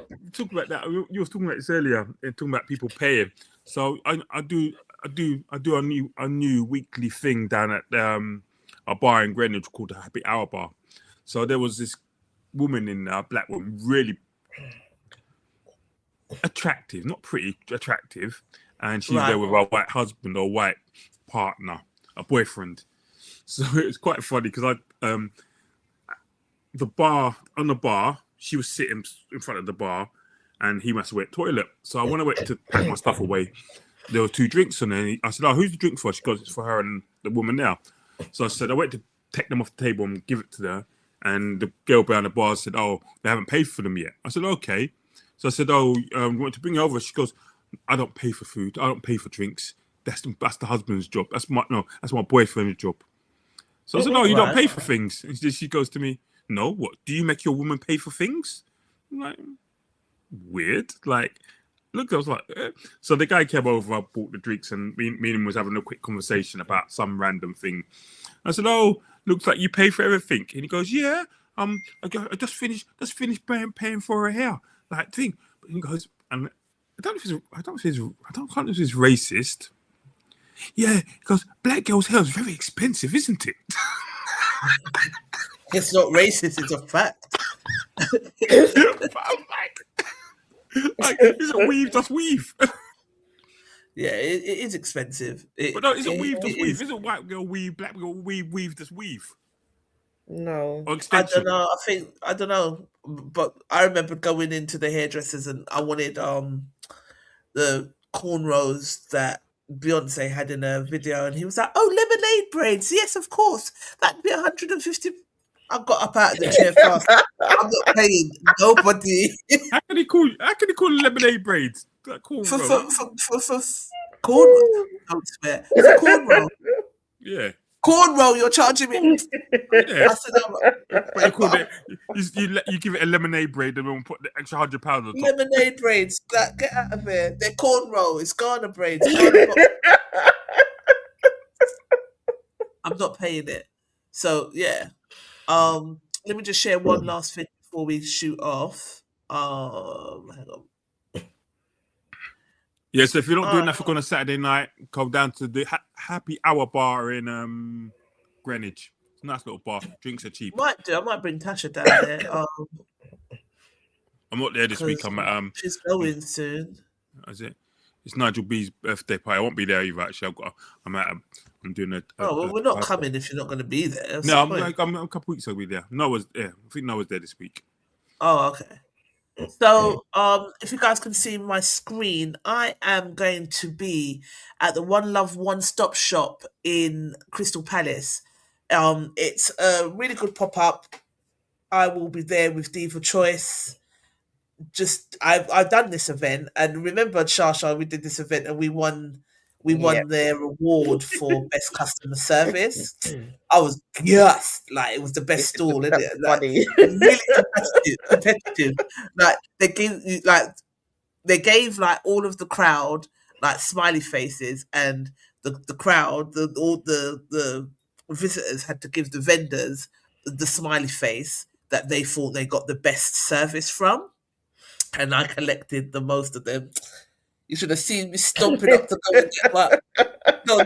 about that. You were talking about this earlier, talking about people paying. So I do a new weekly thing down at a bar in Greenwich called the Happy Hour Bar. So there was this woman in there, black woman, really attractive, not pretty, attractive, and she's there with her white husband or white partner, a boyfriend. So it's quite funny because the bar she was sitting in front of the bar, and he must have went to the toilet. So when I went to pack my stuff away, there were 2 drinks on there. I said, "Oh, who's the drink for?" She goes, "It's for her and the woman now." So I said, I went to take them off the table and give it to her. And the girl behind the bar said, "Oh, they haven't paid for them yet." I said, "Okay." So I said, "Oh, you want to bring it over?" She goes, "I don't pay for food. I don't pay for drinks. That's the husband's job. That's my boyfriend's job." So I said, "No, you don't pay for things." And she goes to me, "No, what? Do you make your woman pay for things?" I'm like, weird. Like, look, I was like, eh. So the guy came over, I bought the drinks, and me and him was having a quick conversation about some random thing. I said, "Oh, looks like you pay for everything." And he goes, "Yeah, I just finished paying for her hair, like thing." But he goes, and I don't know if it's racist. Yeah, he goes, "Black girls' hair is very expensive, isn't it?" It's not racist, it's a fact. But I'm like, is it weave? Just weave. Yeah, it is expensive. But no, is it weave? Just weave? Is it white girl weave, black girl weave? Just weave? No. Or extension? I don't know. I don't know. But I remember going into the hairdressers and I wanted the cornrows that Beyonce had in her video, and he was like, "Oh, lemonade braids. Yes, of course. That'd be 150." I got up out of the chair fast. I'm not paying nobody How can he call lemonade braids? Like for cornrow. cornrow. Don't swear. For cornrow. Yeah. Cornrow, you're charging me. Yeah. I said, But you call it, you give it a lemonade braid and then put the extra £100 on top. lemonade braids. Like, get out of here. They're cornrow. It's Ghana braids. I'm not paying it. So yeah. Let me just share one last thing before we shoot off. Hang on. Yeah, so if you're not doing nothing on a Saturday night, go down to the Happy Hour bar in Greenwich. It's a nice little bar. Drinks are cheap. I might bring Tasha down there. I'm not there this week. I'm at she's going soon. Is it? It's Nigel B's birthday party. I won't be there either. Actually, I'm doing a. We're not coming if you're not going to be there. No, I'm a couple weeks. I'll be there. I think Noah's there this week. Oh, okay. So, if you guys can see my screen, I am going to be at the One Love One Stop Shop in Crystal Palace. It's a really good pop up. I will be there with Diva Choice. I've done this event, and remember, Shasha, we did this event and we won their award for best customer service. I was like it was the best stall, isn't it? Like, really competitive. Like they gave like all of the crowd like smiley faces, and the crowd, all the visitors had to give the vendors the smiley face that they thought they got the best service from. And I collected the most of them. You should have seen me stomping up to go and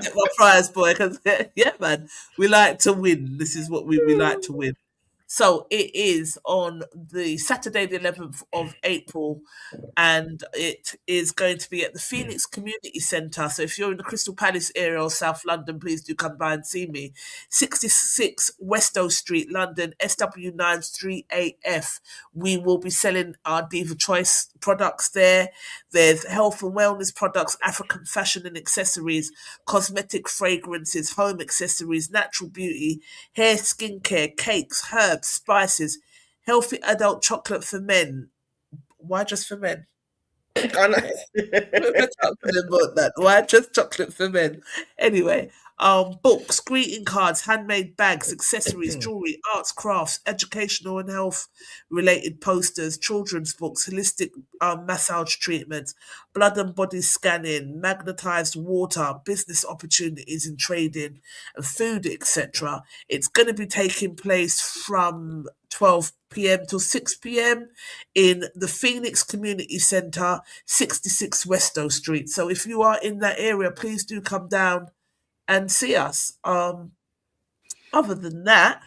get my prize, boy. Because yeah, man, we like to win. This is what we like to win. So it is on the Saturday, the 11th of April, and it is going to be at the Phoenix Community Centre. So if you're in the Crystal Palace area or South London, please do come by and see me. 66 Westow Street, London, SW9 3AF. We will be selling our Diva Choice products there. There's health and wellness products, African fashion and accessories, cosmetic fragrances, home accessories, natural beauty, hair, skincare, cakes, herbs, spices, healthy adult chocolate for men. Why just for men? Why just chocolate for men? Anyway, books, greeting cards, handmade bags, accessories, jewelry, arts, crafts, educational and health related posters, children's books, holistic massage treatments, blood and body scanning, magnetized water, business opportunities in trading, and food, etc. It's going to be taking place from 12 p.m. till 6 p.m. in the Phoenix Community Centre, 66 Westow Street. So if you are in that area, please do come down and see us. Other than that,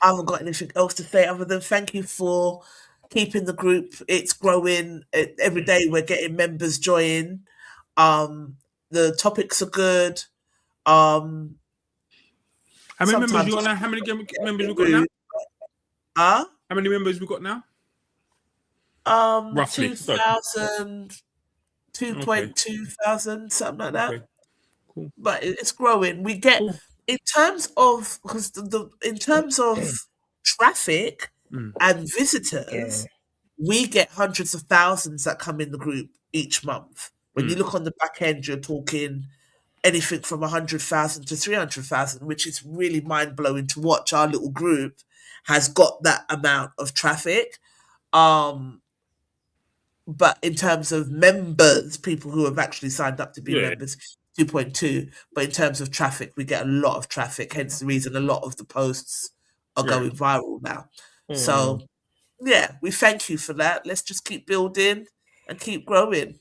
I haven't got anything else to say other than thank you for keeping the group. It's growing. Every day we're getting members join. The topics are good. How many members you got now? How many members we got now? Huh? How many members we got now? Roughly. 2,000, Okay. 2.2 thousand, something like that. Okay. Cool. But it's growing. We get Cool. in terms of because in terms of traffic and visitors, we get hundreds of thousands that come in the group each month. When you look on the back end, you're talking anything from 100,000 to 300,000, which is really mind blowing to watch. Our little group has got that amount of traffic. But in terms of members, people who have actually signed up to be members, 2.2. But in terms of traffic, we get a lot of traffic. Hence the reason a lot of the posts are going viral now. So, yeah, we thank you for that. Let's just keep building and keep growing.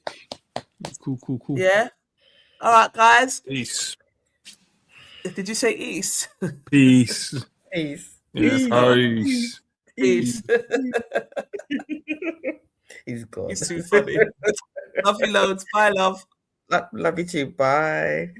Cool. Yeah. All right, guys. Peace. Did you say East? Peace. Peace. Peace. Peace. He's gone. He's too funny. Love you loads. Bye, love. Love you too. Bye.